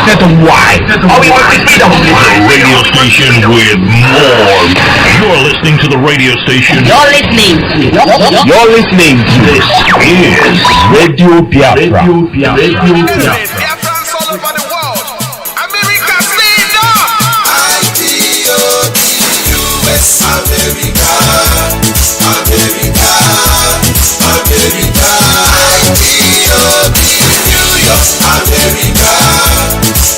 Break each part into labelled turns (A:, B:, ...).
A: Set them wide. Are we going to speed up?
B: Radio station with more. You're listening to the radio station.
A: You're listening to this is Radio Biafra. Radio Biafra.
C: Biafrans all over the world. America, stand up!
D: IPOB, US, America, America, America. IPOB, New York, America,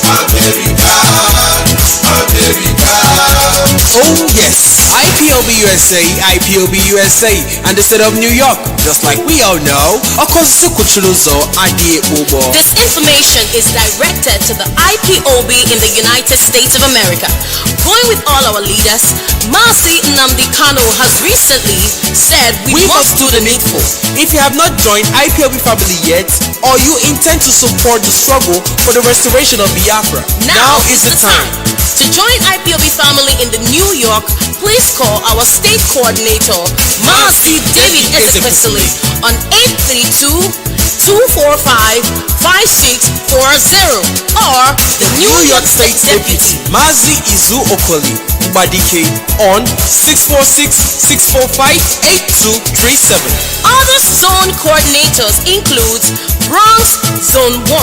D: America, America.
E: Oh yes, IPOB USA, IPOB USA, and the state of New York. Just like we all know,
F: This information is directed to the IPOB in the United States of America. Going with all our leaders, Mazi has recently said we must do the needful.
E: If you have not joined IPOB family yet, or you intend to support the struggle for the restoration of Biafra, now is the time.
F: To join IPOB family in the New York, please call our state coordinator, Mazi David Ezekwesili, on 832-245-5640, or the New York State Deputy,
E: Mazi Izu Okoli Ubadike, on 646-645-8237.
F: Other zone coordinators include Bronx Zone 1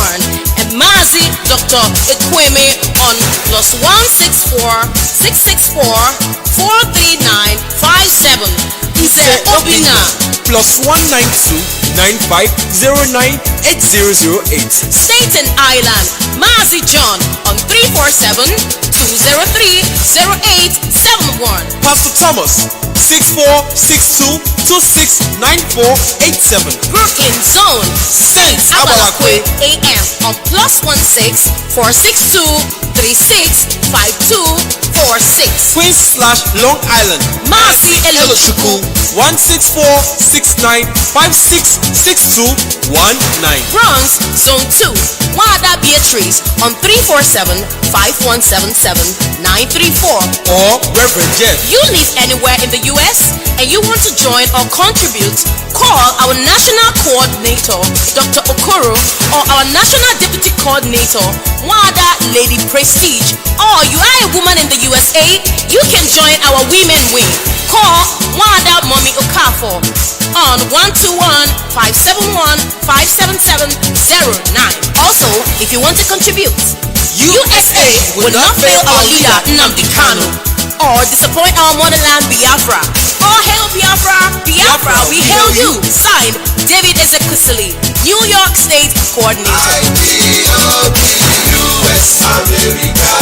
F: and Mazi Dr. Ekweme on +164-664-43957. Ise Obina
E: +192-9509-8008.
F: Staten Island, Mazi John on 347-203-0871.
E: Pastor Thomas 6462-269487.
F: Brooklyn Zone, Saint Abalakwe AM on +16-462-3652-46.
E: Queens/Long Island,
F: Mazi Elochukwu
E: 164-69-5662-19.
F: Bronx Zone 2, Wada Beatrice on 347-5177-934.
E: Or Reverend Jeff.
F: You live anywhere in the US and you want to join or contribute, call our National Coordinator, Dr. Okoro, or our National Deputy Coordinator, Wada Lady Prestige. Or you are a woman in the USA, you can join our Women Wing. Call Wada Mommy Okafor on 121-571-57709. Also, if you want to contribute, USA will not fail our leader Nnamdi Kanu or disappoint our motherland Biafra. All hail Biafra, Biafra, we hail you. Signed, David Ezekwesili, New York State Coordinator.
D: IPOB, US, America.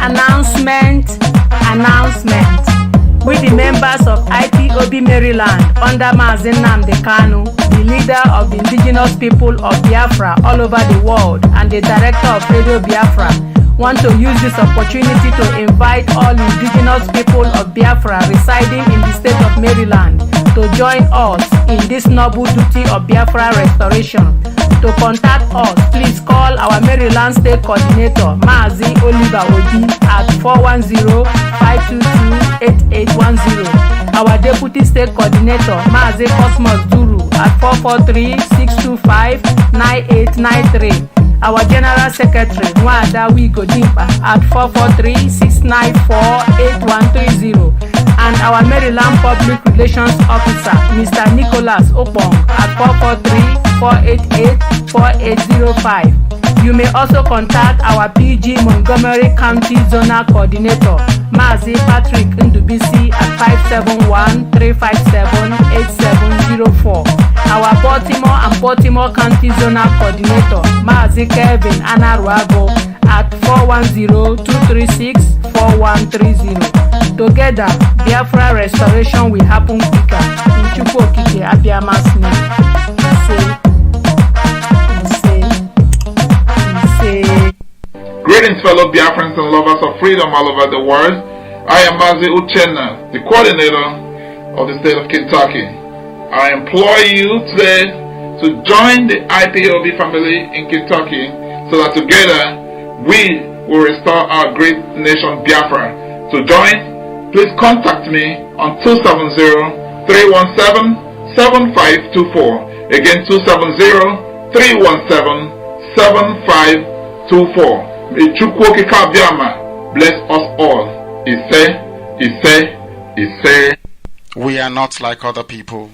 G: Announcement. We, the members of IPOB Maryland under Mazi Nnamdi Kanu, the leader of the indigenous people of Biafra all over the world and the director of Radio Biafra, want to use this opportunity to invite all indigenous people of Biafra residing in the state of Maryland to join us in this noble duty of Biafra restoration. To contact us, please call our Maryland State Coordinator, Mazi Oliver Obi, at 410-522-8810. Our Deputy State Coordinator, Mazi Cosmos Duru, at 443-625-9893. Our General Secretary, Nwada Wigo Dimpa, at 443-694-8130. And our Maryland Public Relations Officer, Mr. Nicholas Opong, at 443-488-4805. You may also contact our PG Montgomery County Zonal Coordinator, Mazi Patrick Ndubisi, at 571-357-8704. Our Baltimore and Baltimore County Zonal Coordinator, Mazi Kevin Anaruago, at 410-236-4130. Together, Biafra restoration will happen quicker. In Chukwu Okike Abiama's name.
H: Greetings, fellow Biafrans and lovers of freedom all over the world. I am Mazi Uchenna, the coordinator of the state of Kentucky. I implore you today to join the IPOB family in Kentucky so that together we will restore our great nation Biafra. To join, please contact me on 7524. Again, 270-317-7524. May Chukwoke Kabiama bless us all. Ise.
I: We are not like other people.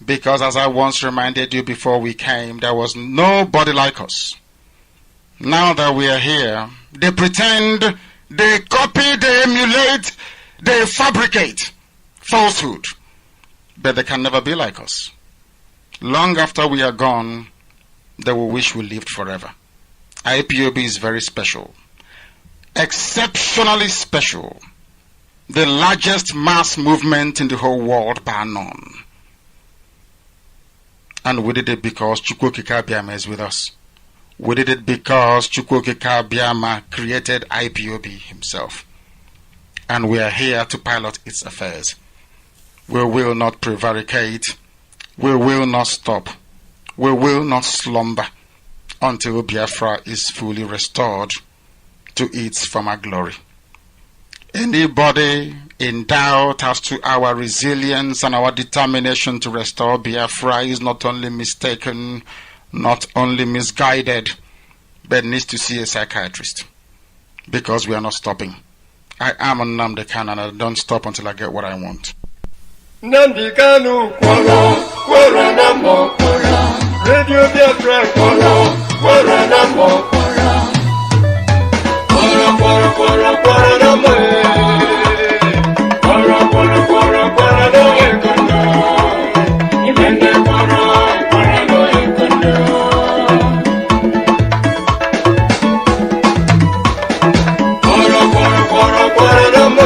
I: Because as I once reminded you before we came, there was nobody like us. Now that we are here, they pretend, they copy, they emulate, they fabricate falsehood. But they can never be like us. Long after we are gone, they will wish we lived forever. IPOB is very special. Exceptionally special. The largest mass movement in the whole world bar none. And we did it because Chukwoke Kabiama is with us. We did it because Chukwoke Kabiama created IPOB himself. And we are here to pilot its affairs. We will not prevaricate. We will not stop. We will not slumber until Biafra is fully restored to its former glory. Anybody in doubt as to our resilience and our determination to restore Biafra is not only mistaken, not only misguided, but needs to see a psychiatrist. Because we are not stopping. I am a Nnamdi Kanu and I don't stop until I get what I want.
J: Nnamdi Kanu kwara na mo Radio Biafra kwara na mo kwara na mo kwara na ekono ibende kwara na ekono kwara na mo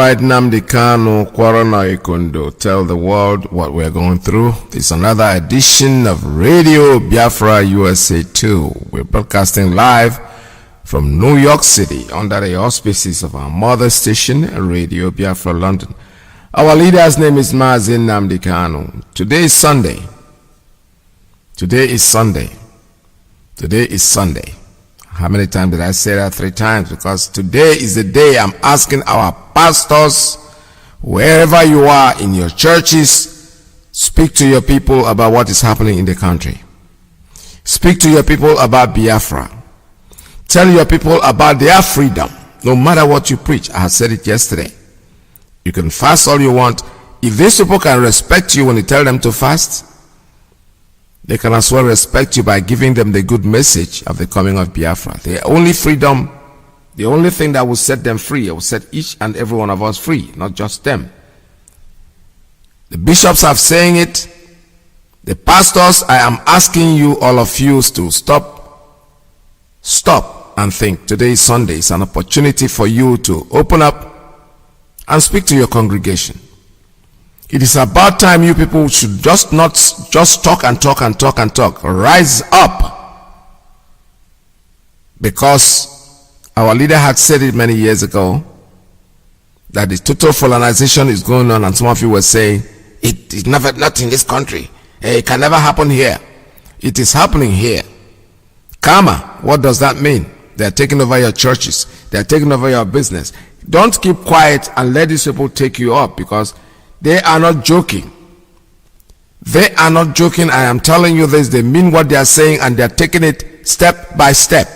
K: right, Nnamdi Kanu, Kwarana Ikondo, tell the world what we're going through. It's another edition of Radio Biafra USA 2. We're broadcasting live from New York City under the auspices of our mother station, Radio Biafra London. Our leader's name is Mazi Nnamdi Kanu. Today is Sunday. Today is Sunday. Today is Sunday. How many times did I say that? 3 times. Because today is the day I'm asking our pastors, wherever you are in your churches, speak to your people about what is happening in the country. Speak to your people about Biafra. Tell your people about their freedom. No matter what you preach. I have said it yesterday. You can fast all you want. If these people can respect you when you tell them to fast, they can as well respect you by giving them the good message of the coming of Biafra. The only freedom, the only thing that will set them free, will set each and every one of us free, not just them. The bishops have saying it. The pastors, I am asking you, all of you, to stop and think. Today is Sunday. It's an opportunity for you to open up and speak to your congregation. It is about time you people should not just talk and talk and talk and talk. Rise up. Because our leader had said it many years ago that the total colonization is going on, and some of you were saying it is never, not in this country. It can never happen here. It is happening here. Karma, what does that mean? They are taking over your churches. They are taking over your business. Don't keep quiet and let these people take you up, because they are not joking. They are not joking. I am telling you this. They mean what they are saying, and they are taking it step by step.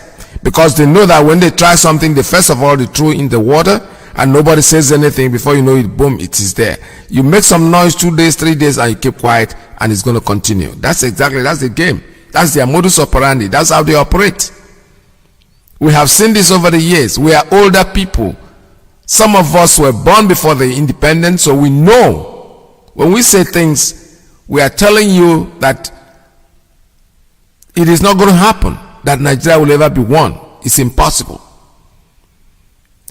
K: Because they know that when they try something, they first of all, they throw in the water, and nobody says anything. Before you know it, boom, it is there. You make some noise 2 days, 3 days, and you keep quiet, and it's going to continue. That's the game. That's their modus operandi. That's how they operate. We have seen this over the years. We are older people. Some of us were born before the independence, so we know when we say things, we are telling you that it is not going to happen, that Nigeria will ever be one. It's impossible.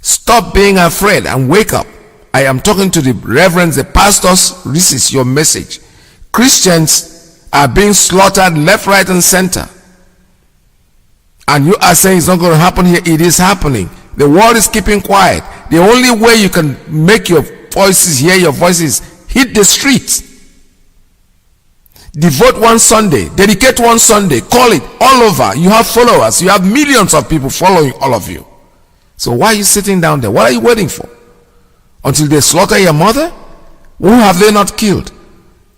K: Stop being afraid and wake up. I am talking to the reverends, the pastors. This is your message. Christians are being slaughtered left, right, and center. And you are saying it's not going to happen here. It is happening. The world is keeping quiet. The only way you can make your voices, hear your voices, hit the streets. Devote one Sunday, dedicate one Sunday, call it all over. You have followers, you have millions of people following all of you. So why are you sitting down there? What are you waiting for? Until they slaughter your mother? Who have they not killed?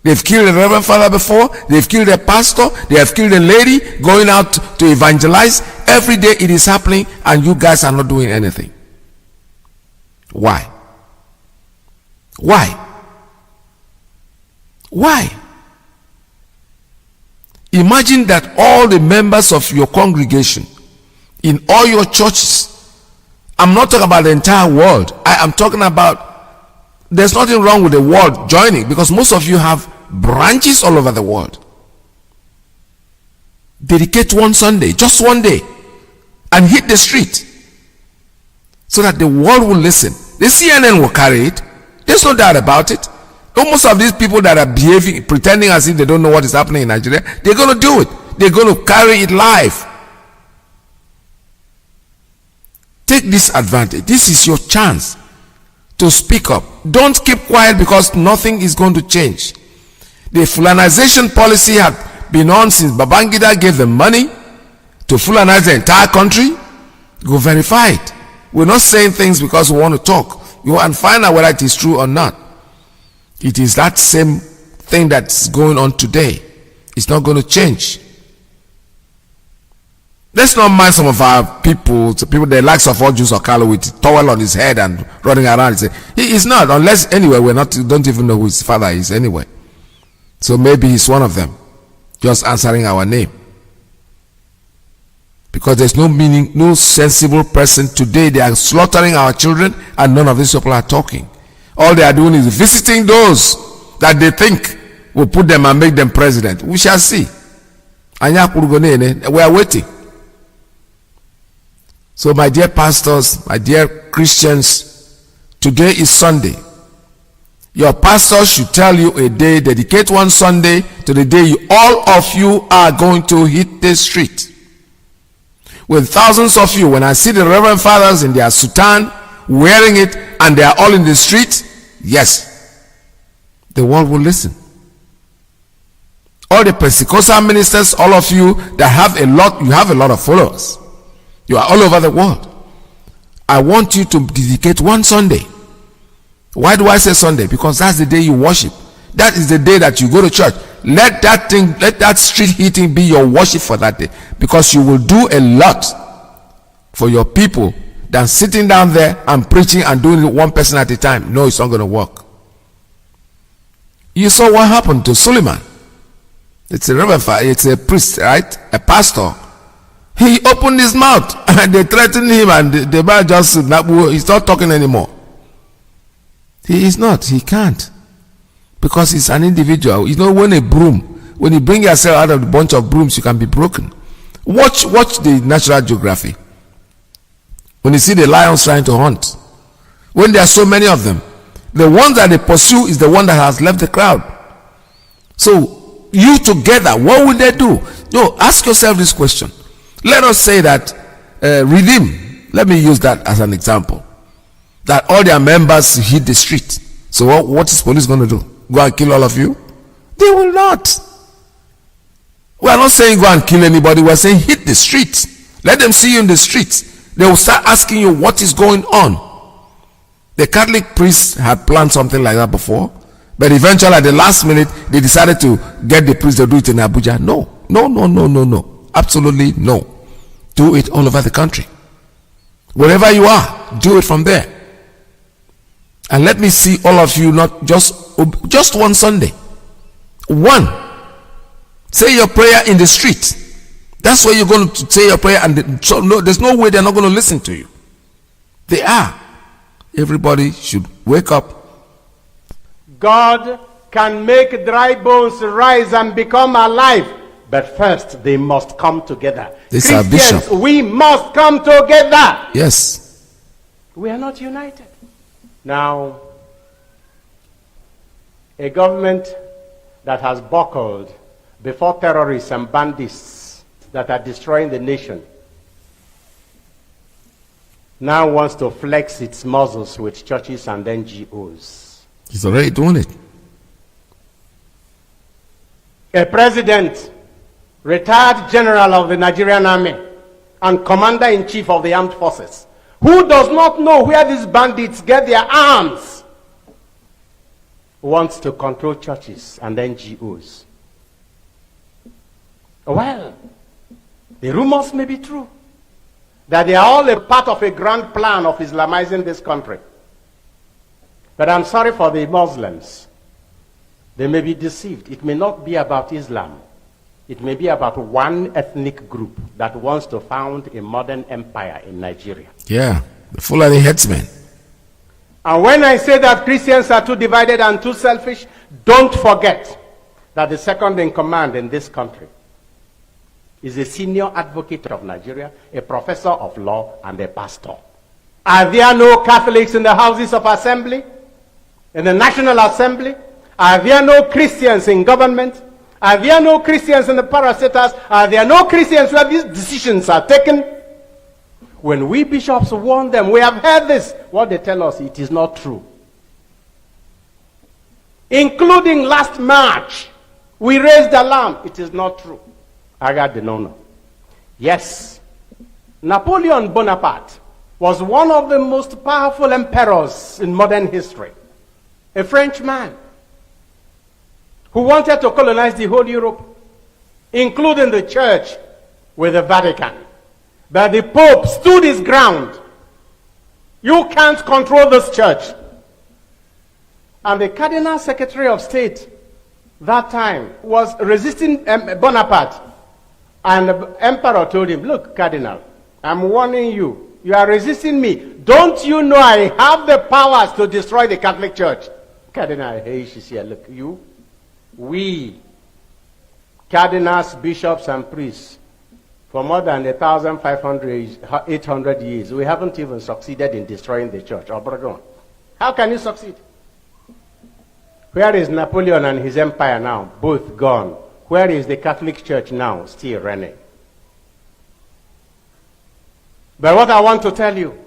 K: They've killed a reverend father before, they've killed a pastor, they have killed a lady going out to evangelize. Every day it is happening, and you guys are not doing anything. Why? Why? Why? Imagine that all the members of your congregation, in all your churches, I'm not talking about the entire world, I am talking about, there's nothing wrong with the world joining, because most of you have branches all over the world. Dedicate one Sunday, just one day, and hit the street, so that the world will listen. The CNN will carry it. There's no doubt about it. Most of these people that are behaving, pretending as if they don't know what is happening in Nigeria, they're going to do it. They're going to carry it live. Take this advantage. This is your chance to speak up. Don't keep quiet, because nothing is going to change. The Fulanization policy had been on since Babangida gave them money to Fulanize the entire country. Go verify it. We're not saying things because we want to talk. You want to find out whether it is true or not. It is that same thing that's going on today. It's not going to change. Let's not mind some of our people, the likes of all Jews or Carlo with a towel on his head and running around. He is not, unless anyway, don't even know who his father is anyway. So maybe he's one of them, just answering our name. Because there's no meaning, no sensible person today. They are slaughtering our children, and none of these people are talking. All they are doing is visiting those that they think will put them and make them president. We shall see. We are waiting. So my dear pastors, my dear Christians, Today is Sunday. Your pastor should tell you a day, dedicate one Sunday to the day all of you are going to hit the street. With thousands of you, when I see the Reverend Fathers in their soutane wearing it and they are all in the street, yes, the world will listen. All the Pentecostal ministers, all of you that have a lot of followers. You are all over the world. I want you to dedicate one Sunday. Why do I say Sunday? Because that's the day you worship. That is the day that you go to church. Let that street heating be your worship for that day. Because you will do a lot for your people than sitting down there and preaching and doing it one person at a time. No, it's not going to work. You saw what happened to Suleiman. It's a reverend, it's a priest, right? A pastor. He opened his mouth and they threatened him, and the man just said, he's not talking anymore. He is not. He can't. Because he's an individual. You know, when you bring yourself out of the bunch of brooms, you can be broken. Watch the Natural Geography. When you see the lions trying to hunt, when there are so many of them, the one that they pursue is the one that has left the crowd. So, you together, what will they do? No, ask yourself this question. Let us say that Redeem, let me use that as an example, that all their members hit the street. So what is police going to do? Go and kill all of you? They will not. We are not saying go and kill anybody. We are saying hit the street. Let them see you in the street. They will start asking you what is going on. The Catholic priests had planned something like that before, but eventually at the last minute they decided to get the priests to do it in Abuja. No. Absolutely no. Do it all over the country. Wherever you are, do it from there. And let me see all of you, not just one Sunday. One. Say your prayer in the street. That's where you're going to say your prayer, and there's no way they're not going to listen to you. They are. Everybody should wake up.
L: God can make dry bones rise and become alive, but first they must come together.
K: This is
L: Christians,
K: our bishop.
L: we must come together.
K: Yes.
L: We are not united. Now, a government that has buckled before terrorists and bandits that are destroying the nation now wants to flex its muscles with churches and NGOs.
K: He's already doing it.
L: A president, retired general of the Nigerian army, and commander-in-chief of the armed forces, who does not know where these bandits get their arms, wants to control churches and NGOs. Well, the rumors may be true that they are all a part of a grand plan of Islamizing this country. But I'm sorry for the Muslims. They may be deceived. It may not be about Islam. It may be about one ethnic group that wants to found a modern empire in Nigeria.
K: Yeah, the Fulani headsmen.
L: And when I say that Christians are too divided and too selfish, don't forget that the second in command in this country is a senior advocate of Nigeria, a professor of law, and a pastor. Are there no Catholics in the houses of assembly? In the National Assembly? Are there no Christians in government? Are there no Christians in the parastatals? Are there no Christians where these decisions are taken? When we bishops warn them, we have heard this, what they tell us, it is not true. Including last March, we raised alarm, it is not true. I got the no. Yes, Napoleon Bonaparte was one of the most powerful emperors in modern history. A French man who wanted to colonize the whole Europe, including the church with the Vatican. But the Pope stood his ground. You can't control this church. And the Cardinal Secretary of State that time was resisting Bonaparte. And the emperor told him, look, Cardinal, I'm warning you. You are resisting me. Don't you know I have the powers to destroy the Catholic Church? Cardinal, hey, she said, look, we, cardinals, bishops, and priests, for more than 1,500, 800 years, we haven't even succeeded in destroying the church. Obregon. How can you succeed? Where is Napoleon and his empire now? Both gone. Where is the Catholic Church now? Still running. But what I want to tell you,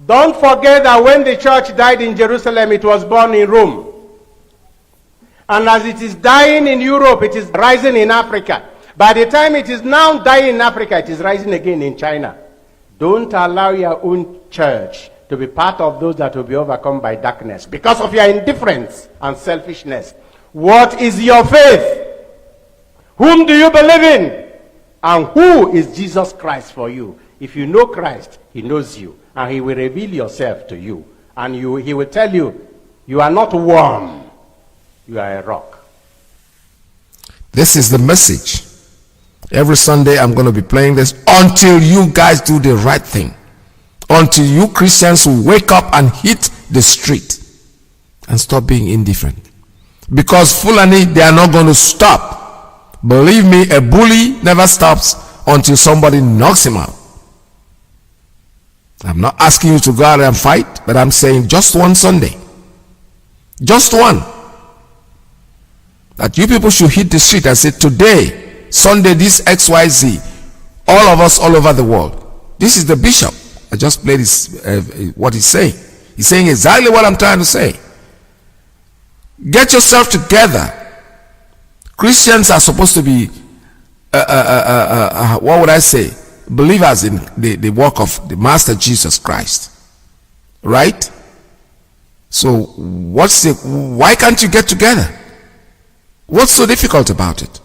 L: don't forget that when the church died in Jerusalem, it was born in Rome. And as it is dying in Europe, it is rising in Africa. By the time it is now dying in Africa, it is rising again in China. Don't allow your own church to be part of those that will be overcome by darkness because of your indifference and selfishness. What is your faith? Whom do you believe in? And who is Jesus Christ for you? If you know Christ, he knows you, and he will reveal yourself to you. And he will tell you, you are not warm, you are a rock.
K: This is the message. Every Sunday I'm going to be playing this until you guys do the right thing. Until you Christians wake up and hit the street and stop being indifferent. Because Fulani, they are not going to stop. Believe me, a bully never stops until somebody knocks him out. I'm not asking you to go out and fight, but I'm saying just one Sunday. Just one. That you people should hit the street and say, today, Sunday, this XYZ, all of us all over the world. This is the bishop. I just played what he's saying. He's saying exactly what I'm trying to say. Get yourself together. Christians are supposed to be, what would I say? Believers in the work of the Master Jesus Christ. Right? So, why can't you get together? What's so difficult about it?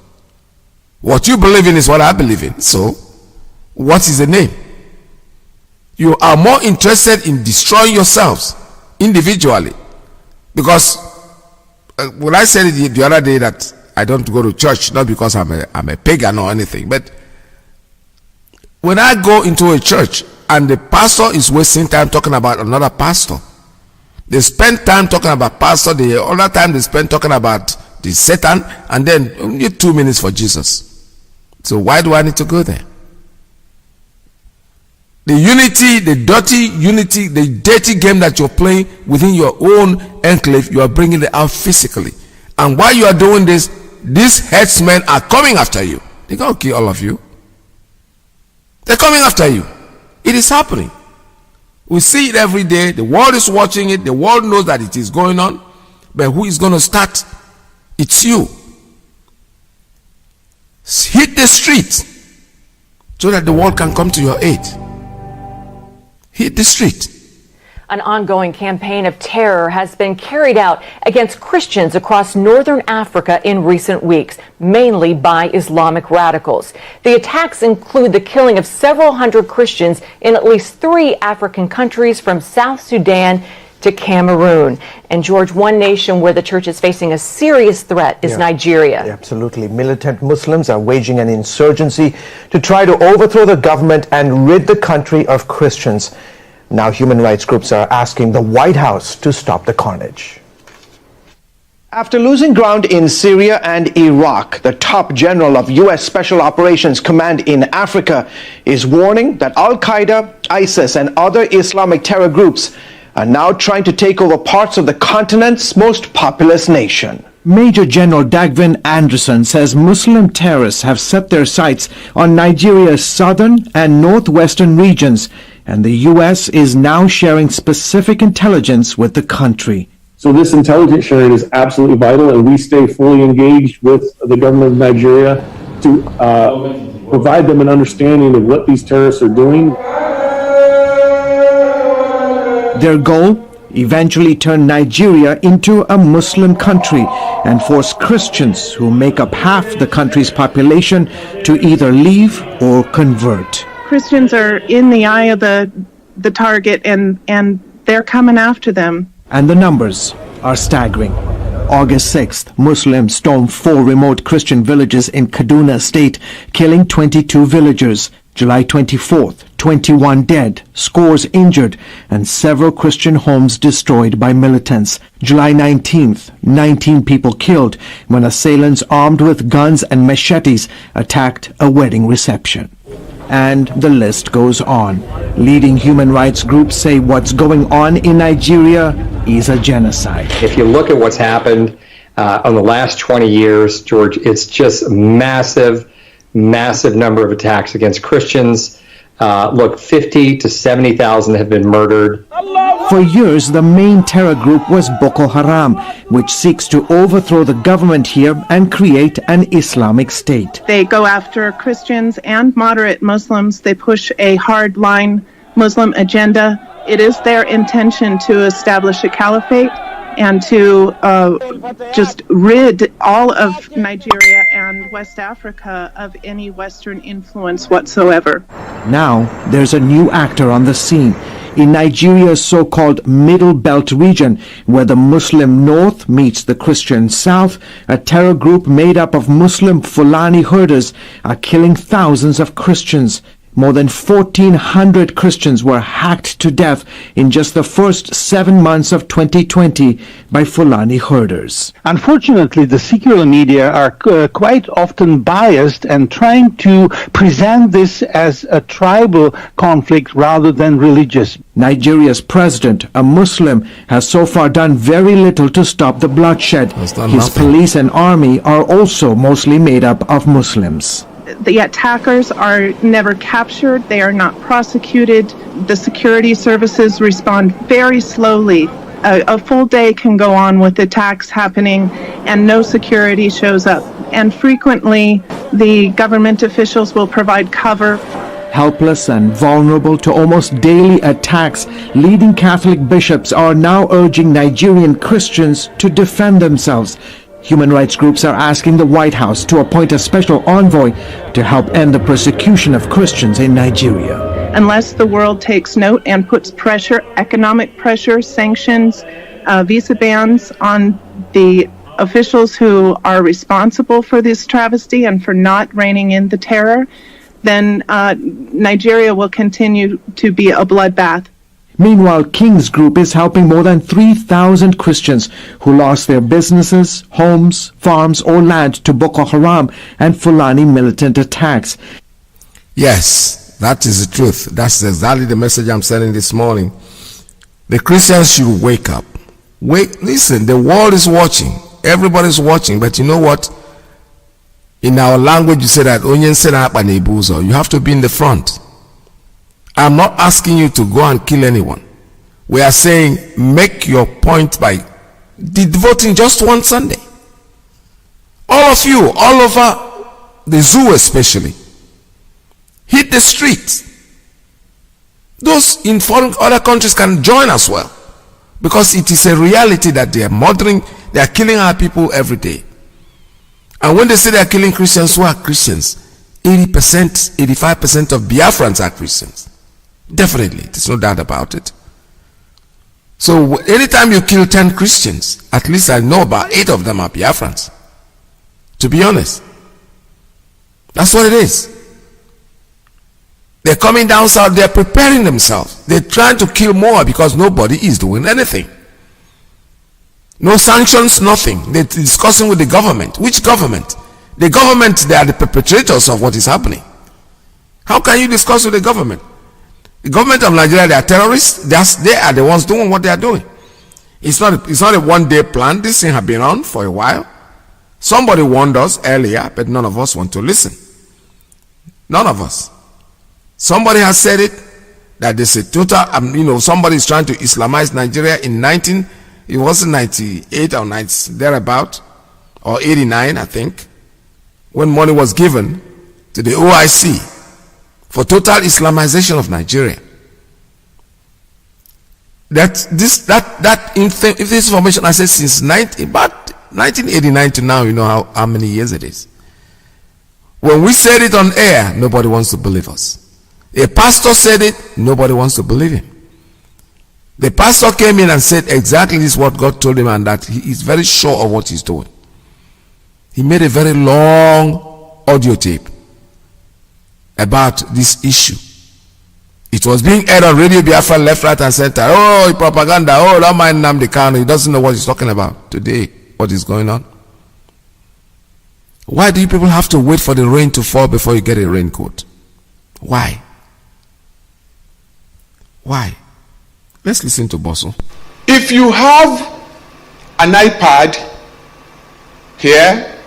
K: What you believe in is what I believe in. So, what is the name? You are more interested in destroying yourselves individually. Because when I said it the other day that I don't go to church, not because I'm a pagan or anything, but when I go into a church and the pastor is wasting time talking about another pastor, they spend time talking about pastor, the other time they spend talking about the Satan, and then only 2 minutes for Jesus. So why do I need to go there? The unity, the dirty unity, the dirty game that you're playing within your own enclave, you are bringing it out physically. And while you are doing this, these headsmen are coming after you. They're going to kill all of you. They're coming after you. It is happening. We see it every day. The world is watching it. The world knows that it is going on. But who is going to start? It's you. Hit the street so that the world can come to your aid. Hit the street.
M: An ongoing campaign of terror has been carried out against Christians across northern Africa in recent weeks, mainly by Islamic radicals. The attacks include the killing of several hundred Christians in at least 3 African countries, from South Sudan to Cameroon. And George, one nation where the church is facing a serious threat is Nigeria.
N: Absolutely. Militant Muslims are waging an insurgency to try to overthrow the government and rid the country of Christians. Now human rights groups are asking the White House to stop the carnage. After losing ground in Syria and Iraq, the top general of U.S. Special Operations Command in Africa is warning that Al-Qaeda, ISIS, and other Islamic terror groups are now trying to take over parts of the continent's most populous nation.
O: Major General Dagvin Anderson says Muslim terrorists have set their sights on Nigeria's southern and northwestern regions, and the U.S. is now sharing specific intelligence with the country.
P: So this intelligence sharing is absolutely vital, and we stay fully engaged with the government of Nigeria to provide them an understanding of what these terrorists are doing.
O: Their goal? Eventually turn Nigeria into a Muslim country and force Christians, who make up half the country's population, to either leave or convert.
Q: Christians are in the eye of the target, and they're coming after them.
O: And the numbers are staggering. August 6th, Muslims stormed 4 remote Christian villages in Kaduna State, killing 22 villagers. July 24th, 21 dead, scores injured, and several Christian homes destroyed by militants. July 19th, 19 people killed when assailants armed with guns and machetes attacked a wedding reception. And the list goes on.
N: Leading human rights groups say what's going on in Nigeria is a genocide.
R: If you look at what's happened on the last 20 years, George, it's just massive number of attacks against Christians. Look, 50 to 70,000 have been murdered.
N: For years, the main terror group was Boko Haram, which seeks to overthrow the government here and create an Islamic state.
Q: They go after Christians and moderate Muslims. They push a hard-line Muslim agenda. It is their intention to establish a caliphate and to just rid all of Nigeria and West Africa of any Western influence whatsoever.
N: Now, there's a new actor on the scene. In Nigeria's so-called Middle Belt region, where the Muslim North meets the Christian South, a terror group made up of Muslim Fulani herders are killing thousands of Christians. More than 1,400 Christians were hacked to death in just the first 7 months of 2020 by Fulani herders.
S: Unfortunately, the secular media are quite often biased and trying to present this as a tribal conflict rather than religious.
N: Nigeria's president, a Muslim, has so far done very little to stop the bloodshed. His police and army are also mostly made up of Muslims.
Q: The attackers are never captured. They are not prosecuted. The security services respond very slowly. A full day can go on with attacks happening and no security shows up. And frequently, the government officials will provide cover.
N: Helpless and vulnerable to almost daily attacks, leading Catholic bishops are now urging Nigerian Christians to defend themselves. Human rights groups are asking the White House to appoint a special envoy to help end the persecution of Christians in Nigeria.
Q: Unless the world takes note and puts pressure, economic pressure, sanctions, visa bans on the officials who are responsible for this travesty and for not reining in the terror, then Nigeria will continue to be a bloodbath.
N: Meanwhile, King's Group is helping more than 3,000 Christians who lost their businesses, homes, farms, or land to Boko Haram and Fulani militant attacks.
K: Yes, that is the truth. That's exactly the message I'm sending this morning. The Christians should wake up. Listen, the world is watching. Everybody's watching. But you know what? In our language, you say that you have to be in the front. I'm not asking you to go and kill anyone. We are saying make your point by devoting just one Sunday. All of you, all over the zoo especially, hit the streets. Those in foreign other countries can join as well, because it is a reality that they are murdering, they are killing our people every day. And when they say they are killing Christians, who are Christians? 80%, 85% of Biafrans are Christians. Definitely, there's no doubt about it. So anytime you kill 10 Christians, at least I know about 8 of them are Biafrans. To be honest, that's what it is. They're coming down south, they're preparing themselves. They're trying to kill more because nobody is doing anything. No sanctions, nothing. They're discussing with the government. Which government? The government, they are the perpetrators of what is happening. How can you discuss with the government? The government of Nigeria, they are terrorists. They are the ones doing what they are doing. It's not a one-day plan. This thing has been on for a while. Somebody warned us earlier, but none of us want to listen. None of us. Somebody has said it, that there's a total, somebody is trying to Islamize Nigeria in 98 or 90, thereabout, or 89, I think, when money was given to the OIC for total Islamization of Nigeria. This information I said since about 1989 to now, you know how many years it is. When we said it on air, nobody wants to believe us. A pastor said it, nobody wants to believe him. The pastor came in and said exactly this is what God told him, and that he is very sure of what he's doing. He made a very long audio tape about this issue. It was being aired on Radio Biafra, left, right, and center. Oh, propaganda. Oh, don't mind Nnamdi Kanu. He doesn't know what he's talking about today, what is going on. Why do you people have to wait for the rain to fall before you get a raincoat? Why? Why? Let's listen to Bosso.
T: If you have an iPad here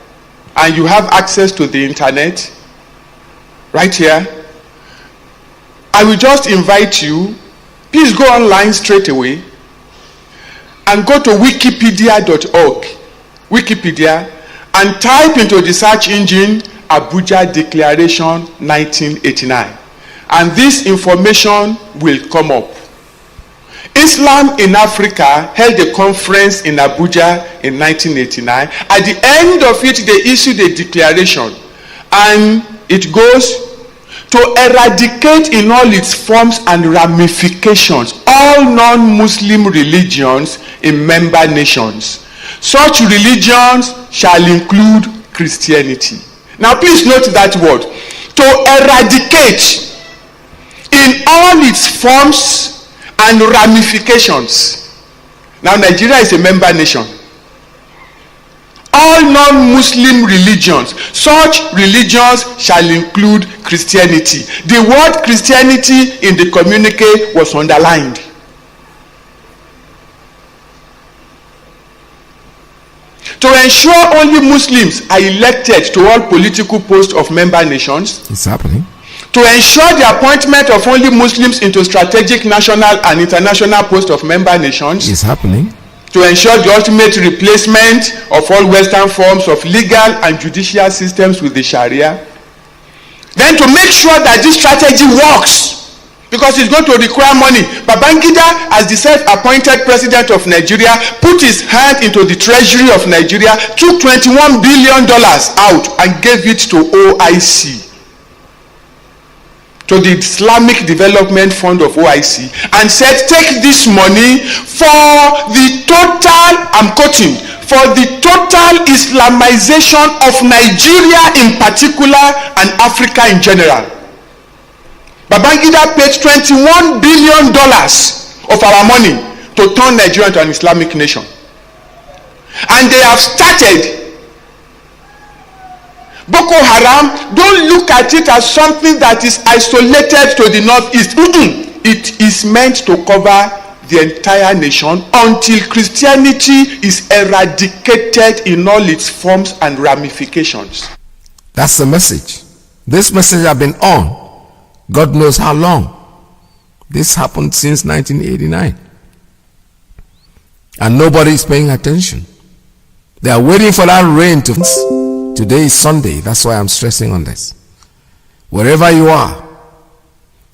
T: and you have access to the internet right here, I will just invite you, please go online straight away and go to wikipedia.org, Wikipedia, and type into the search engine Abuja Declaration 1989, and this information will come up. Islam in Africa held a conference in Abuja in 1989. At the end of it, they issued a declaration, and it goes to eradicate in all its forms and ramifications all non-Muslim religions in member nations. Such religions shall include Christianity. Now please note that word. To eradicate in all its forms and ramifications. Now Nigeria is a member nation. All non-Muslim religions, such religions shall include Christianity. The word Christianity in the communique was underlined. To ensure only Muslims are elected to all political posts of member nations.
K: It's happening.
T: To ensure the appointment of only Muslims into strategic national and international posts of member nations.
K: It's happening.
T: To ensure the ultimate replacement of all Western forms of legal and judicial systems with the Sharia. Then to make sure that this strategy works, because it's going to require money. Babangida, as the self-appointed president of Nigeria, put his hand into the treasury of Nigeria, took $21 billion out and gave it to OIC, to the Islamic Development Fund of OIC, and said, take this money for the total, I'm quoting, for the total Islamization of Nigeria in particular and Africa in general. Babangida paid $21 billion of our money to turn Nigeria into an Islamic nation. And they have started. Boko Haram, don't look at it as something that is isolated to the northeast. It is meant to cover the entire nation until Christianity is eradicated in all its forms and ramifications.
K: That's the message. This message has been on God knows how long. This happened since 1989. And nobody is paying attention. They are waiting for that rain to... Today is Sunday. That's why I'm stressing on this. Wherever you are,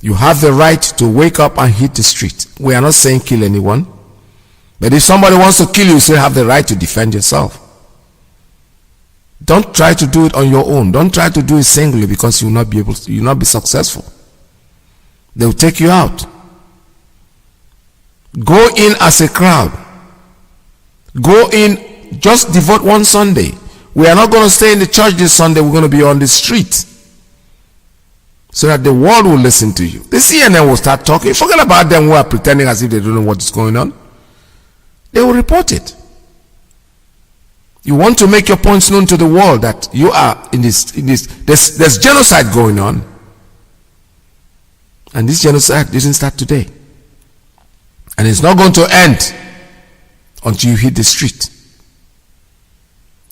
K: you have the right to wake up and hit the street. We are not saying kill anyone. But if somebody wants to kill you, you still have the right to defend yourself. Don't try to do it on your own. Don't try to do it singly, because you will not be able to, you will not be successful. They will take you out. Go in as a crowd. Go in, just devote one Sunday. We are not going to stay in the church this Sunday. We're going to be on the street, so that the world will listen to you. The CNN will start talking. Forget about them who are pretending as if they don't know what is going on. They will report it. You want to make your points known to the world that you are in this, there's genocide going on. And this genocide didn't start today. And it's not going to end until you hit the street.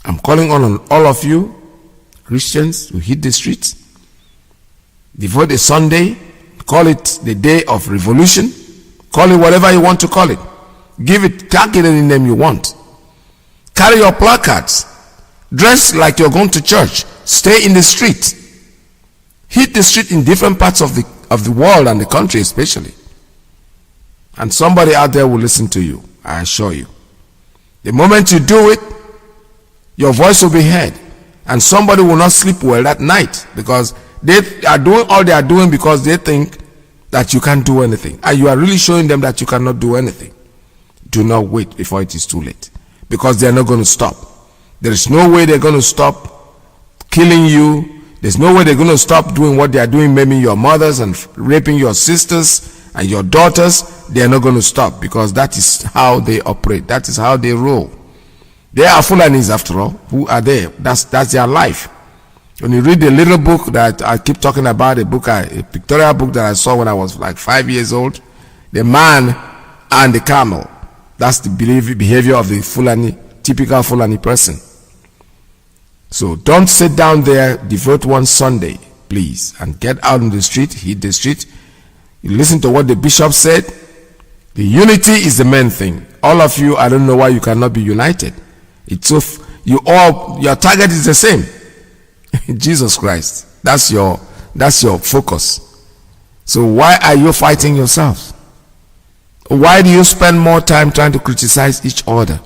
K: I'm calling on all of you, Christians, who hit the streets. Devote a Sunday, call it the day of revolution, call it whatever you want to call it. Give it, tag it any name you want. Carry your placards, dress like you're going to church, stay in the street. Hit the street in different parts of the world and the country especially. And somebody out there will listen to you, I assure you. The moment you do it, your voice will be heard, and somebody will not sleep well that night, because they are doing all they are doing because they think that you can't do anything, and you are really showing them that you cannot do anything. Do not wait before it is too late, because they are not going to stop. There is no way they're going to stop killing you. There's no way they're going to stop doing what they are doing, maiming your mothers and raping your sisters and your daughters. They are not going to stop, because that is how they operate. That is how they roll. They are Fulanis after all. Who are they? That's their life. When you read the little book that I keep talking about, a pictorial book that I saw when I was like 5 years old, The man and the camel. That's the behavior of the Fulani, typical Fulani person. So don't sit down there, devote one Sunday, please, and get out in the street, hit the street. You listen to what the bishop said. The unity is the main thing. All of you, I don't know why you cannot be united. It's so your target is the same. Jesus Christ. That's your focus. So why are you fighting yourselves? Why do you spend more time trying to criticize each other?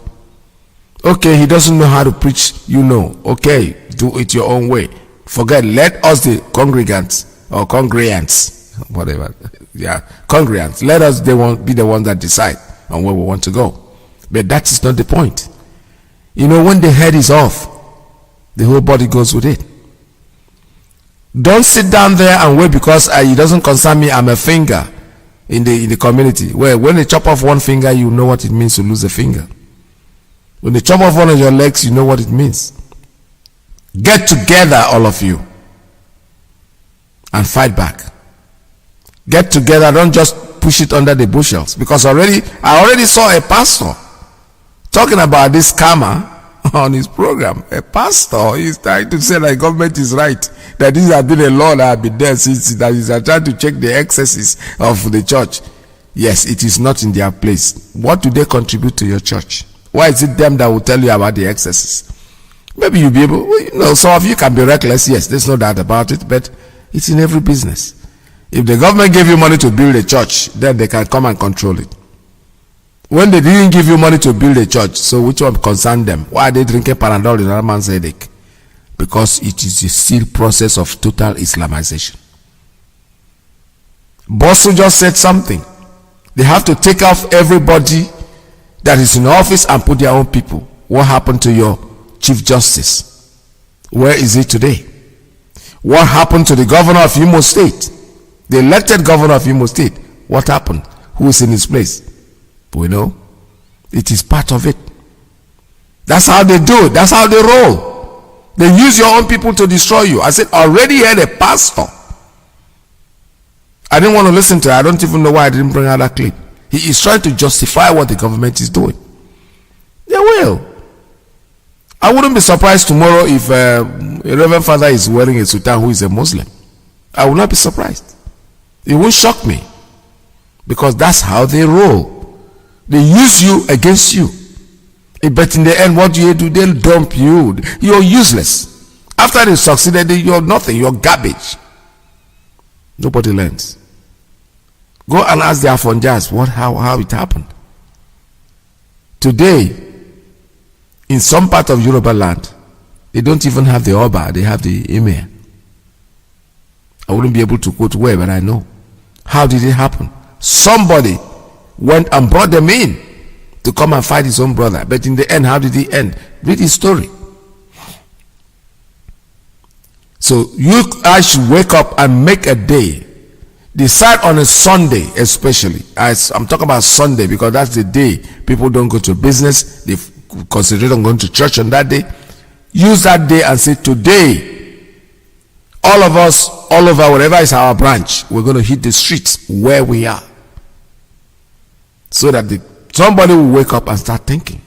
K: Okay, he doesn't know how to preach, you know. Okay, do it your own way. Forget, let us the congregants or congregants, whatever. Yeah, congregants. Let us be the ones that decide on where we want to go. But that is not the point. You know, when the head is off, the whole body goes with it. Don't sit down there and wait because it doesn't concern me. I'm a finger in the community. Well, when they chop off one finger, you know what it means to lose a finger. When they chop off one of your legs, you know what it means. Get together, all of you, and fight back. Get together. Don't just push it under the bushels. Because I already saw a pastor talking about this karma on his program. A pastor is trying to say that government is right, that this has been a law that has been there since, that is trying to check the excesses of the church. Yes, it is not in their place. What do they contribute to your church? Why is it them that will tell you about the excesses? Maybe you'll be able, some of you can be reckless, yes, there's no doubt about it, but it's in every business. If the government gave you money to build a church, then they can come and control it. When they didn't give you money to build a church, so which one concerned them? Why are they drinking Panadol in another man's headache? Because it is a still process of total Islamization. Bosu just said something. They have to take off everybody that is in office and put their own people. What happened to your Chief Justice? Where is he today? What happened to the governor of Imo State? The elected governor of Imo State. What happened? Who is in his place? We know. It is part of it. That's how they do it. That's how they roll. They use your own people to destroy you. I said, already had a pastor. I didn't want to listen to it. I don't even know why I didn't bring out that clip. He is trying to justify what the government is doing. They will. I wouldn't be surprised tomorrow if a Reverend Father is wearing a sultan who is a Muslim. I will not be surprised. It won't shock me. Because that's how they roll. They use you against you. But in the end, what do you do? They'll dump you. You're useless. After they succeeded, you're nothing. You're garbage. Nobody learns. Go and ask the Afonjas how it happened. Today, in some part of Yoruba land, they don't even have the Oba, they have the Emir. I wouldn't be able to quote where, but I know. How did it happen? Somebody went and brought them in to come and fight his own brother. But in the end, how did he end? Read his story. So I should wake up and make a day. Decide on a Sunday especially. I'm talking about Sunday because that's the day people don't go to business. They concentrate on going to church on that day. Use that day and say, today, all of us, all over, wherever is our branch, we're going to hit the streets where we are. So that somebody will wake up and start thinking.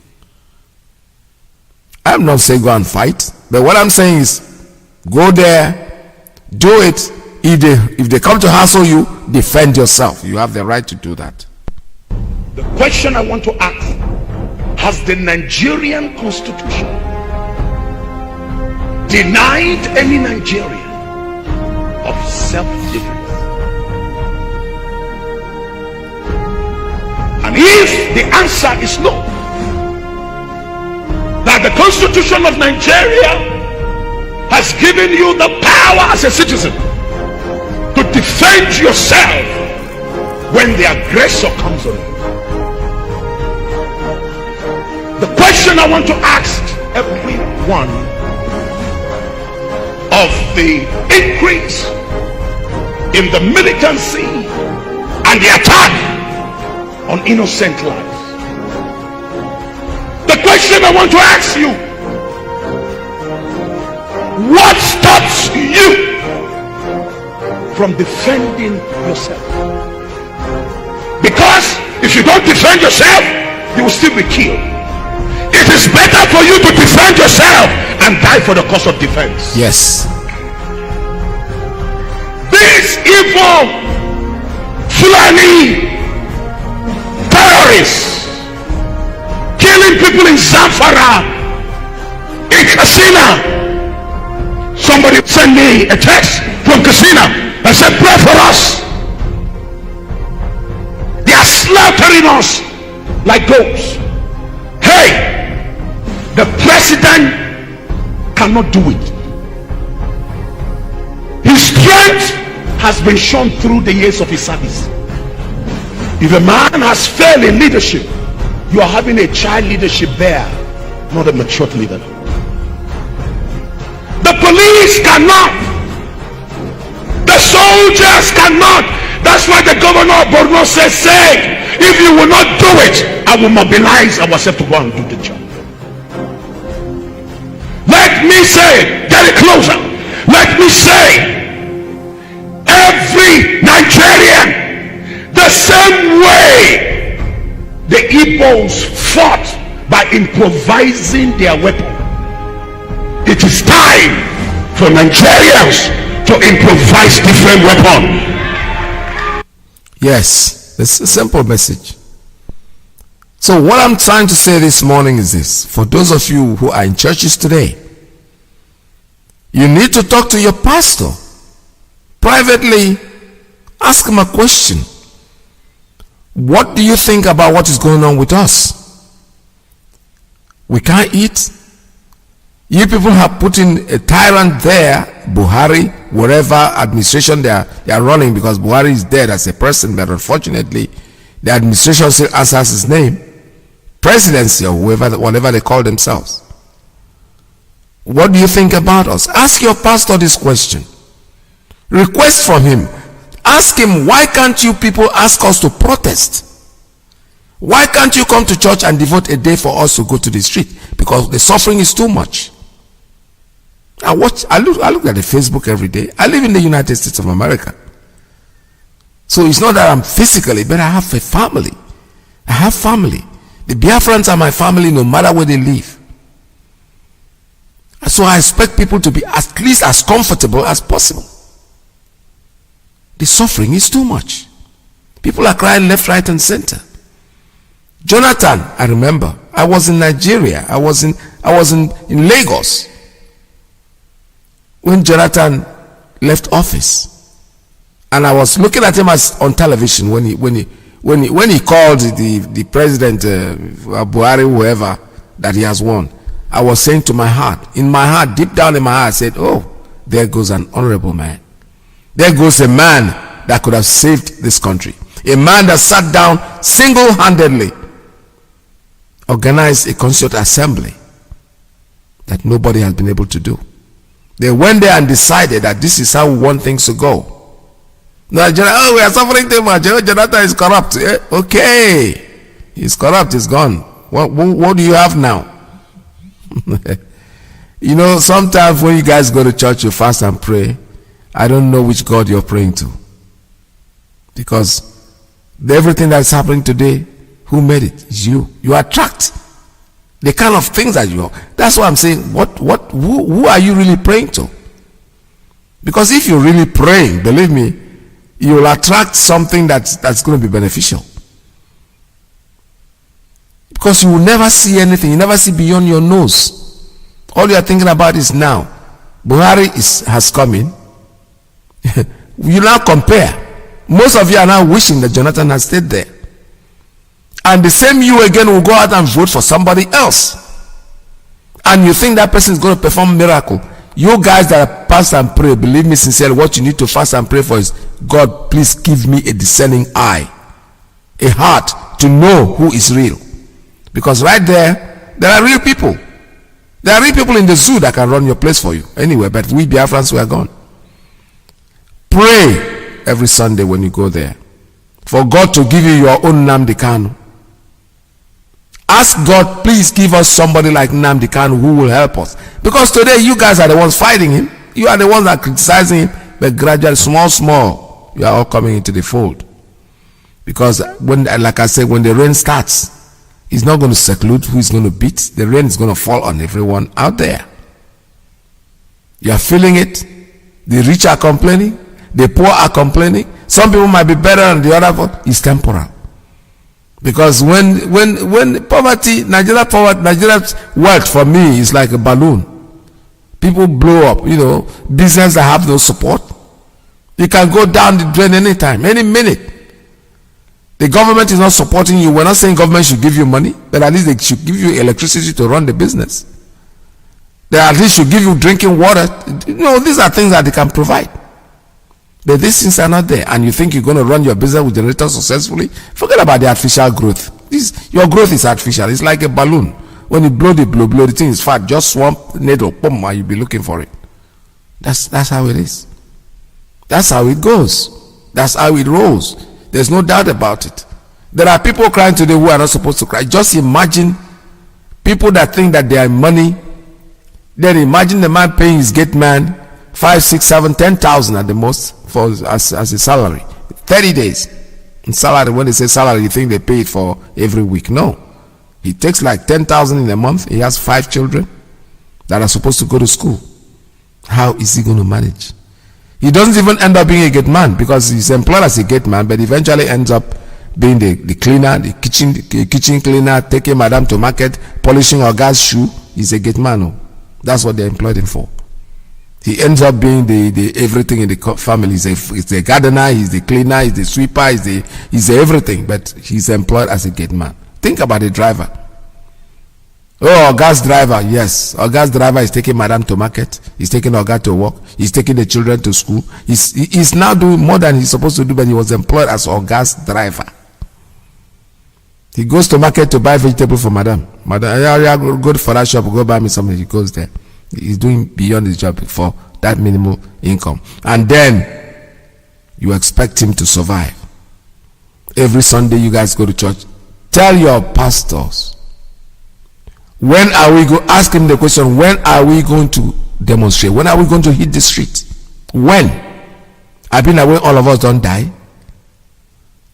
K: I'm not saying go and fight, but what I'm saying is go there, do it. If they come to hassle you, defend yourself. You have the right to do that.
A: The question I want to ask, has the Nigerian constitution denied any Nigerian of self-defense? And if the answer is no, that the Constitution of Nigeria has given you the power as a citizen to defend yourself when the aggressor comes on you. The question I want to ask everyone of the increase in the militancy and the attack on innocent lives. The question I want to ask you, what stops you from defending yourself? Because If you don't defend yourself, you will still be killed. It is better for you to defend yourself and die for the cause of defense.
K: Yes.
A: These evil Fulani terrorists killing people in Zamfara, in Katsina. Somebody sent me a text from Katsina and said, pray for us. They are slaughtering us like goats. Hey, the president cannot do it. His strength has been shown through the years of his service. If a man has failed in leadership, you are having a child leadership there, not a mature leader. The police cannot. The soldiers cannot. That's why the governor of Borno says, say, if you will not do it, I will mobilize ourselves to go and do the job. Let me say, get it closer. Let me say, every Nigerian, the same way the Ibos fought by improvising their weapon, it is time for Nigerians to improvise different weapons.
K: Yes, it's a simple message. So what I'm trying to say this morning is this: for those of you who are in churches today, you need to talk to your pastor privately. Ask him a question. What do you think about what is going on with us? We can't eat. You people have put in a tyrant there, Buhari, whatever administration they are running, because Buhari is dead as a person, but unfortunately the administration still answers his name, presidency or whatever they call themselves. What do you think about us? Ask your pastor this question. Request from him. Ask him, why can't you people ask us to protest? Why can't you come to church and devote a day for us to go to the street? Because the suffering is too much. I look at the Facebook every day. I live in the United States of America. So it's not that I'm physically, but I have a family. I have family. The Biafrans are my family no matter where they live. So I expect people to be at least as comfortable as possible. The suffering is too much. People are crying left, right, and center. Jonathan, I remember, I was in Nigeria. I was in Lagos when Jonathan left office, and I was looking at him on television when he called the president Buhari, whoever, that he has won. I was saying to my heart, deep down in my heart, I said, oh, there goes an honorable man. There goes a man that could have saved this country. A man that sat down single-handedly, organized a constituent assembly that nobody has been able to do. They went there and decided that this is how we want things to go. Now, oh, we are suffering too much. Oh, Jonathan is corrupt. Okay, he's corrupt. He's gone. What do you have now? You know, sometimes when you guys go to church, you fast and pray. I don't know which God you're praying to, because everything that's happening today, who made it? It's you. You attract the kind of things that you are. That's why I'm saying, who are you really praying to? Because if you're really praying, believe me, you will attract something that's going to be beneficial. Because you will never see anything. You never see beyond your nose. All you are thinking about is now. Buhari has come in. You now compare. Most of you are now wishing that Jonathan has stayed there. And the same you again will go out and vote for somebody else. And you think that person is going to perform a miracle. You guys that are fast and pray, believe me sincerely, what you need to fast and pray for is, God, please give me a discerning eye, a heart to know who is real. Because right there are real people. There are real people in the zoo that can run your place for you. Anyway, but we Biafrans, we are gone. Pray every Sunday when you go there for God to give you your own Nnamdi Kanu. Ask God, please give us somebody like Nnamdi Kanu who will help us. Because today you guys are the ones fighting him. You are the ones that are criticizing him. But gradually, small, you are all coming into the fold. Because when, like I said, when the rain starts, it's not going to seclude who is going to beat. The rain is going to fall on everyone out there. You are feeling it. The rich are complaining. The poor are complaining. Some people might be better than the other, but it's temporal. Because when poverty, Nigeria's wealth for me is like a balloon. People blow up, business that have no support. You can go down the drain anytime, any minute. The government is not supporting you. We're not saying government should give you money, but at least they should give you electricity to run the business. They at least should give you drinking water. These are things that they can provide. But these things are not there, and you think you're going to run your business with generators successfully? Forget about the artificial growth. Your growth is artificial. It's like a balloon. When you blow, the thing is fat. Just swamp needle, boom, and you'll be looking for it. That's how it is. That's how it goes. That's how it rolls. There's no doubt about it. There are people crying today who are not supposed to cry. Just imagine people that think that they are money. Then imagine the man paying his gate man 5, 6, 7, 10,000 at the most for as a salary. 30 days. In salary, when they say salary, you think they pay it for every week. No. He takes like 10,000 in a month. He has 5 children that are supposed to go to school. How is he going to manage? He doesn't even end up being a gate man because he's employed as a gate man, but eventually ends up being the cleaner, the kitchen cleaner, taking madam to market, polishing her guy's shoe. He's a gate man. That's what they employed him for. He ends up being the everything in the family. He's the gardener, he's the cleaner, he's the sweeper, he's the everything, but he's employed as a gate man. Think about the driver. Oh, gas driver, yes. Our gas driver is taking madam to market. He's taking our guy to work. He's taking the children to school. He's now doing more than he's supposed to do, but he was employed as our gas driver. He goes to market to buy vegetable for madam. Madam, go for that shop, go buy me something. He goes there. He's doing beyond his job for that minimal income. And then you expect him to survive. Every Sunday you guys go to church. Tell your pastors, when are we going? Ask him the question, when are we going to demonstrate? When are we going to hit the street? When? I've been away, all of us don't die.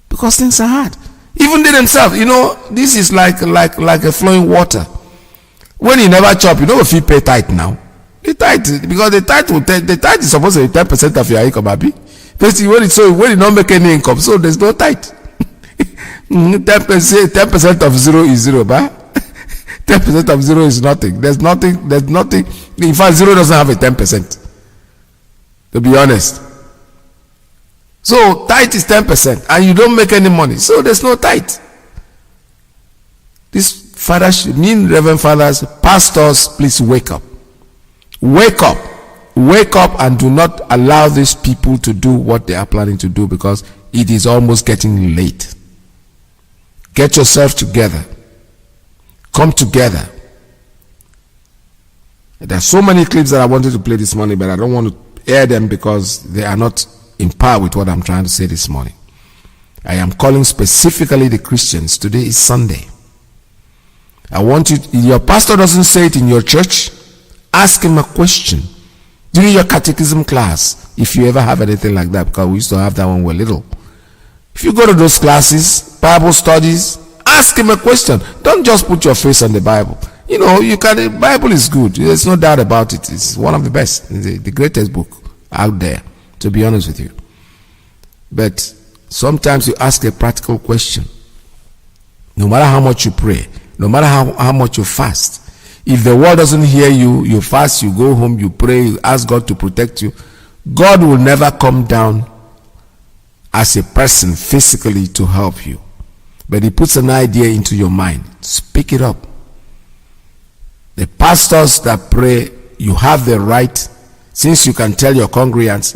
K: Because things are hard. Even they themselves, this is like a flowing water. When you never chop, if you pay tithe now. The tithe, because the tithe is supposed to be 10% of your income, Abi. When you don't make any income, so there's no tithe. 10% of 0 is 0, ba? 10% of 0 is nothing. There's nothing. In fact, 0 doesn't have a 10%. To be honest. So tithe is 10%, and you don't make any money. So there's no tithe. This fathers, reverend fathers, pastors, please wake up. Wake up. Wake up and do not allow these people to do what they are planning to do, because it is almost getting late. Get yourself together. Come together. There are so many clips that I wanted to play this morning, but I don't want to air them because they are not in par with what I'm trying to say this morning. I am calling specifically the Christians. Today is Sunday. I want you, your pastor doesn't say it in your church, ask him a question during your catechism class, if you ever have anything like that, because we used to have that when we were little. If you go to those classes, Bible studies, ask him a question. Don't just put your face on the Bible. The Bible is good. There's no doubt about it. It's one of the best, the greatest book out there, to be honest with you. But sometimes you ask a practical question. No matter how much you pray, no matter how much you fast, if the world doesn't hear you, you fast, you go home, you pray, you ask God to protect you, God will never come down as a person physically to help you. But he puts an idea into your mind. Speak it up. The pastors that pray, you have the right, since you can tell your congregants,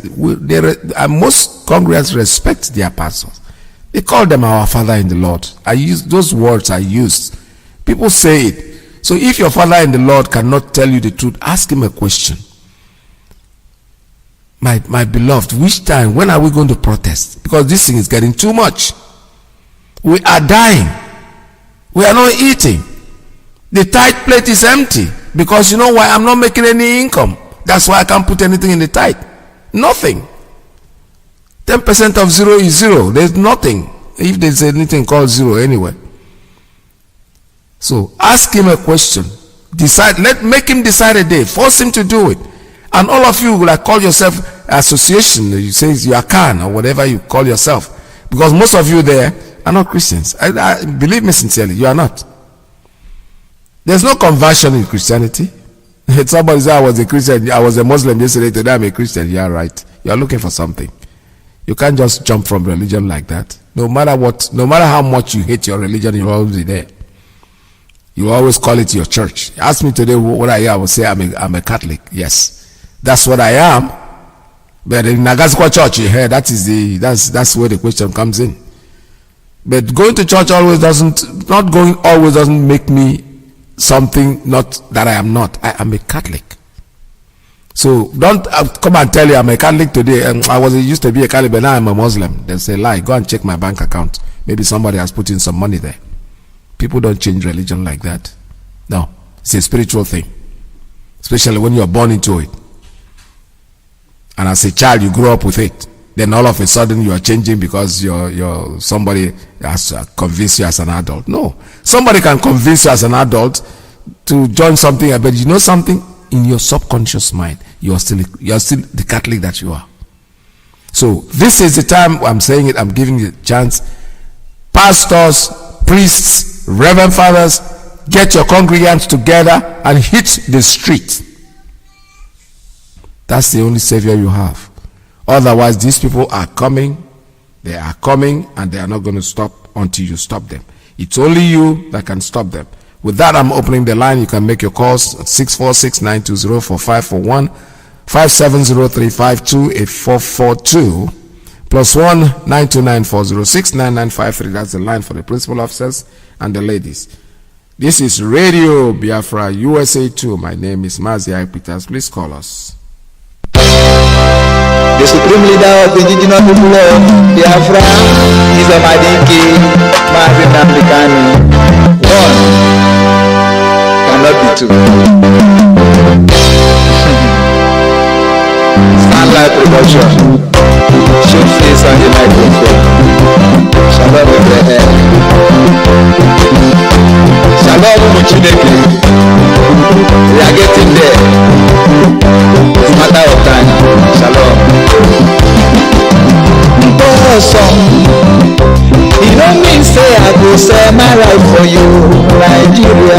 K: most congregants respect their pastors. They call them our Father in the Lord. Those words are used. People say it. So if your father in the Lord cannot tell you the truth, ask him a question. My beloved, which time, when are we going to protest? Because this thing is getting too much. We are dying. We are not eating. The tithe plate is empty. Because you know why? I'm not making any income. That's why I can't put anything in the tithe. Nothing. 10% of 0 is 0. There's nothing. if there's anything called zero anyway. So ask him a question. Make him decide a day. Force him to do it. And all of you like call yourself association. You say you are Khan or whatever you call yourself. Because most of you there are not Christians. I believe me sincerely, you are not. There's no conversion in Christianity. Somebody said I was a Christian, I was a Muslim yesterday, today I'm a Christian. You are right. You are looking for something. You can't just jump from religion like that. No matter how much you hate your religion, you'll always be there. You always call it your church. Ask me today what I am, I will say I'm a Catholic. Yes, that's what I am. But in Nagasco Church, you hear that's where the question comes in. But going to church doesn't make me something not that I am not. I am a Catholic. So don't come and tell you I'm a Catholic today. I used to be a Catholic, but now I'm a Muslim. They say lie. Go and check my bank account. Maybe somebody has put in some money there. People don't change religion like that. No, it's a spiritual thing, especially when you are born into it. And as a child, you grow up with it. Then all of a sudden, you are changing because somebody has convinced you as an adult. No, somebody can convince you as an adult to join something, but you know something in your subconscious mind, you are still the Catholic that you are. So this is the time I'm saying it. I'm giving you a chance. Pastors, priests, reverend fathers, get your congregants together and hit the street. That's the only savior you have. Otherwise, these people are coming. They are coming, and they are not going to stop until you stop them. It's only you that can stop them. With that, I'm opening the line. You can make your calls at 646-920-4541, 5703-528-442, +1 929-406-9953. That's the line for the principal officers and the ladies. This is Radio Biafra USA 2. My name is Mazi. Please call us.
U: The supreme leader of the indigenous people of Biafra is Iyke, Mazi Nnamdi. One cannot be two. Stand like production. Show face on the microphone. Shalom Abraham. Shalom Muchineke. We are getting there. It's a matter of time. Shalom. Awesome. You don't mean say I go say my right for you, Nigeria.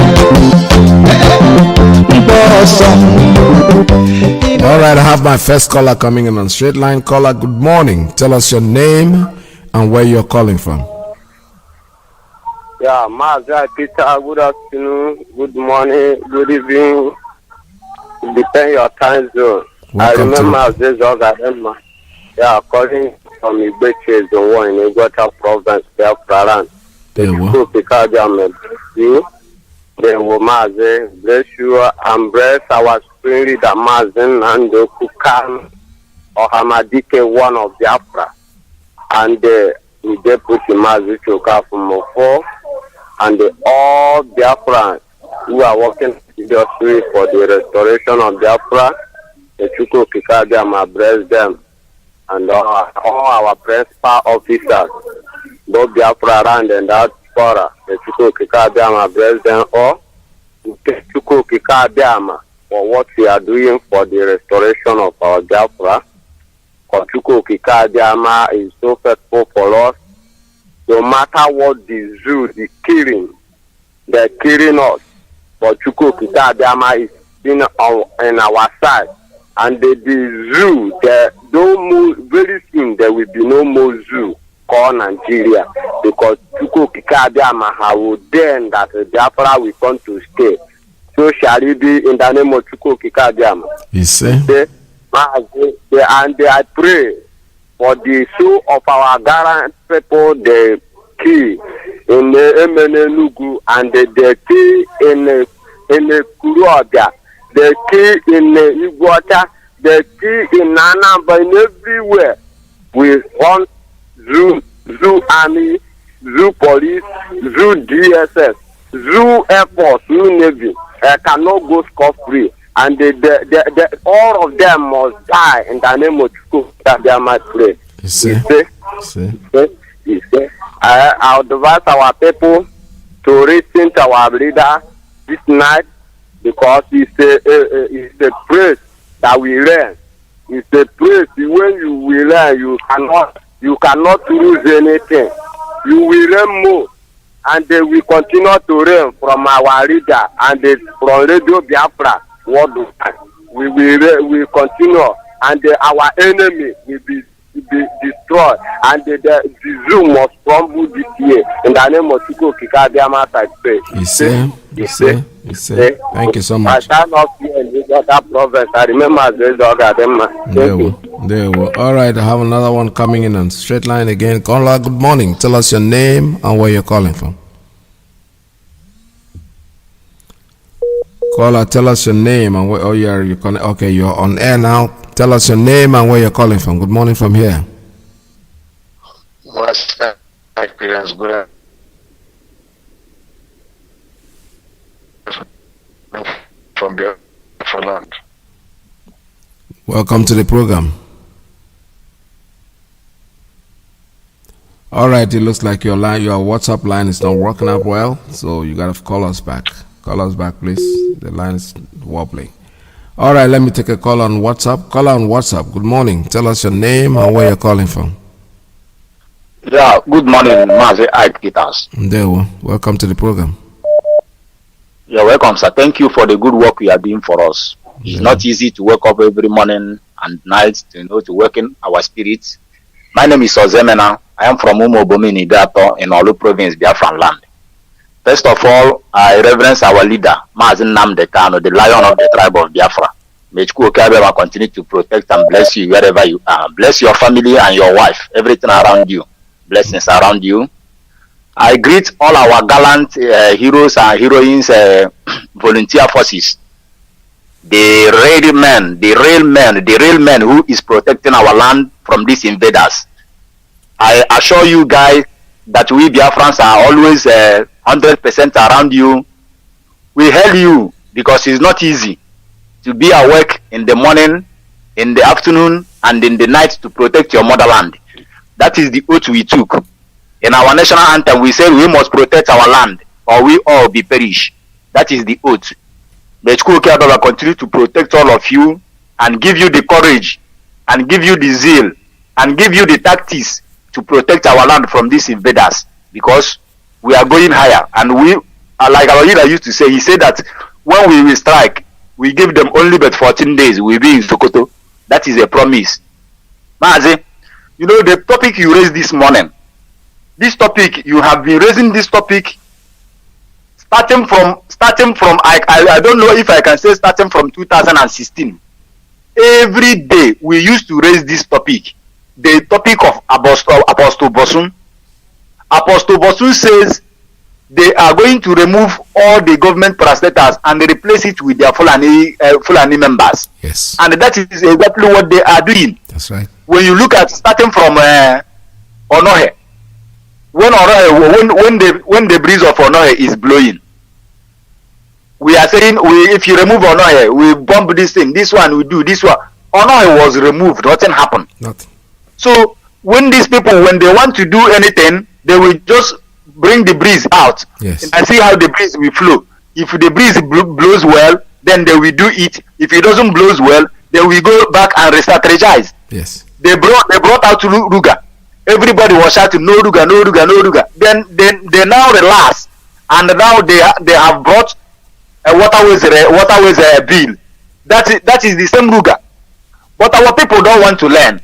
U: Awesome.
K: All right, I have my first caller coming in on straight line. Caller, good morning. Tell us your name and where you're calling from.
V: Yeah, Mazi, Peter, good afternoon, good morning, good evening. It depends your time zone.
K: Welcome
V: I remember this Ogadema. Yeah, calling from Ibeche, the one in Iguata province, Biafra.
K: There we
V: go. Then we Mazi, bless you and bless our spring leader Mazi Nnamdi Kukan or Hamadike, one of Biafra. And we did put the Mazi Choka from Mofo and all Biafrans who are working seriously for the restoration of Biafra. The Chuko Kikabiyama bless them and all our principal officers, both Biafra around and diaspora. The Chuko Kikabiyama bless them all. The Chuko Kikabiyama for what we are doing for the restoration of our Biafra. For Chuko Kikabiyama is so faithful for us. No matter what the zoo, the killing, they're killing us. But Chuko Kikabiyama is in our side. And the zoo, there no more, very soon there will be no more zoo called Nigeria. Because Chuko Kikabiyama has ordained that Biafra will come to stay. So shall it be in the name of Chuko Kikabiyama.
K: You see?
V: And I pray for the soul of our Garant people, the key in the Emenenugu and the key in the Kuruaga, the key in the Iguata, the key in Anamba, in everywhere. We want zoo army, zoo police, zoo DSS, zoo air force, zoo navy. Cannot go scot-free. And all of them must die in the name of Chuko Kikabiyama. Pray.
K: You see?
V: I I advise our people to listen to our leader this night, because it's a praise that we learn. It's a praise. When you will learn, you cannot lose anything. You will learn more, and they will continue to learn from our leader and from Radio Biafra worldwide. We will continue, and our enemy will be destroyed, and the Zoom must crumble this year. In the name of Chukwu Kikadiama, I pray.
K: You say. Thank you so much.
V: I cannot hear any other province. I remember
K: There we All right, I have another one coming in on straight line again. Caller, good morning. Tell us your name and where you're calling from. Caller, tell us your name and where. Oh, you're calling. Okay, you're on air now. Tell us your name and where you're calling from. Good morning from here.
B: What's that experience? Good. From Biafra land.
K: Welcome to the program. All right, it looks like your WhatsApp line is not working out well, so you gotta call us back. Call us back, please. The line is wobbling. All right, let me take a call on WhatsApp. Call on WhatsApp. Good morning. Tell us your name and where you're calling from.
C: Yeah, good morning, Mazi, Iyke.
K: Welcome to the program.
C: You're welcome, sir. Thank you for the good work you are doing for us. It's not easy to wake up every morning and night to work in our spirits. My name is Ozemena. I am from Umobomini Dato in Olu province, Biafran land. First of all, I reverence our leader, Mazi Nnamdi, the lion of the tribe of Biafra. May Chukwu Okabema continue to protect and bless you wherever you are. Bless your family and your wife, everything around you. Blessings around you. I greet all our gallant heroes and heroines, volunteer forces. The real men who is protecting our land from these invaders. I assure you guys that we Biafrans are always 100% around you. We hail you because it's not easy to be awake in the morning, in the afternoon, and in the night to protect your motherland. That is the oath we took. In our national anthem, we say we must protect our land or we all be perish. That is the oath. The Chukwu Okababa continue to protect all of you and give you the courage and give you the zeal and give you the tactics to protect our land from these invaders, because we are going higher. And we, like our leader used to say, he said that when we will strike, we give them only but 14 days. We will be in Sokoto. That is a promise. Mazi, you know the topic you raised this morning. This topic, you have been raising this topic starting from I don't know if I can say starting from 2016. Every day we used to raise this topic. The topic of Apostle Bosun. Apostle Bosun says they are going to remove all the government parastatals and replace it with their Fulani members.
K: Yes.
C: And that is exactly what they are doing.
K: That's right.
C: When you look at starting from Onohe, when the breeze of Onohe is blowing, we are saying if you remove Onohe, we bomb this thing, this one we do, this one. Onohe was removed, nothing happened.
K: Nothing.
C: So when these people, when they want to do anything, they will just bring the breeze out.
K: Yes.
C: And see how the breeze will flow. If the breeze blows well, then they will do it. If it doesn't blow well, they will go back and re-strategize.
K: Yes.
C: They brought out Ruga. Everybody was shouting, no Ruga, no Ruga, no Ruga. Then they now relax, and now they have brought a waterways bill. That is the same Ruga. But our people don't want to learn.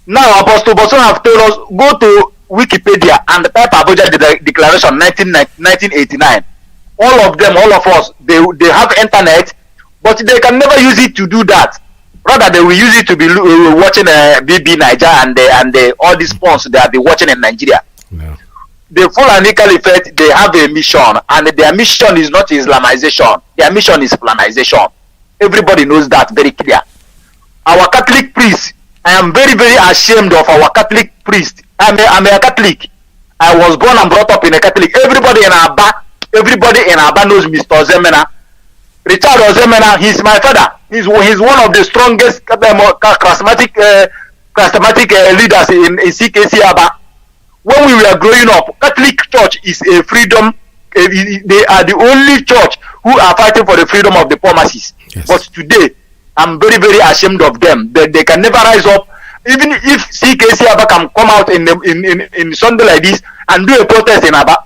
C: Now Apostle Bosun have told us, go to Wikipedia and type Abuja Declaration 1989. All of us, they have internet, but they can never use it to do that. Rather, they will use it to be watching BB Niger and all these phones they have been watching in Nigeria.
K: Yeah.
C: The Fulani Caliphate, they have a mission, and their mission is not Islamization. Their mission is Fulanization. Everybody knows that very clear. Our Catholic priest, I am very, very ashamed of our Catholic priest. I'm a Catholic. I was born and brought up in a Catholic. Everybody in Aba knows Mr. Ozemena. Richard Ozemena, he's my father. He's one of the strongest charismatic leaders in CKC Aba. when we were growing up, Catholic Church is a freedom. They are the only church who are fighting for the freedom of the poor masses. Yes. But today, I'm very, very ashamed of them. They can never rise up. Even if CKC Aba can come out in Sunday like this and do a protest in Aba,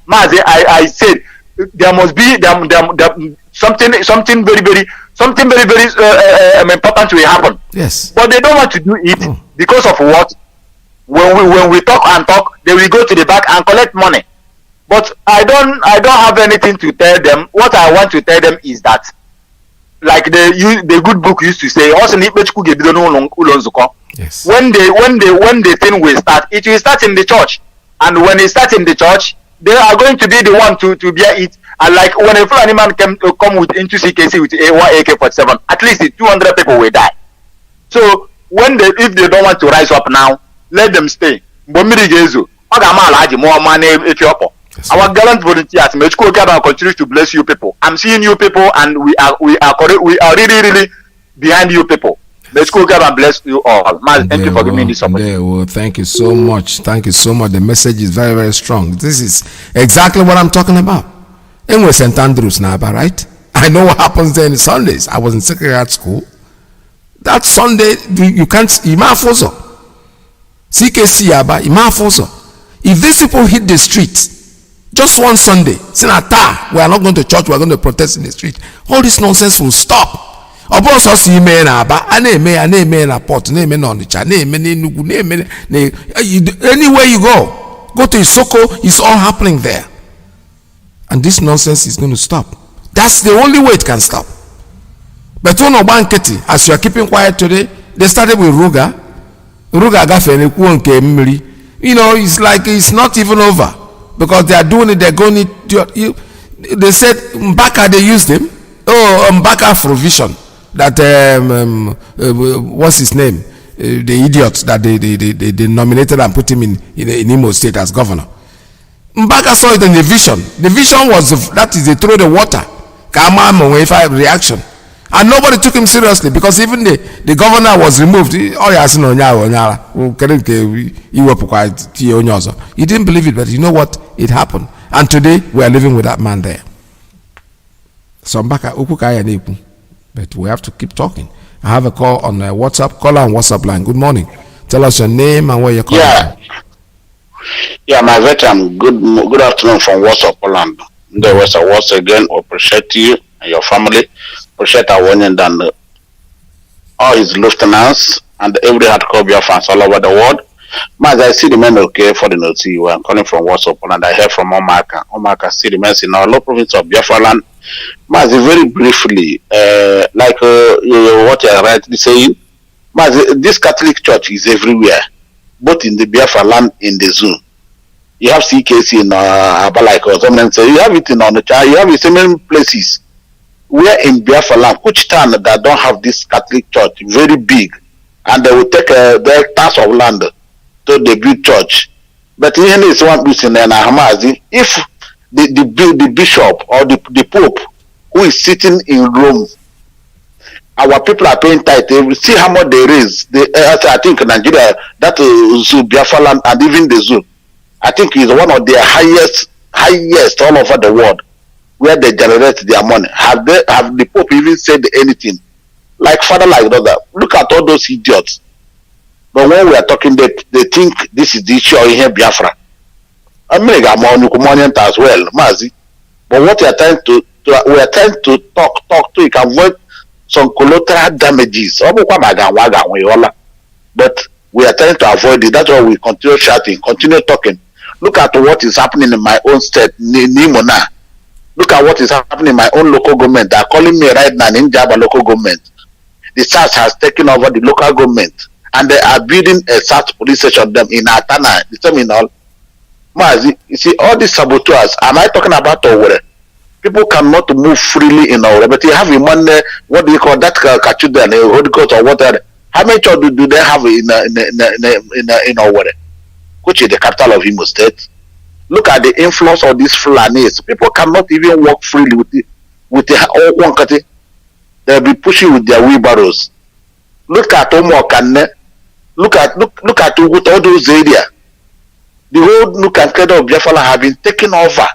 C: Mazi, I said there must be something very, very important will happen.
K: Yes.
C: But they don't want to do it because of what? When we talk, they will go to the back and collect money. But I don't have anything to tell them. What I want to tell them is that, like the good book used to say, yes. When the thing will start, it will start in the church. And when it starts in the church, they are going to be the one to bear it. And like when a Fulani man come into CKC with AK-47, at least 200 people will die. So if they don't want to rise up now, let them stay. Our gallant volunteers, may God continue to bless you people. I'm seeing you people, and we are really behind you people. May God bless you all. Thank you for giving me this opportunity.
K: Well, thank you so much. Thank you so much. The message is very, very strong. This is exactly what I'm talking about. And we're St. Andrews now, right? I know what happens there on Sundays. I was in secretariat school. That Sunday, you can't. CKC Aba, if these people hit the street just one Sunday, we are not going to church, we are going to protest in the street, all this nonsense will stop. Anywhere you go to Isoko, it's all happening there. And this nonsense is going to stop. That's the only way it can stop. But as you are keeping quiet today, they started with Ruga. It's like it's not even over because they are doing it. They're going it. They said Mbaka, they used him. Mbaka for vision. That what's his name? The idiot that they nominated and put him in Imo State as governor. Mbaka saw it in the vision. The vision was that is they throw the water. Reaction. And nobody took him seriously because even the governor was removed. He didn't believe it, but you know what? It happened. And today we are living with that man there. So but we have to keep talking. I have a call on WhatsApp. Call on WhatsApp line. Good morning. Tell us your name and where you're calling from.
E: Yeah, my veteran. Good afternoon from WhatsApp Poland. Once again, we appreciate you and your family. Appreciate our winning than all his lieutenants and every hardcore Biafrans all over the world. Mazi, I see the men okay for the notes. You are calling from WhatsApp and I heard from Omaka. Omaka see the men in our low province of Biafra land. Mazi, very briefly, what you are rightly saying, Mazi, this Catholic church is everywhere, both in the Biafra land in the zoo. You have CKC in Abalike or something. You have it in Onitsha. You have it in so many places. Where in Biafra land, which town that don't have this Catholic church, very big, and they will take their tax of land to the big church. But here is one person in Hamazi. If the bishop or the pope who is sitting in Rome, our people are paying tithe. See how much they raise. I think Nigeria, that zoo, Biafra land, and even the zoo, I think is one of the highest all over the world, where they generate their money. Have the Pope even said anything? Like father, like brother. Look at all those idiots. But when we are talking, they think this is the issue in here, Biafra. I mean, they got money as well, Mazi. But what we are trying to talk to, you can avoid some collateral damages. But we are trying to avoid it. That's why we continue shouting, continue talking. Look at what is happening in my own state, Nimona. Look at what is happening in my own local government. They are calling me right now in Java local government. The SARS has taken over the local government and they are building a SARS police station them in Atana, the terminal. Mazi, you see all these saboteurs, am I talking about Owerri? People cannot move freely in Owerri, but you have a money, what do you call that, Kachuda, or whatever. How many children do they have in Owerri, which is the capital of Imo State? Look at the influence of these Fulanis. People cannot even walk freely with the one country. They'll be pushing with their wheelbarrows. Look at Omo Kane. Look at Uguta, all those areas. The whole look and credit of Biafra have been taken over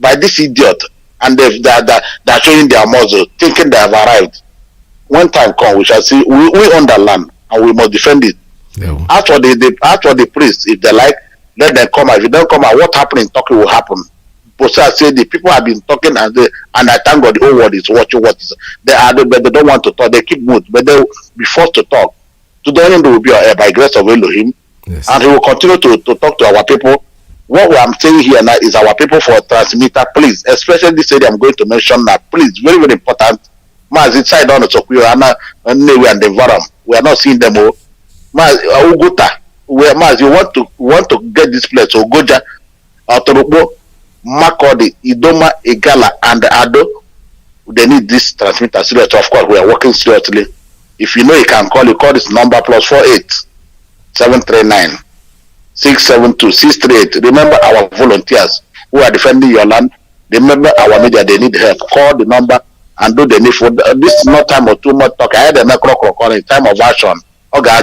E: by this idiot, and they're showing their muzzle, thinking they have arrived. When time comes, we shall see. We own the land, and we must defend it.
K: Yeah.
E: As for the priests, if they like, let them come. If they don't come, what happened in Turkey will happen. But I say the people have been talking, and I thank God the whole world is watching what is. But they don't want to talk. They keep mute, but they will be forced to talk. To the end, will be by grace of Elohim. Yes. And he will continue to talk to our people. What I'm saying here now is our people for transmitter, please, especially this area I'm going to mention now, please, very, very important. Mazi side on the Tokyo and the environment. We are not seeing them all. Mazi Uguta, where Mazi want to get this place, Ogoja, Autorubo, Makodi, Idoma, Igala, and Ado. They need this transmitter seriously. Of course, we are working seriously. If you know you can call this number +48 739 672 638. Remember our volunteers who are defending your land. Remember our media, they need help. Call the number and do the needful. This is not time or too much talk. I had a macro in time of action. Okay, I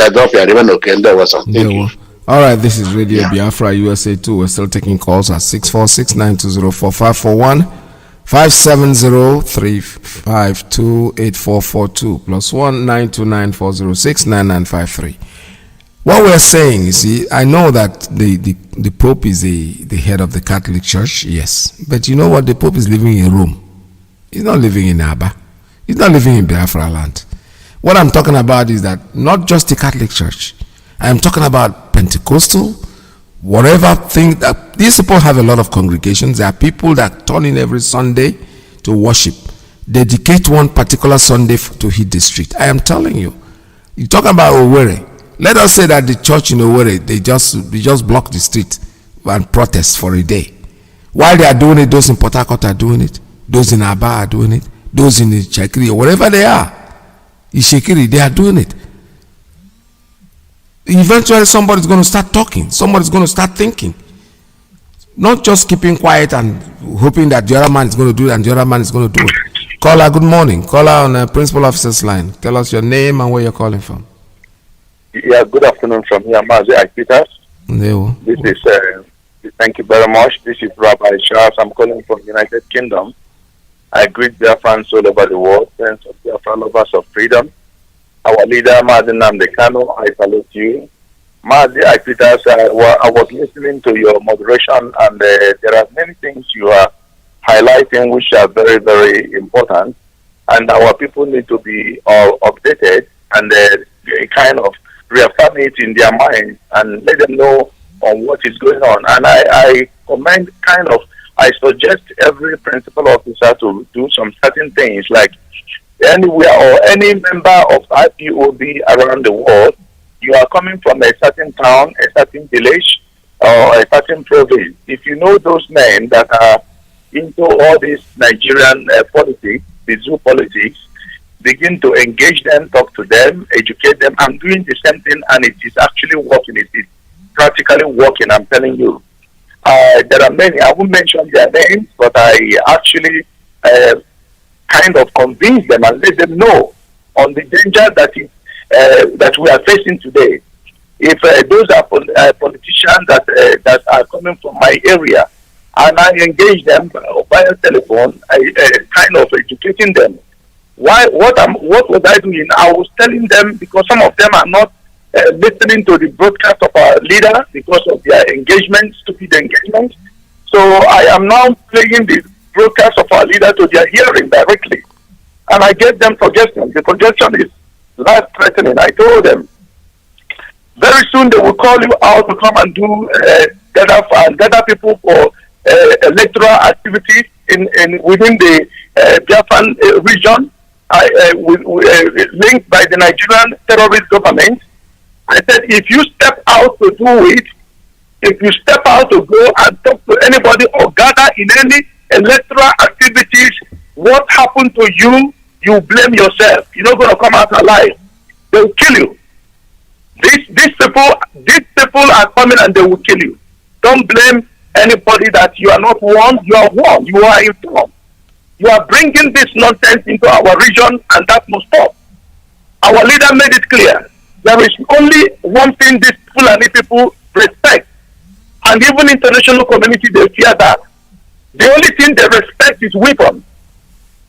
E: drop here. Remain okay. And there was some. Thank you.
K: All right, this is Radio Biafra USA 2. We're still taking calls at 646-920-4541, 570-352-8442, +1-929-406-9953. What we're saying, you see, I know that the Pope is the head of the Catholic Church, yes. But you know what? The Pope is living in Rome. He's not living in Aba. He's not living in Biafra land. What I'm talking about is that not just the Catholic Church. I'm talking about Pentecostal, whatever thing. These people have a lot of congregations. There are people that turn in every Sunday to worship. Dedicate one particular Sunday to hit the street. I am telling you. You talk about Owerri. Let us say that the church in Owerri, they just block the street and protest for a day. While they are doing it, those in Port Harcourt are doing it. Those in Aba are doing it. Those in Chakiri, or wherever they are, Ishikiri, they are doing it. Eventually, somebody's going to start talking. Somebody's going to start thinking. Not just keeping quiet and hoping that the other man is going to do it and the other man is going to do it. Caller, good morning. Caller on a principal officer's line. Tell us your name and where you're calling from.
D: Yeah, good afternoon from here, Mazi, Iyke. This is, thank you very much. This is Rabbi Charles. I'm calling from United Kingdom. I greet Biafrans all over the world, friends of Biafra, lovers of freedom. Our leader, Mazi Nnamdi Kanu, I salute you. Mazi, Iyke, I was listening to your moderation, and there are many things you are highlighting which are very, very important, and our people need to be updated and kind of reaffirm it in their minds and let them know on what is going on. And I commend I suggest every principal officer to do some certain things, like anywhere or any member of IPOB around the world, you are coming from a certain town, a certain village, or a certain province. If you know those men that are into all this Nigerian politics, the zoo politics, begin to engage them, talk to them, educate them. I'm doing the same thing, and it is actually working. It is practically working, I'm telling you. There are many, I won't mention their names, but I actually kind of convince them and let them know on the danger that we are facing today. If those are politicians that are coming from my area, and I engage them via telephone, kind of educating them. What was I doing? I was telling them, because some of them are not listening to the broadcast of our leader because of their engagement, stupid engagement. So I am now playing the broadcast of our leader to their hearing directly. And I gave them suggestions. The suggestion is life-threatening. I told them, very soon they will call you out to come and do gather people for electoral activities within the Biafran region, linked by the Nigerian terrorist government. I said, if you step out to do it, if you step out to go and talk to anybody or gather in any electoral activities, what happened to you, you blame yourself. You're not going to come out alive. They will kill you. These people are coming and they will kill you. Don't blame anybody that you are not warned. You are warned. You are informed. You are bringing this nonsense into our region, and that must stop. Our leader made it clear. There is only one thing these Fulani people respect, and even international community, they fear that. The only thing they respect is weapon.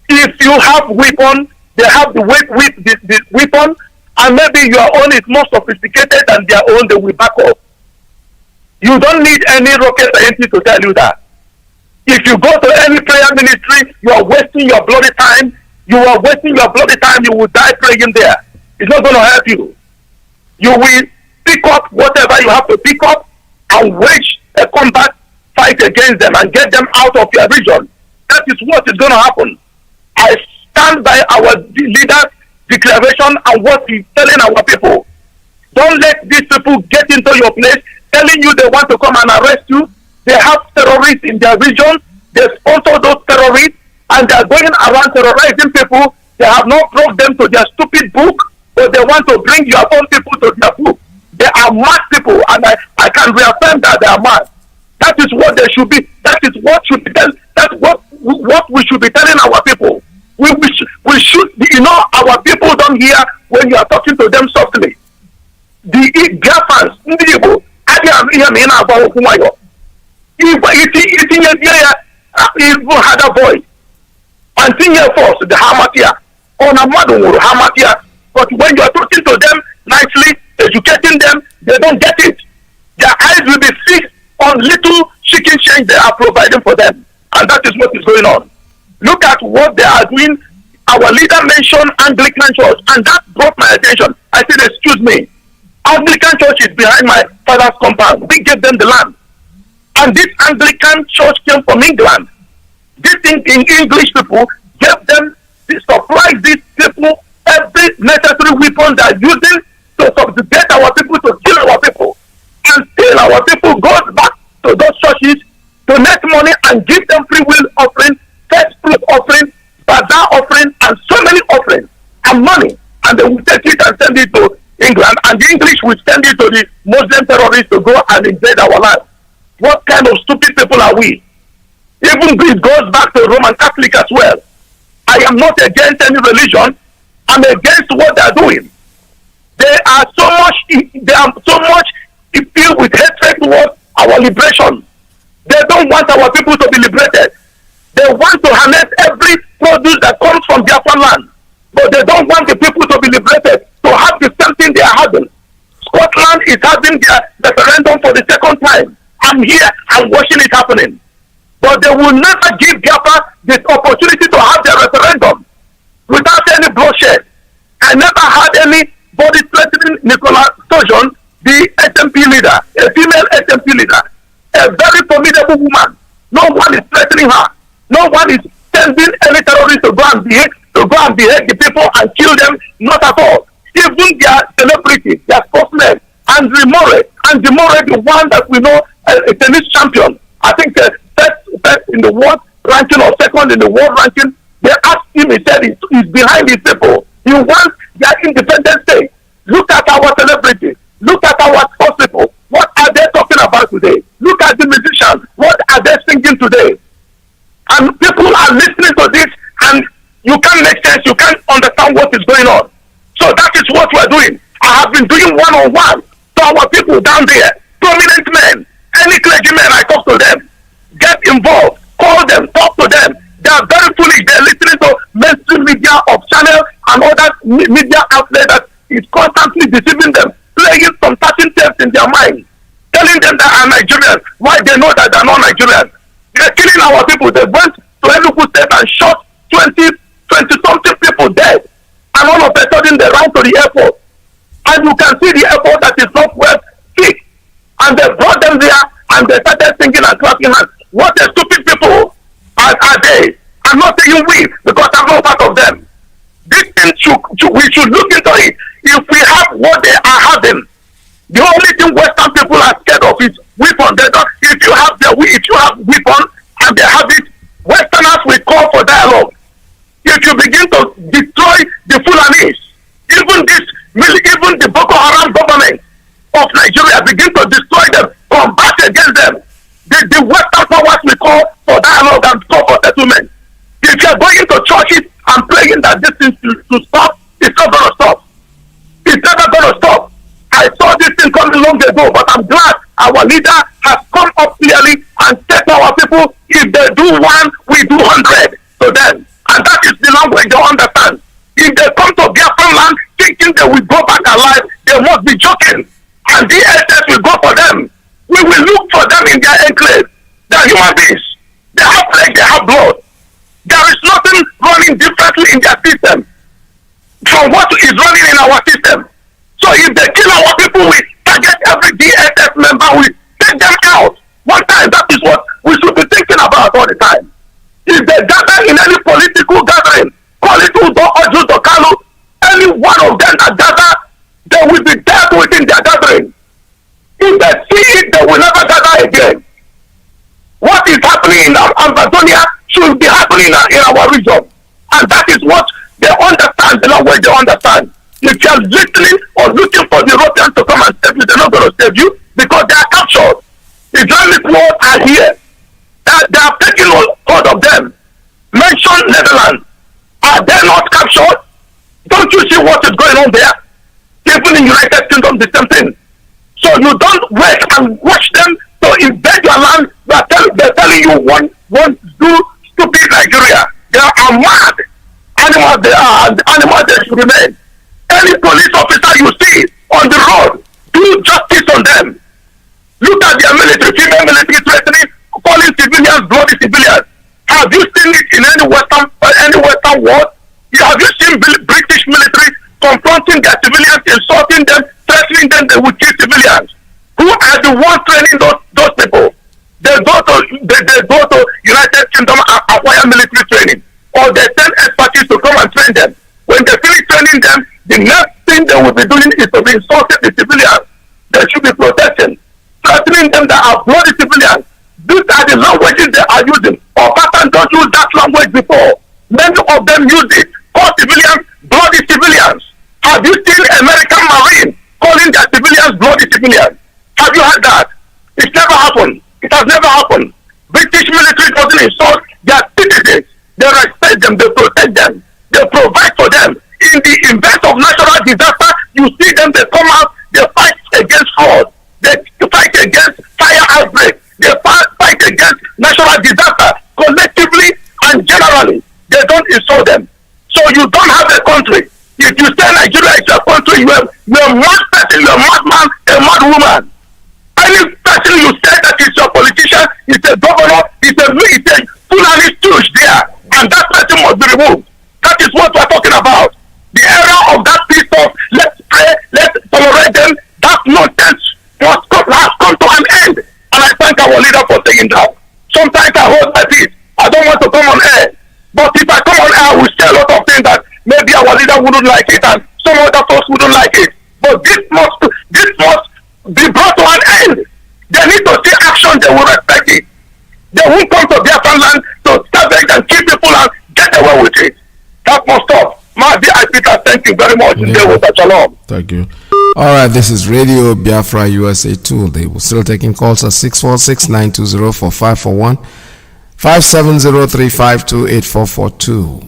D: If you have weapon, they have the weapon, and maybe your own is more sophisticated than their own, they will back up. You don't need any rocket scientist to tell you that. If you go to any prayer ministry, you are wasting your bloody time. You are wasting your bloody time. You will die praying there. It's not going to help you. You will pick up whatever you have to pick up and wage a combat fight against them and get them out of your region. That is what is going to happen. I stand by our leaders' declaration and what he's telling our people. Don't let these people get into your place telling you they want to come and arrest you. They have terrorists in their region. They sponsor those terrorists and they are going around terrorizing people. They have not brought them to their stupid book, but they want to bring your own people to their book. They are mad people, and I can reaffirm that they are mad. That is what they should be. That is what should be done. That's what we should be telling our people. We should, you know, our people don't hear when you are talking to them softly. The Biafrans, ndị Igbo, adịghị ihe ma ị na-agwa okwu nwayọ. Itinye ibu hada voice, and tinye force, the hamatia, on a mmadụ nwụrụ hamatia. But when you are talking to them nicely, educating them, they don't get it. Their eyes will be fixed on little chicken change they are providing for them. And that is what is going on. Look at what they are doing. Our leader mentioned Anglican Church, and that brought my attention. I said, excuse me, Anglican Church is behind my father's compound. We gave them the land. And this Anglican Church came from England. This thing in English people gave them, supplied these people every necessary weapon they are using to subjugate our people, to kill our people. And still our people goes back to those churches to net money and give them free will offering, first fruit offering, bazaar offering, and so many offerings and money. And they will take it and send it to England, and the English will send it to the Muslim terrorists to go and invade our land. What kind of stupid people are we? Even it goes back to Roman Catholic as well. I am not against any religion. I'm against what they are doing. They are so much filled with hatred towards our liberation. They don't want our people to be liberated. They want to harness every produce that comes from their land. But they don't want the people to be liberated, to have the same thing they are having. Scotland is having their referendum for the second time. I'm here and watching it happening. But they will never give Biafra this opportunity to have their referendum without any bloodshed. I never had anybody threatening Nicola Sturgeon, the SNP leader, a female SNP leader, a very formidable woman. No one is threatening her. No one is sending any terrorists to go and behead the people and kill them. Not at all. Even their celebrity, their spokesman, Andre Moore, the one that we know, a tennis champion, I think first in the world ranking or second in the world ranking, they asked him, he said he's behind these people. He wants their independent state. Look at our celebrities. Look at our sports people. What are they talking about today? Look at the musicians. What are they singing today? And people are listening to this, and you can't make sense. You can't understand what is going on. So that is what we are doing. I have been doing one-on-one to our people down there, prominent men, any clergymen, I talk to them. Get involved, call them, talk to them. They are very foolish. They are listening to mainstream media of channel and other media outlets that is constantly deceiving them, playing some certain tapes in their mind, telling them that are Nigerians. Why they know that they are not Nigerians? They are killing our people. They went to Enugu State and shot 20-something people dead. And all of a sudden they ran to the airport. And you can see the airport that is not well fixed. And they brought them there and they started singing and clapping hands. What a stupid people are they? I'm not saying we, because I'm not part of them. This thing we should look into it. If we have what they are having, the only thing Western people are scared of is weapon. If you have weapon and they have it, Westerners will call for dialogue. If you begin to destroy the Fulanis, even the Boko Haram government of Nigeria begin to destroy them, combat against them, the Western powers will call for dialogue and call for settlement. If you are going to churches and praying that this thing to stop, it's not going to stop. It's never going to stop. I saw this thing coming long ago, but I'm glad our leader has come up clearly and said to our people, if they do one, we do 100 to them. And that is the language they understand. If they come to Biafra land thinking they will go back alive, they must be joking. And the SS will go for them. We will look for them in their enclave. They are human beings. They have flesh, they have blood. There is nothing running differently in their system from what is running in our system. So if they kill our people, we target every DSS member, we take them out. One time, that is what we should be thinking about all the time. If they gather in any political gathering, call it Udo or Judo Kalu, any one of them that gather, they will be dealt with in their gathering. If they see it, they will never gather again. What is happening in Amazonia should be happening in our region. And that is what they understand, the language they understand. If you are listening or looking for the Europeans to come and save you, they're not going to save you because they are captured. Islamic laws are here. They are taking hold of them. Mention Netherlands. Are they not captured? Don't you see what is going on there? Even in United Kingdom, the same thing. So you don't wait and watch them to invade your land. They're telling you one do stupid Nigeria. They are mad. Animals they are, and animals they should remain. Any police officer you see on the road, do justice on them. Look at their military, female military threatening, calling civilians bloody civilians. Have you seen it in any Western world? Have you seen British military confronting their civilians, insulting them, threatening them they will kill civilians? Who are the ones training those people? They go to United Kingdom and acquire military training, or they send experts to come and train them. When they finish training them, the next thing they will be doing is to be insulting the civilians. They should be protecting, threatening them that are bloody civilians. These are the languages they are using. Or Pakistan don't use that language before. Many of them use it. Call civilians bloody civilians. Have you seen American Marine calling their civilians bloody civilians? Have you heard that? It's never happened. It has never happened. British military doesn't insult their citizens. They respect them. They protect them. They provide for them. In the event of natural disaster, you see them, they come out, they fight against fraud. They fight against fire outbreak. They fight against natural disaster collectively and generally. They don't insult them. So you don't have a country. If you say Nigeria is your country, you're a mad person, you're a madman, a mad woman. Any person you say that is your politician, is a governor, is a Fulani stooge there, and that person must be removed. That is what we're talking about. The era of that piece of let's pray, let's tolerate them, that nonsense has come to an end. And I thank our leader for saying that. Sometimes I hold my peace. I don't want to come on air. But if I come on air, I will say a lot of things that maybe our leader wouldn't like it and some other folks wouldn't like it. But this must be brought to an end. They need to see action, they will respect it. They won't come to Biafra land to savage and kill people and get away with it. That must stop. Mazi, Peter, thank you very much.
K: Thank you. All right, this is Radio Biafra USA 2. They will still taking calls at 646-920-4541, 570-352-8442,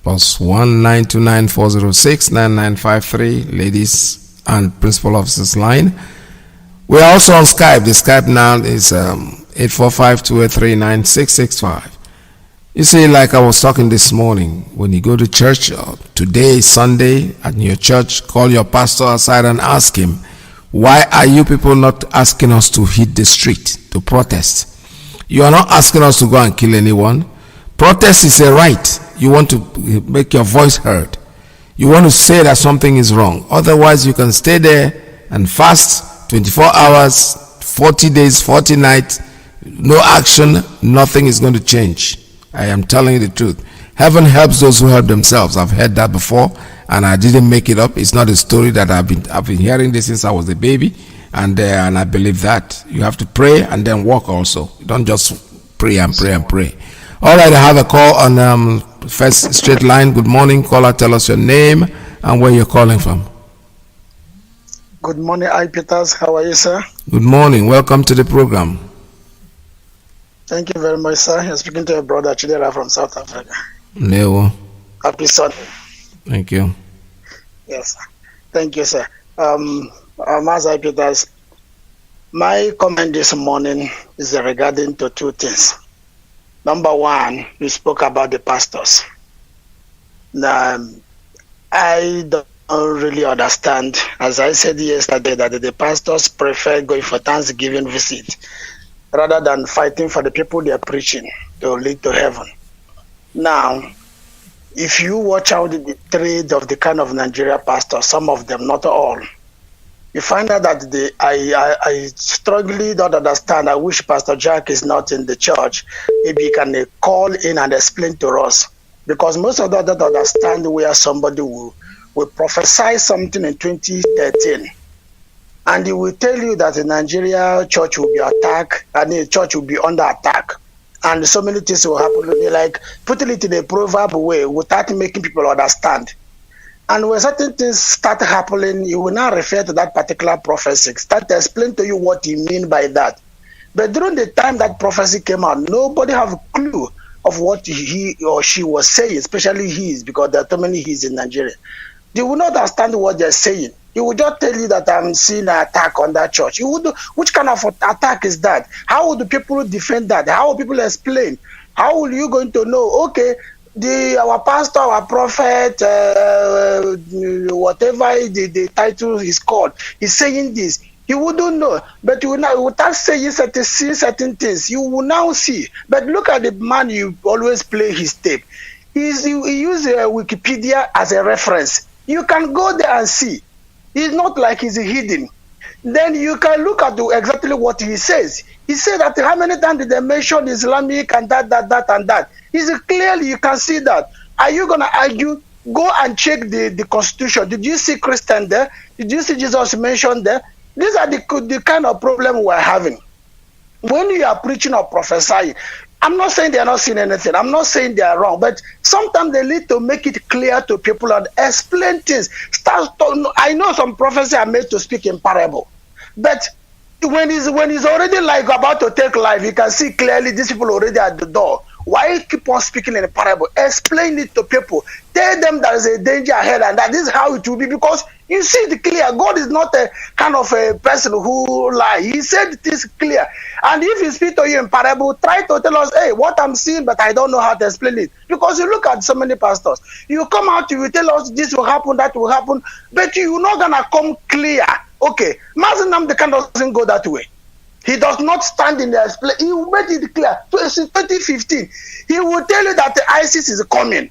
K: +1 929-406-9953, ladies and principal officers line. We are also on Skype. The Skype now is 845-283-9665. You see, like I was talking this morning, when you go to church, today is Sunday, at your church, call your pastor aside and ask him, why are you people not asking us to hit the street, to protest? You are not asking us to go and kill anyone. Protest is a right. You want to make your voice heard. You want to say that something is wrong. Otherwise, you can stay there and fast 24 hours, 40 days, 40 nights, no action, nothing is going to change. I am telling you the truth. Heaven helps those who help themselves. I've heard that before, and I didn't make it up. It's not a story that I've been hearing this since I was a baby, and I believe that you have to pray and then walk also. You don't just pray and pray and pray. All right, I have a call on first straight line. Good morning, caller. Tell us your name and where you're calling from.
F: Good morning, Peters. How are you, sir?
K: Good morning. Welcome to the program.
F: Thank you very much, sir. You're speaking to your brother Chidera from South Africa.
K: No.
F: Happy Sunday.
K: Thank you.
F: Yes, sir. Thank you, sir. Mazi Peters, my comment this morning is regarding to two things. Number one, you spoke about the pastors. I don't really understand, as I said yesterday, that the pastors prefer going for Thanksgiving visit rather than fighting for the people they are preaching to lead to heaven. Now, if you watch out the trade of the kind of Nigeria pastors, some of them, not all, you find out that I strongly don't understand. I wish Pastor Jack is not in the church. Maybe he can call in and explain to us. Because most of them don't understand where somebody will prophesy something in 2013. And he will tell you that the Nigeria church will be attacked and the church will be under attack. And so many things will happen. They like putting it in a proverb way without making people understand. And when certain things start happening, you will now refer to that particular prophecy, start to explain to you what he mean by that. But during the time that prophecy came out, nobody have a clue of what he or she was saying, especially his, because there are too many he's in Nigeria. They will not understand what they're saying. He will just tell you that I'm seeing an attack on that church. Which kind of attack is that? How will the people defend that? How will people explain? How will you going to know? Okay, our pastor, our prophet, whatever the title is called, is saying this. You wouldn't know, but you will now, without saying certain things, you will now see. But look at the man you always play his tape. He uses Wikipedia as a reference. You can go there and see. It's not like he's hidden. Then you can look at exactly what he says. He said that how many times did they mention Islamic and that and that. It's clearly, you can see that. Are you going to argue? Go and check the Constitution. Did you see Christian there? Did you see Jesus mentioned there? These are the kind of problem we're having. When you are preaching or prophesying, I'm not saying they are not seeing anything. I'm not saying they are wrong. But sometimes they need to make it clear to people and explain things. I know some prophecies are made to speak in parable. But when he's already like about to take life, you can see clearly these people already at the door. Why keep on speaking in a parable? Explain it to people. Tell them there is a danger ahead and that this is how it will be, because you see it clear. God is not a kind of a person who lies. He said it is clear. And if he speaks to you in parable, try to tell us, hey, what I'm seeing, but I don't know how to explain it. Because you look at so many pastors. You come out, you will tell us this will happen, that will happen, but you're not going to come clear. Okay, Mazi the kind doesn't go that way. He does not stand in the explain. He will make it clear. Since 2015, he will tell you that the ISIS is coming.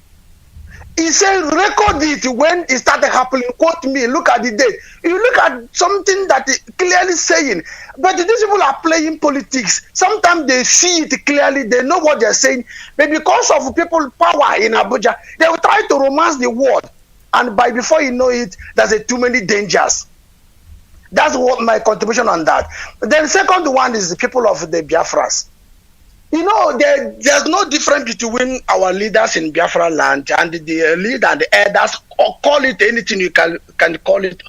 F: He said, record it when it started happening. Quote me. Look at the date. You look at something that is clearly saying. But these people are playing politics. Sometimes they see it clearly. They know what they're saying. But because of people power in Abuja, they will try to romance the word. And before you know it, there's too many dangers. That's what my contribution on that. Then second one is the people of the Biafras. You know, there's no difference between our leaders in Biafra land and the leader and the elders, or call it anything you can call it.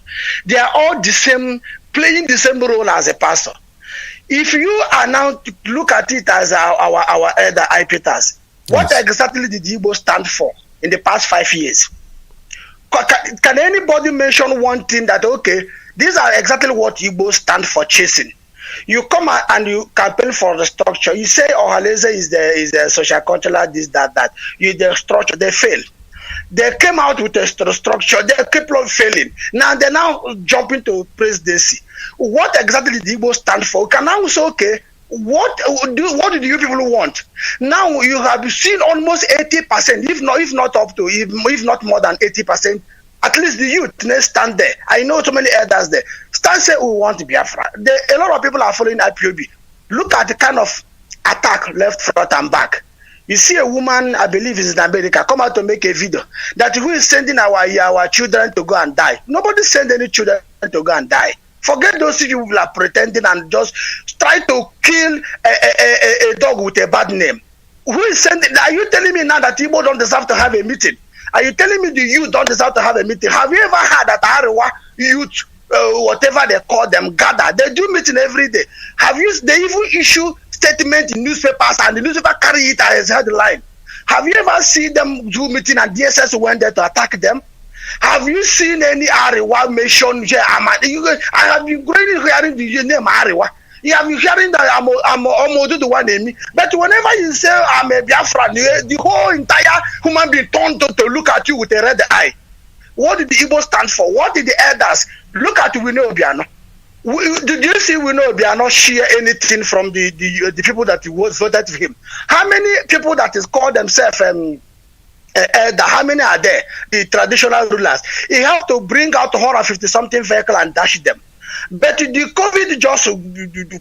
F: They are all the same, playing the same role as a pastor. If you are now to look at it as our elder Iyke, what exactly did Igbo stand for in the past 5 years? Can anybody mention one thing that, okay, these are exactly what Igbo stand for chasing? You come out and you campaign for the structure. You say Ohaleze is the social cultural this, that. You the structure, they fail. They came out with a structure, they keep on failing. Now they're now jumping to presidency. What exactly did Igbo stand for? You can now say, okay, what do you people want? Now you have seen almost 80%, if not up to, if not more than 80%. At least the youth, they stand there. I know so many elders there. Stand say we want Biafra. A lot of people are following Ipob. Look at the kind of attack left, front, and back. You see a woman, I believe is in America, come out to make a video that who is sending our children to go and die. Nobody send any children to go and die. Forget those people who are pretending and just try to kill a dog with a bad name. Who is sending? Are you telling me now that Igbo don't deserve to have a meeting? Are you telling me the youth don't deserve to have a meeting? Have you ever heard that Arewa youth, whatever they call them, gather? They do meeting every day. They even issue statement in newspapers and the newspaper carry it as headline. Have you ever seen them do meeting and DSS went there to attack them? Have you seen any Ariwa mentioned here? I have been hearing the name Ariwa. You have been hearing that I'm almost the one name. But whenever you say I'm a Biafra, the whole entire human being turned to look at you with a red eye. What did the Igbo stand for? What did the elders look at Wino Obiano? Did you see Wino Obiano share anything from the people that voted for him? How many people that is called themselves elder, how many are there? The traditional rulers. He had to bring out 150 something vehicle and dash them. But the COVID just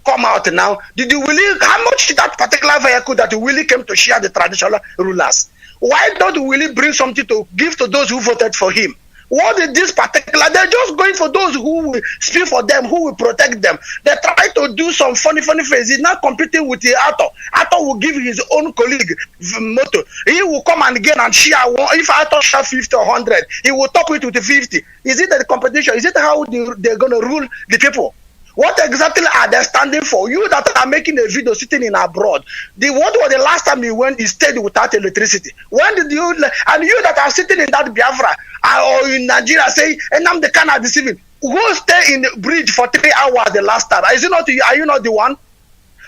F: come out now. Did you really, how much that particular vehicle that really came to share the traditional rulers? Why don't Willie bring something to give to those who voted for him? What is this particular? They're just going for those who will speak for them, who will protect them. They try to do some funny phrases. He's not competing with the actor. Actor will give his own colleague motto. He will come and again and share one. If actor share 50 or 100, he will top it with the 50. Is it the competition? Is it how they're going to rule the people? What exactly are they standing for? You that are making a video sitting in abroad. What was the last time you went? You stayed without electricity. When did you? And you that are sitting in that Biafra or in Nigeria say, and I'm the kind of deceiving. Go stay in the bridge for 3 hours the last time. Is it not? Are you not the one?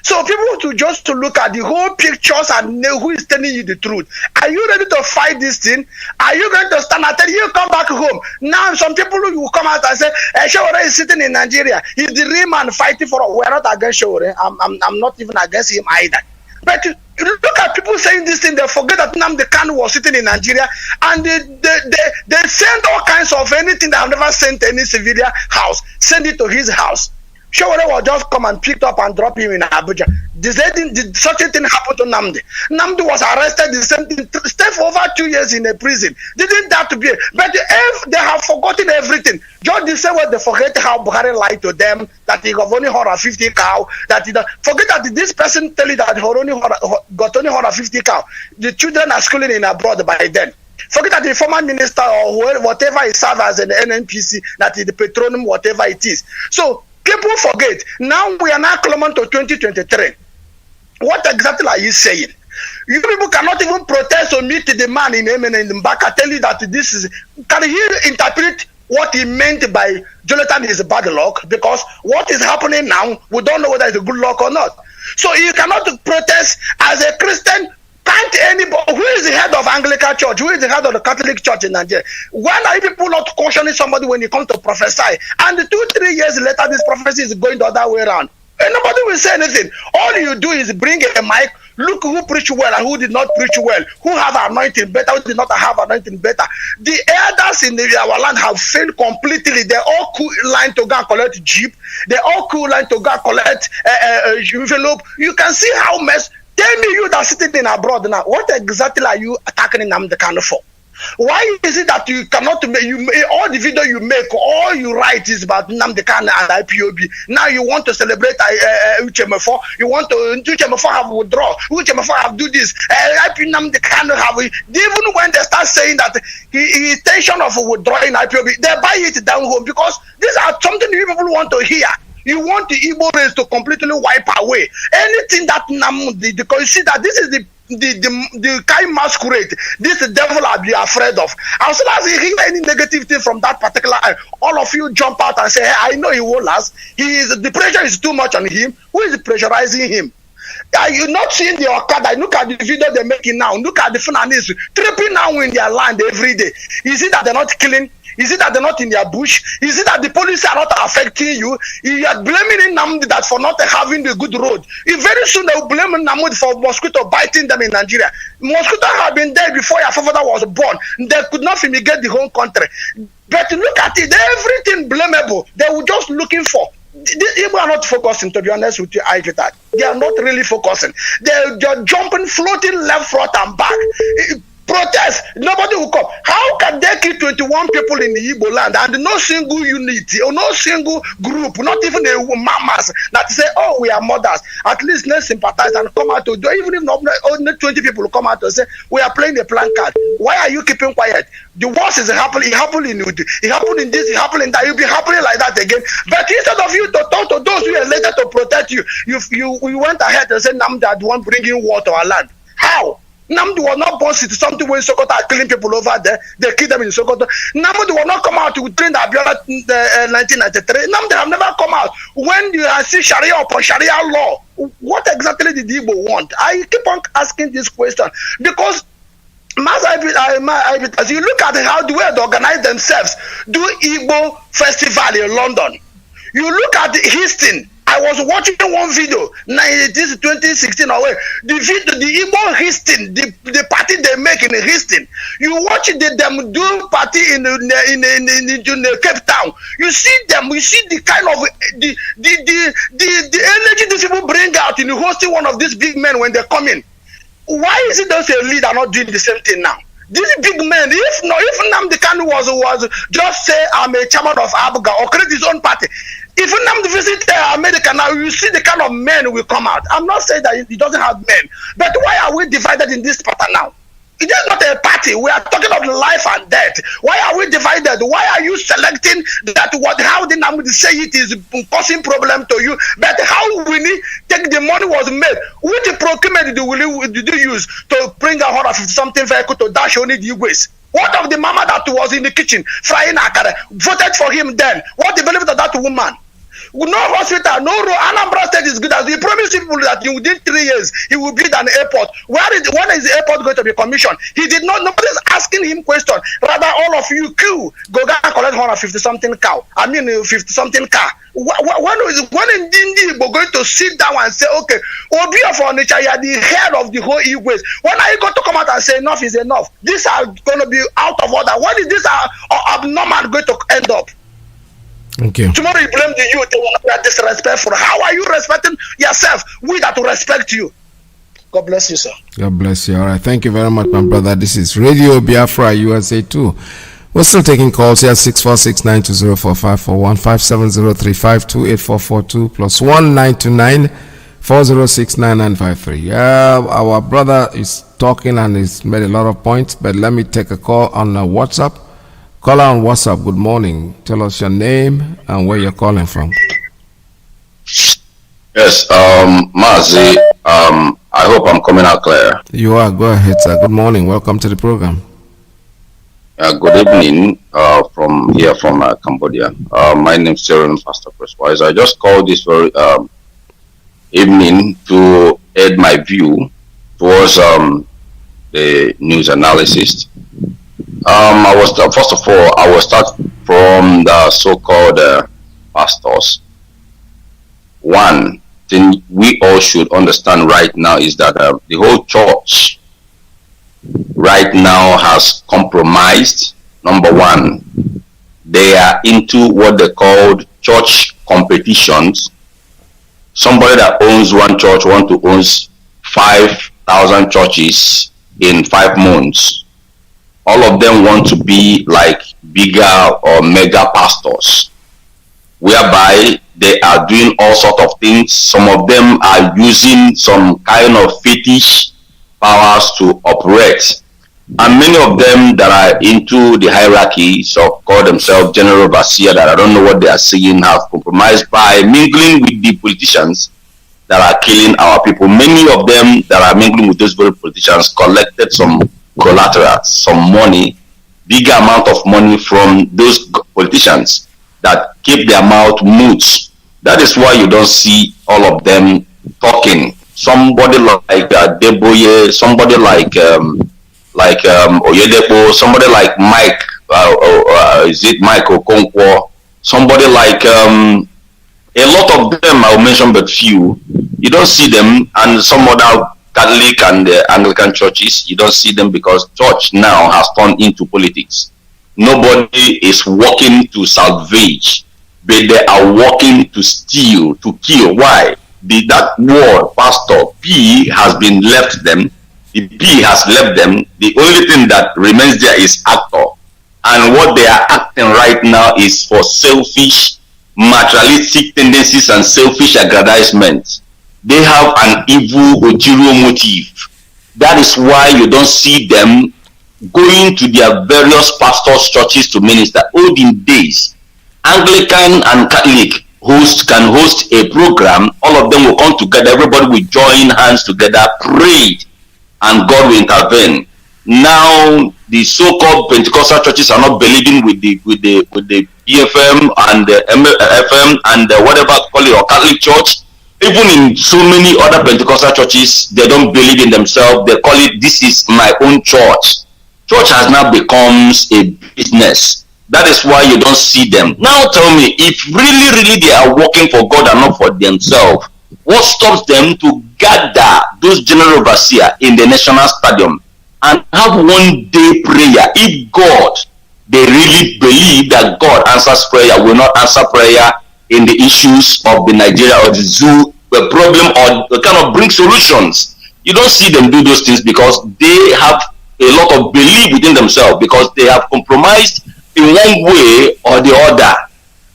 F: So people to look at the whole pictures and know who is telling you the truth. Are you ready to fight this thing? Are you going to stand and tell you come back home? Now some people will come out and say, Shawore is sitting in Nigeria. He's the real man fighting for us. We're not against Shawore. I'm not even against him either. But look at people saying this thing, they forget that Nnamdi Kanu was sitting in Nigeria and they send all kinds of anything that I've never sent to any civilian house, send it to his house. Shawore will just come and pick up and drop him in Abuja. Did such a thing happen to Nnamdi? Nnamdi was arrested, the same thing, stayed for over 2 years in a prison. Didn't that to be? But if they have forgotten everything. Just the same way they forget how Buhari lied to them, that he got only 150 cow, that he forget that this person tell you that he got only 150 cow. The children are schooling in abroad by then. Forget that the former minister or whatever he served as an NNPC, that is the petroleum, whatever it is. So people forget. Now we are now coming to 2023. What exactly are you saying? You people cannot even protest or meet the man in Yemen and Mbaka tell you that this is. Can he interpret what he meant by Jonathan is bad luck? Because what is happening now, we don't know whether it's a good luck or not. So you cannot protest as a Christian. Can't anybody, who is the head of Anglican Church? Who is the head of the Catholic Church in Nigeria? When are you people not cautioning somebody when you come to prophesy? And 2-3 years later, this prophecy is going the other way around. And nobody will say anything. All you do is bring a mic, look who preached well and who did not preach well, who have anointing better, who did not have anointing better. The elders in our land have failed completely. They all cool line to go and collect jeep. They all cool line to go and collect envelope. You can see how mess. Tell me, you that are sitting in abroad now, what exactly are you attacking Nnamdi Kanu for? Why is it that you cannot make all the video you make, all you write is about Nnamdi Kanu and IPOB? Now you want to celebrate Uchemefo, you want to Uchemefo have withdraw, Uchemefo have do this, Nnamdi Kanu have. Even when they start saying that his intention of withdrawing IPOB, they buy it down home because these are something you people want to hear. You want the Igbo race to completely wipe away anything that Nnamdi, because you see that this is the kind masquerade this devil I'll be afraid of. As soon as he hear any negative thing from that particular all of you jump out and say, hey, I know he will last. The pressure is too much on him. Who is pressurizing him? Are you not seeing the Okada? Look at the video they're making now. Look at the Funanis tripping now in their land every day. Is it that they're not killing? Is it that they're not in their bush? Is it that the police are not affecting you? You are blaming Nnamdi that for not having the good road. Very soon they will blame Nnamdi for mosquito biting them in Nigeria. Mosquito have been there before your father was born. They could not fumigate the whole country. But look at it, everything blamable. They were just looking for. People are not focusing, to be honest with you, Iyke. They are not really focusing. They're jumping, floating left, front, and back. Protest, nobody will come. How can they kill 21 people in the Igbo land and no single unity or no single group, not even a mamas that say, oh, we are mothers? At least let's sympathize and come out to do. Even if not only 20 people will come out and say, we are playing a plank card. Why are you keeping quiet? The worst is happening. It happened in this, it happened in that. You'll be happening like that again. But instead of you to talk to those who are elected to protect you, you went ahead and said, Nnamdi are the one bringing war to our land. How? Namdi was not born to something when Sokoto are killing people over there. They kill them in Sokoto. Namdi will not come out to train Abiola in 1993. Namdi have never come out when you see Sharia upon Sharia law. What exactly did Igbo want? I keep on asking this question because as you look at how the way they organize themselves, do Igbo festival in London. You look at Houston. I was watching one video, this is 2016 away. The video, the Igbo Houston, the party they make in Houston. You watch them do party in Cape Town. You see them. You see the kind of the energy these people bring out in hosting one of these big men when they come in. Why is it those elite are not doing the same thing now? These big men, if Nnamdi Kanu was just say I'm a chairman of Abuja or create his own party. If Nnamdi visit America now, you see the kind of men will come out. I'm not saying that he doesn't have men, but why are we divided in this pattern now? It is not a party. We are talking of life and death. Why are we divided? Why are you selecting that? How did Nnamdi say it is causing problem to you? But how will he take the money was made? Which procurement did you use to bring 150 something vehicle to dash only the Igwes? What of the mama that was in the kitchen frying akara? Voted for him then. What the benefit of that woman? No hospital, no road. Anambra State is good as he promised people that within 3 years he will build an airport. When is the airport going to be commissioned? He did not. Nobody's asking him question. Rather, all of you queue, go and collect 150 something cow. 50 something car. When is going to sit down and say, okay, Obi of Onitsha, you are the head of the whole Igwes. When are you going to come out and say enough is enough? These are going to be out of order. When is this abnormal going to end up?
K: Okay.
F: Tomorrow you blame the youth, they are disrespectful. How are you respecting yourself? We that to respect you. God bless you, sir. God
K: bless you. All right. Thank you very much, my brother. This is Radio Biafra USA 2. We're still taking calls here, 646-920-4541, 570-3528-442, plus 1-929-406-9953. Our brother is talking and he's made a lot of points, but let me take a call on WhatsApp. Caller on WhatsApp, good morning. Tell us your name and where you're calling from.
E: Yes, Mazi, I hope I'm coming out clear.
K: You are. Go ahead, sir. Good morning. Welcome to the program.
E: Good evening from Cambodia. My name is Cyril Pastor Chris Wise. I just called this very evening to add my view towards the news analysis. First of all, I will start from the so-called pastors. One thing we all should understand right now is that the whole church right now has compromised. Number one, they are into what they called church competitions. Somebody that owns one church wants to own 5,000 churches in 5 months. All of them want to be like bigger or mega pastors, whereby they are doing all sorts of things. Some of them are using some kind of fetish powers to operate. And many of them that are into the hierarchy, so call themselves general overseer, that I don't know what they are saying, have compromised by mingling with the politicians that are killing our people. Many of them that are mingling with those very politicians collected some collateral, some money, bigger amount of money from those politicians that keep their mouth mute. That is why you don't see all of them talking. Somebody like Deboye, somebody like Oyedepo, somebody like Mike, is it Mike Okonkwo? Somebody like a lot of them, I'll mention but few. You don't see them, and some other Catholic and Anglican churches, you don't see them because church now has turned into politics. Nobody is working to salvage, but they are working to steal, to kill. Why? That word, pastor, P has been left them. The P has left them. The only thing that remains there is actor. And what they are acting right now is for selfish, materialistic tendencies and selfish aggrandizement. They have an evil ulterior motive. That is why you don't see them going to their various pastors' churches to minister. Olden days, Anglican and Catholic can host a program. All of them will come together. Everybody will join hands together, pray,
C: and God will intervene. Now the so-called Pentecostal churches are not believing with the BFM and the FM and whatever call it, or Catholic Church. Even in so many other Pentecostal churches, they don't believe in themselves. They call it, this is my own church. Church has now become a business. That is why you don't see them. Now tell me, if really they are working for God and not for themselves, what stops them to gather those general overseers in the national stadium and have one day prayer? If God, they really believe that God answers prayer, will not answer prayer in the issues of the Nigeria or the zoo problem, or kind of bring solutions. You don't see them do those things because they have a lot of belief within themselves, because they have compromised in one way or the other.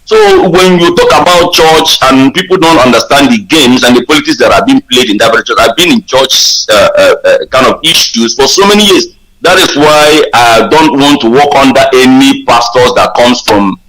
C: So when you talk about church and people don't understand the games and the politics that are being played in that church, I've been in church kind of issues for so many years. That is why I don't want to work under any pastors that comes from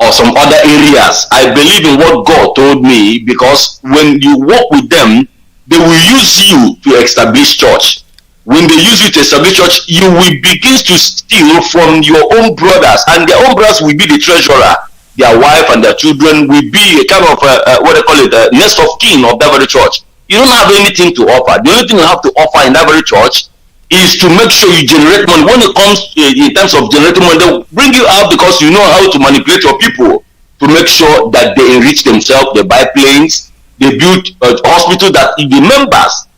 C: or some other areas. I believe in what God told me, because when you work with them, they will use you to establish church. When they use you to establish church, you will begin to steal from your own brothers, and their own brothers will be the treasurer. Their wife and their children will be a kind of what they call it, a next of kin of that very church. You don't have anything to offer. The only thing you have to offer in that very church is to make sure you generate money. When it comes in terms of generating money, they'll bring you out because you know how to manipulate your people to make sure that they enrich themselves. They buy planes, they build a hospital that the members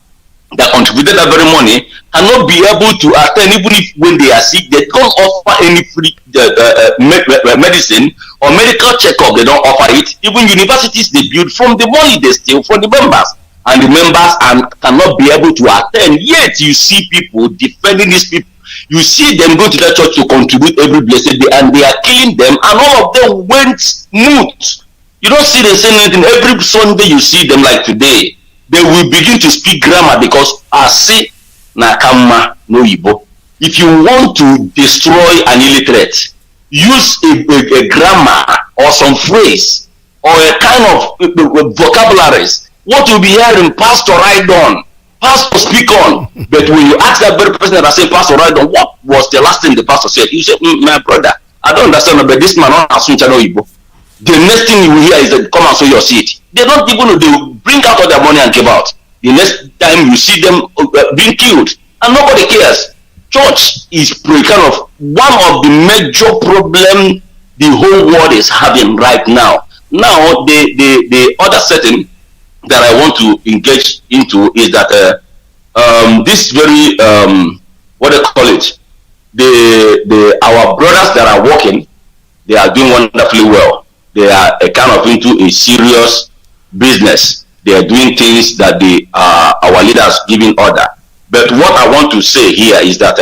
C: that contributed that very money cannot be able to attend. Even if when they are sick, they don't offer any free medicine or medical checkup. They don't offer it. Even universities, they build from the money they steal from the members. And the members cannot be able to attend. Yet you see people defending these people. You see them go to that church to contribute every blessed day, and they are killing them, and all of them went mute. You don't see them saying anything. Every Sunday you see them, like today, they will begin to speak grammar, because asi nakama no Igbo. If you want to destroy an illiterate, use a grammar or some phrase or a kind of vocabularies. What you'll be hearing, Pastor ride on, Pastor speak on. But when you ask that very person that I say, Pastor ride on, what was the last thing the pastor said? You say, my brother, I don't understand, but this man not assume channel Igbo. The next thing you will hear is that come and sow your seed. They don't even know, they will bring out all their money and give out. The next time you see them being killed, and nobody cares. Church is kind of one of the major problem the whole world is having right now. Now, the other setting that I want to engage into is that this very what they call it, our brothers that are working, they are doing wonderfully well. They are kind of into a serious business. They are doing things that our leaders giving order. But what I want to say here is that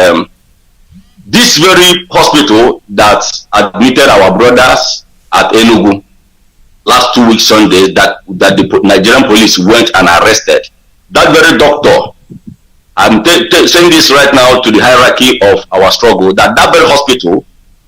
C: this very hospital that admitted our brothers at Enugu last 2 weeks Sunday, that the Nigerian police went and arrested, that very doctor, I'm saying this right now to the hierarchy of our struggle, that very hospital,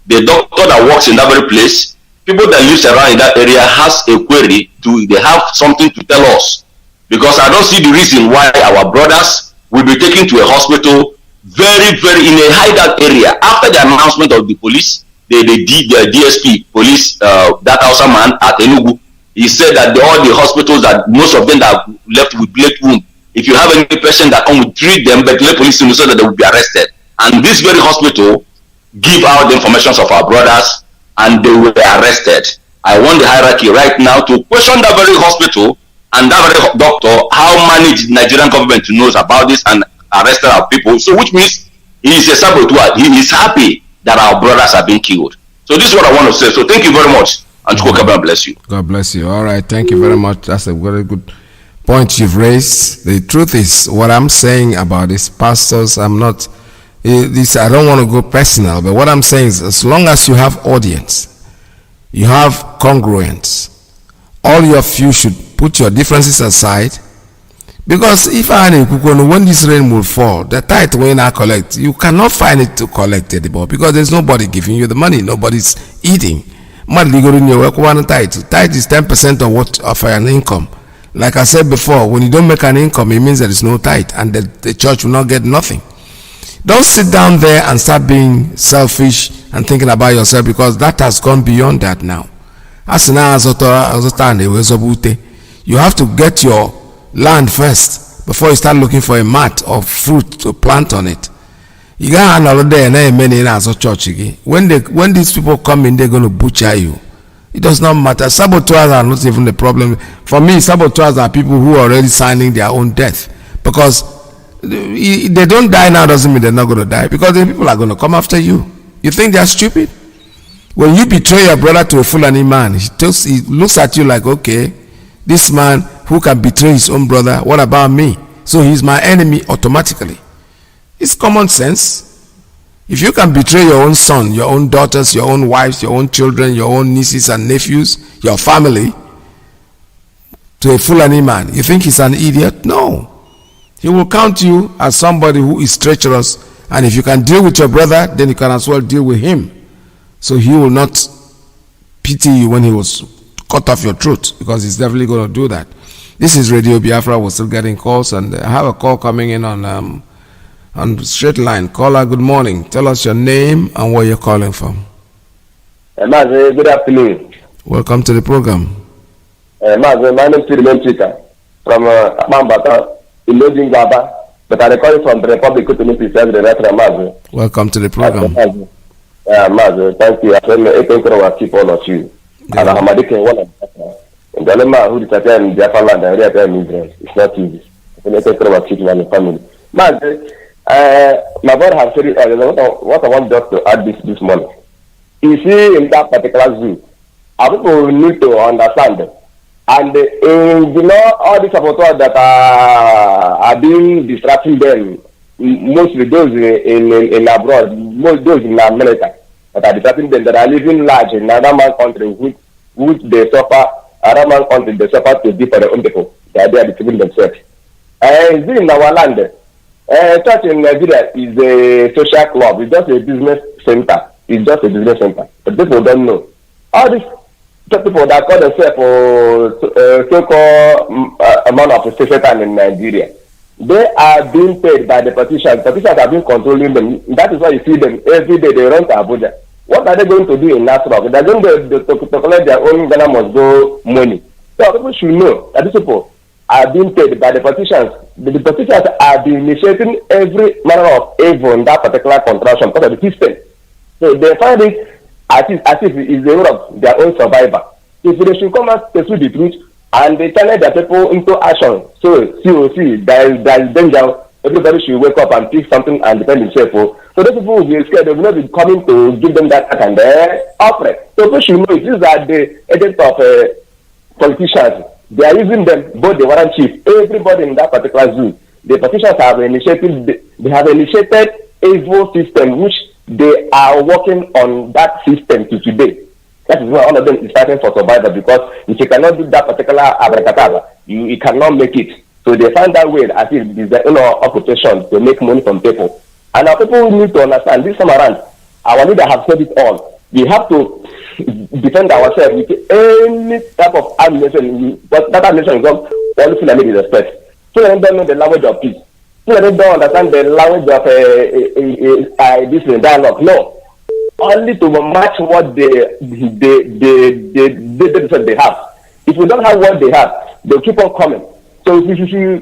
C: the doctor that works in that very place, people that live around in that area has a query they have something to tell us, because I don't see the reason why our brothers will be taken to a hospital very, very in a hideout area. After the announcement of the police, the DSP police, that Hausa man at Enugu, he said that all the hospitals, that most of them that are left with blade wound, if you have any patient that come, we treat them, but let police know so that they will be arrested. And this very hospital give out the information of our brothers, and they were arrested. I want the hierarchy right now to question that very hospital and that very doctor, how managed the Nigerian government knows about this and arrested our people. So which means he is a saboteur. He is happy that our brothers are being killed. So this is what I want to say. So thank you very much. And God bless you.
K: God bless you. All right. Thank you very much. That's a very good point you've raised. The truth is, what I'm saying about these pastors, I don't want to go personal, but what I'm saying is, as long as you have audience, you have congruence, all of you should put your differences aside. Because if when this rain will fall, the tithe will not collect. You cannot find it to collect anymore, because there's nobody giving you the money. Nobody's eating. Tithe is 10% of an income. Like I said before, when you don't make an income, it means there is no tithe, and the church will not get nothing. Don't sit down there and start being selfish and thinking about yourself, because that has gone beyond that now. You have to get your land first before you start looking for a mat of fruit to plant on it. You got another day and many in as a church again. When these people come in, they're going to butcher you. It does not matter. Saboteurs are not even the problem. For me, saboteurs are people who are already signing their own death, because they don't die now doesn't mean they're not going to die, because the people are going to come after you. You think they're stupid? When you betray your brother to a Fulani man, he looks at you like, okay, this man who can betray his own brother, what about me? So he's my enemy automatically. It's common sense. If you can betray your own son, your own daughters, your own wives, your own children, your own nieces and nephews, your family, to a Fulani man, you think he's an idiot? No. He will count you as somebody who is treacherous, and if you can deal with your brother, then you can as well deal with him. So he will not pity you when he was cut off your throat, because he's definitely going to do that. This is Radio Biafra. We're still getting calls, and I have a call coming in on straight line. Caller, good morning. Tell us your name and where you're calling from.
G: Mazi, good afternoon.
K: Welcome to the program.
G: Mazi, my name is Twitter from Mambata, in Lodging Gaba, but I'm calling from the Republic of the Mazi.
K: Welcome to the program.
G: Mazi, thank you. I said, I keep all of you. And I'm a one of them. And the man who disappeared in Biafra land and reappeared in Israel. It's not easy. I take care of keeping my family. Mazi, my brother has said it. What I want just to add this morning. You see, in that particular zoo, people need to understand. And all these saboteurs that are being distracting them, mostly those in abroad, most those in America, that are distracting them, that are living large in another man's country, which they suffer, another man's country, they suffer to be for their own people. They are deceiving themselves. And in our land, church in Nigeria is a social club. It's just a business center. It's just a business center. But people don't know. All these people that call themselves so-called man of Satan in Nigeria, they are being paid by the politicians. Politicians are being controlling them. That is why you see them every day. They run to Abuja. What are they going to do in Nasraq? They're going to collect their own Ghana must go money. So people should know that these people are being paid by the politicians. The politicians are being initiating every manner of evil in that particular contraction because of the system. So they find it as if it's the way of their own survivor. If they should come out to the truth and they channel their people into action, so COC, there is danger. Everybody should wake up and pick something and defend themselves. So those people will be scared. They will not be coming to give them that and offer it. So people should know these are the agents of politicians. They are using them, both the warrant chief, everybody in that particular zoo. The politicians have initiated evil system which they are working on that system to today. That is why all of them is fighting for survival, because if you cannot do that particular abracadabra, you cannot make it. So they find that way as if it is their own occupation to make money from people. And our people need to understand this time around, our leader have said it all. We have to defend ourselves with any type of ammunition, but that ammunition is not only thing that needs respect. So they don't know the language of peace. So they don't understand the language of this dialogue. No. Only to match what they have. If we don't have what they have, they'll keep on coming. So if you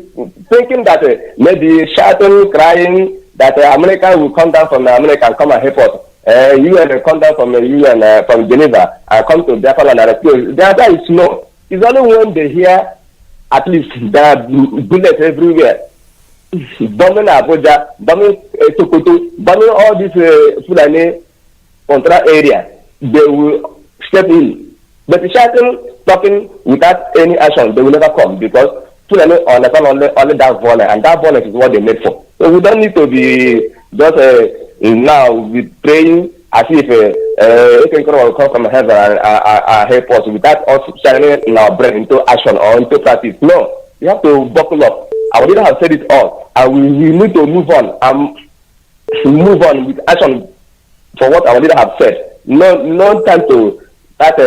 G: thinking that maybe shouting, crying, that America will come down from America and come and help us. UN will come down from UN from Geneva and come to Biafra and Rapture. The answer is no. It's only when they hear, at least there are bullets everywhere. Bombing Abuja, bombing Sokoto, bombing all these Fulani contra area, they will step in. But shouting, talking without any action, they will never come, because Fulani understand only that violence, and that violence is what they made for. So we don't need to be just now we praying as if Iyke will come from heaven and help us without us shining in our brain into action or into practice. No, we have to buckle up. Our leader has said it all, and we need to move on and move on with action for what our leader has said. No time to that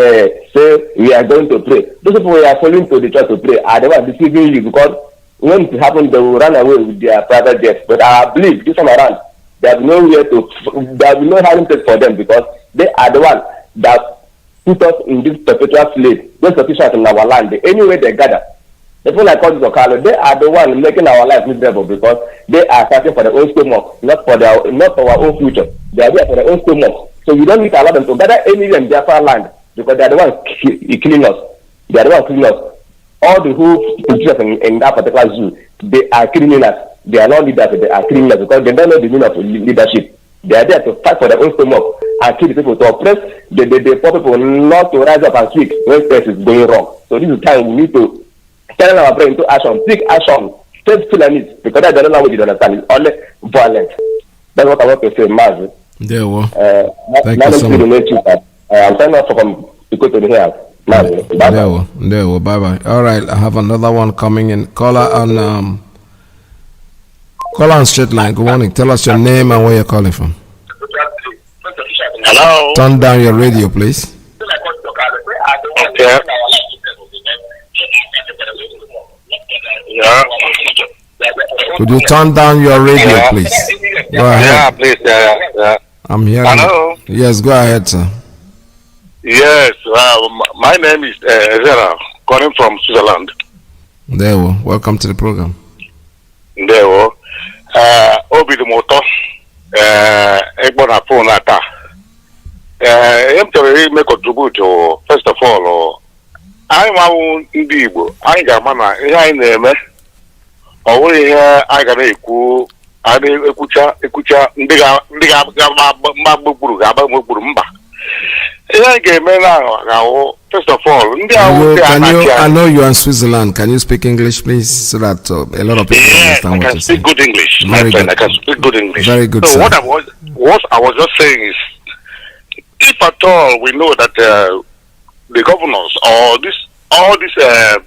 G: say we are going to pray. Those people who are following to the church to pray are the ones deceiving you, because when it happens, they will run away with their private jets. But I believe this time around, there will be no hiding place for them, because they are the ones that put us in this perpetual slave. Those politicians in our land, anywhere they gather, the people like Curtis Okalo, they are the ones making our life miserable, because they are searching for their own stomach, not for our own future. They are there for their own stomach. So we don't need to allow them to gather anywhere in Biafra land, because they are the ones killing us. They are the ones killing us. All the who politicians in that particular zoo, they are criminals. They are not leaders, they are criminals, because they don't know the meaning of leadership. They are there to fight for their own stomach and kill the people, to oppress the poor people, not to rise up and speak when things is going wrong. So this is the time we need to turn our brain into action, take action, take Fulanis, because that's the language you don't understand. It's only violent. That's what I want to say, Mazi.
K: There we Thank you so much.
G: I'm signing off from Iyke to the here.
K: There we Bye-bye. All right, I have another one coming in. Caller on straight line. Good morning. Tell us your name and where you're calling from.
H: Hello.
K: Turn down your radio, please.
H: Okay. Yeah.
K: Could you turn down your radio, please? Go ahead.
H: Yeah, please. Yeah.
K: I'm hearing.
H: Hello.
K: Yes, go ahead, sir.
H: Yes. My name is Zera, calling from Switzerland.
K: There we Welcome to the program.
H: There we Obi the motor. Egbona phone ata. I'm to make contribute to first of all. I'm our ndị Igbo. Anyị ga-ama na ihe anyị na-eme ọ bụrụ ihe anyị ga na-ekwu anyị ekwucha ndị ga-agba gburugburu mba. Ihe anyị ga-eme na first of all ndị
K: I know you are in Switzerland. Can you speak English, please, so that a lot of people understand what you're saying?
H: I can speak good English, my friend. I can speak good English.
K: Very good,
H: so
K: sir.
H: What I was just saying is, if at all we know that the governors or all these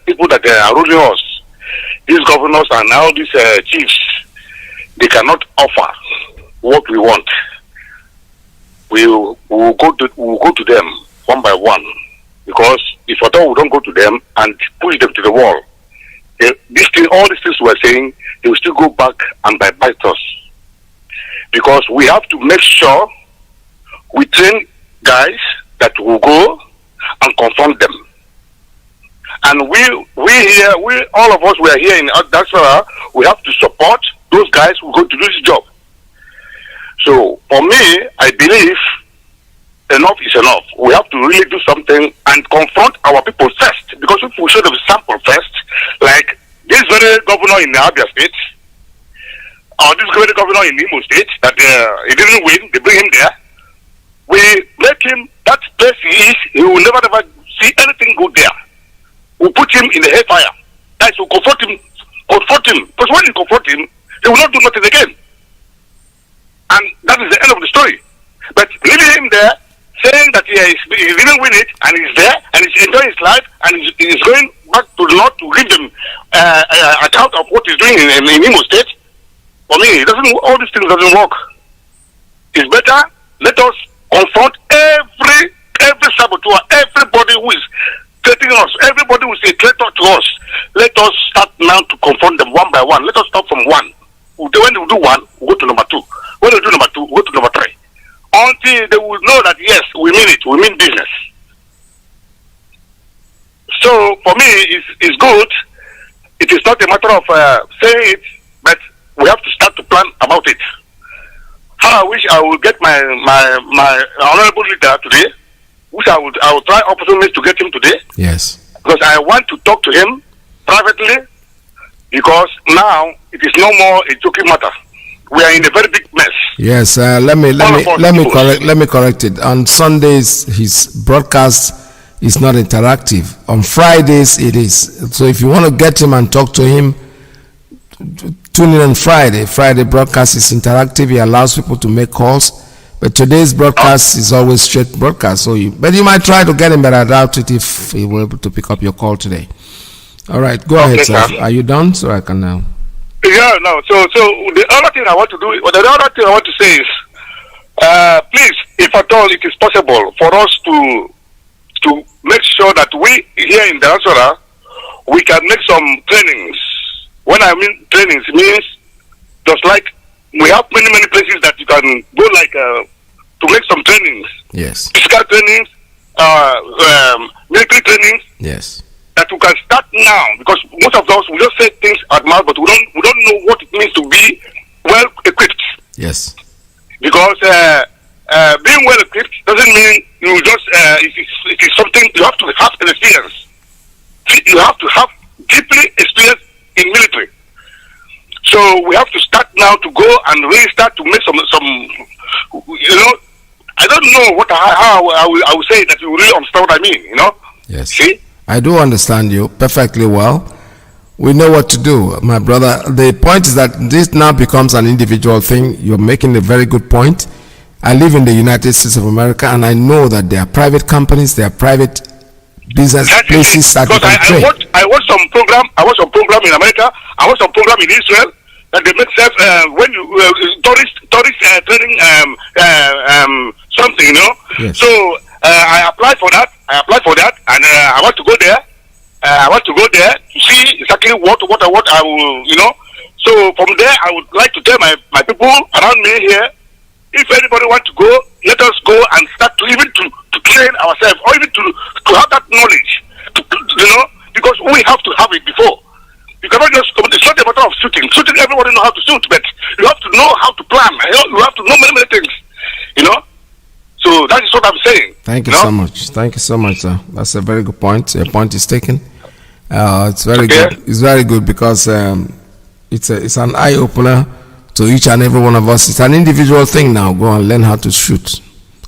H: people that are ruling us, these governors and all these chiefs, they cannot offer what we want. We will go to them one by one, because if at all we don't go to them and push them to the wall, all these things we're saying, they will still go back and bite us. Because we have to make sure we train guys that will go and confront them. And we here, all of us, we are here in diaspora, we have to support those guys who go to do this job. So for me, I believe enough is enough. We have to really do something and confront our people first, because if we show them sample first, like this very governor in the Abuja state, or this very governor in Imo state, that he didn't win, they bring him there. We make him, that place he will never see anything good there. We put him in the hellfire. Guys will confront him. Because when you confront him, he will not do nothing again. And that is the end of the story. But leaving him there, saying that he didn't win it, and he's there, and he's enjoying his life, and he's going back to the Lord to give them account of what he's doing in Imo State. For me, all these things doesn't work. It's better, let us confront every saboteur, everybody who is threatening us, everybody who is a traitor to us. Let us start now to confront them one by one. Let us start from one. When we do one, we go to number two. When we do number two, we go to number three. Until they will know that, yes, we mean it, we mean business. So, for me, it's good. It is not a matter of saying it, but we have to start to plan about it. How I wish I would get my honorable leader today, which I will try opportunities to get him today.
K: Yes.
H: Because I want to talk to him privately, because now it is no more a joking matter. We are in a very big mess.
K: Yes, let me correct it. On Sundays, his broadcast is not interactive. On Fridays, it is. So if you want to get him and talk to him, tune in on Friday. Friday broadcast is interactive. He allows people to make calls. But today's broadcast is always straight broadcast. But you might try to get him, but I doubt it if he will be able to pick up your call today. All right, go ahead, sir. Are you done? So I can now.
H: Yeah, no. So the other thing I want to say is, please, if at all it is possible for us to to make sure that we here in diaspora, we can make some trainings. When I mean trainings, it means just like we have many places that you can go like to make some trainings.
K: Yes.
H: Physical trainings, military trainings.
K: Yes.
H: That we can start now, because most of us we just say things at mouth, but we don't know what it means to be well equipped.
K: Yes.
H: Because being well equipped doesn't mean you just it is something you have to have an experience. You have to have deeply experience in military. So we have to start now to go and really start to make some I don't know how I will say that you really understand what I mean,
K: Yes.
H: See?
K: I do understand you perfectly well. We know what to do, my brother. The point is that this now becomes an individual thing. You're making a very good point. I live in the United States of America, and I know that there are private companies, there are private business places that you can train.
H: I watch some program in America. I watch some program in Israel that they make self when you tourist training something,
K: Yes.
H: So I applied for that, and I want to go there. I want to go there to see exactly what I will, So from there, I would like to tell my people around me here, if anybody wants to go, let us go and start to train ourselves, or even to have that knowledge, because we have to have it before. You cannot just, it's not a matter of shooting. Shooting, everybody knows how to shoot, but you have to know how to plan. You have to know many things, So that is what I'm saying.
K: Thank you so much. Thank you so much, sir. That's a very good point. Your point is taken. It's very good. It's very good because it's an eye opener to each and every one of us. It's an individual thing now. Go and learn how to shoot.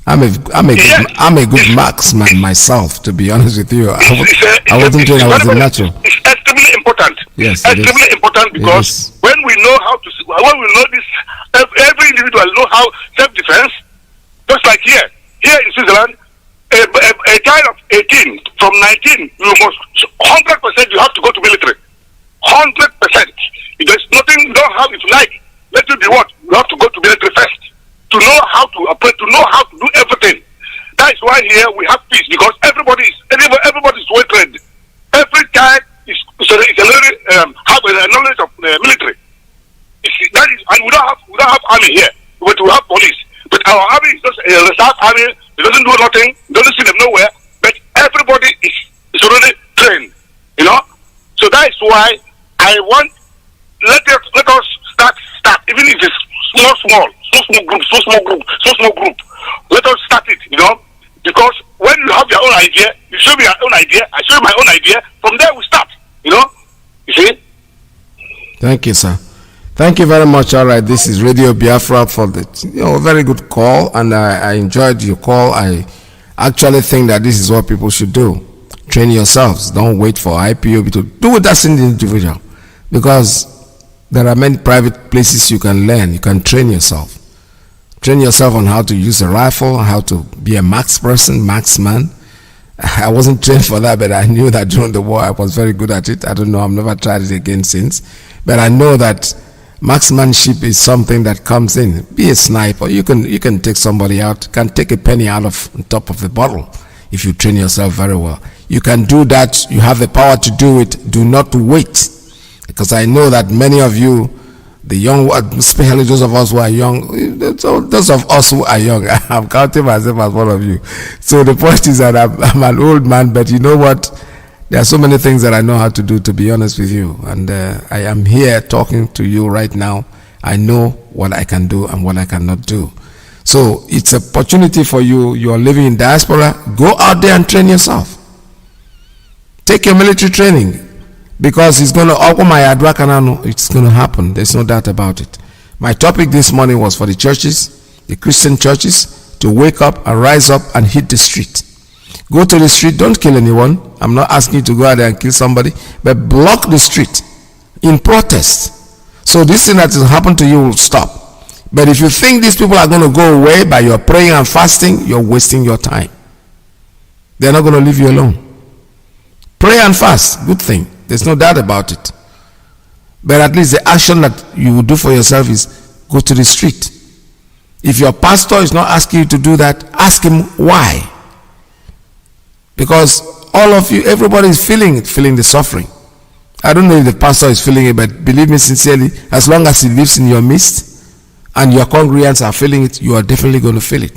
K: I'm a good marksman myself, to be honest with you. I wasn't trained. I was a natural.
H: It's extremely important.
K: Yes,
H: extremely important because when we know this, every individual know how self-defense. Just like here in Switzerland, a child of 18 from 19, you must 100% you have to go to military. 100%. There's nothing you don't have if you like. Let you be what? You have to go to military first to know how to operate, to know how to do everything. That is why here we have peace, because everybody is well trained. Every child is have a knowledge of military. That is, and we don't have army here, but we have police. But our army is just a reserve army. It doesn't do nothing. It doesn't see them nowhere. But everybody is already trained. So that is why I want let us start. Even if it's small group. Let us start it. Because when you have your own idea, you show me your own idea. I show you my own idea. From there we start. You see.
K: Thank you, sir. Thank you very much. All right, this is Radio Biafra for the very good call, and I enjoyed your call. I actually think that this is what people should do. Train yourselves. Don't wait for IPOB to do it as an individual, because there are many private places you can learn. You can train yourself. Train yourself on how to use a rifle, how to be a marksman. I wasn't trained for that, but I knew that during the war I was very good at it. I don't know, I've never tried it again since. But I know that marksmanship is something that comes in. Be a sniper. You can take somebody out. You can take a penny out of the top of the bottle if you train yourself very well. You can do that. You have the power to do it. Do not wait. Because I know that many of you, the young, especially those of us who are young, those of us who are young, I'm counting myself as one of you. So the point is that I'm an old man, but you know what? There are so many things that I know how to do, to be honest with you. And I am here talking to you right now. I know what I can do and what I cannot do. So it's an opportunity for you. You are living in diaspora. Go out there and train yourself. Take your military training. Because it's going to open my adwakanano. It's going to happen. There's no doubt about it. My topic this morning was for the churches, the Christian churches, to wake up and rise up and hit the street. Go to the street. Don't kill anyone. I'm not asking you to go out there and kill somebody, but block the street in protest. So this thing that has happened to you will stop. But if you think these people are going to go away by your praying and fasting, you're wasting your time. They're not going to leave you alone. Pray and fast. Good thing. There's no doubt about it. But at least the action that you will do for yourself is go to the street. If your pastor is not asking you to do that, ask him why. Because all of you, everybody is feeling the suffering. I don't know if the pastor is feeling it, but believe me sincerely, as long as he lives in your midst and your congregants are feeling it, you are definitely going to feel it.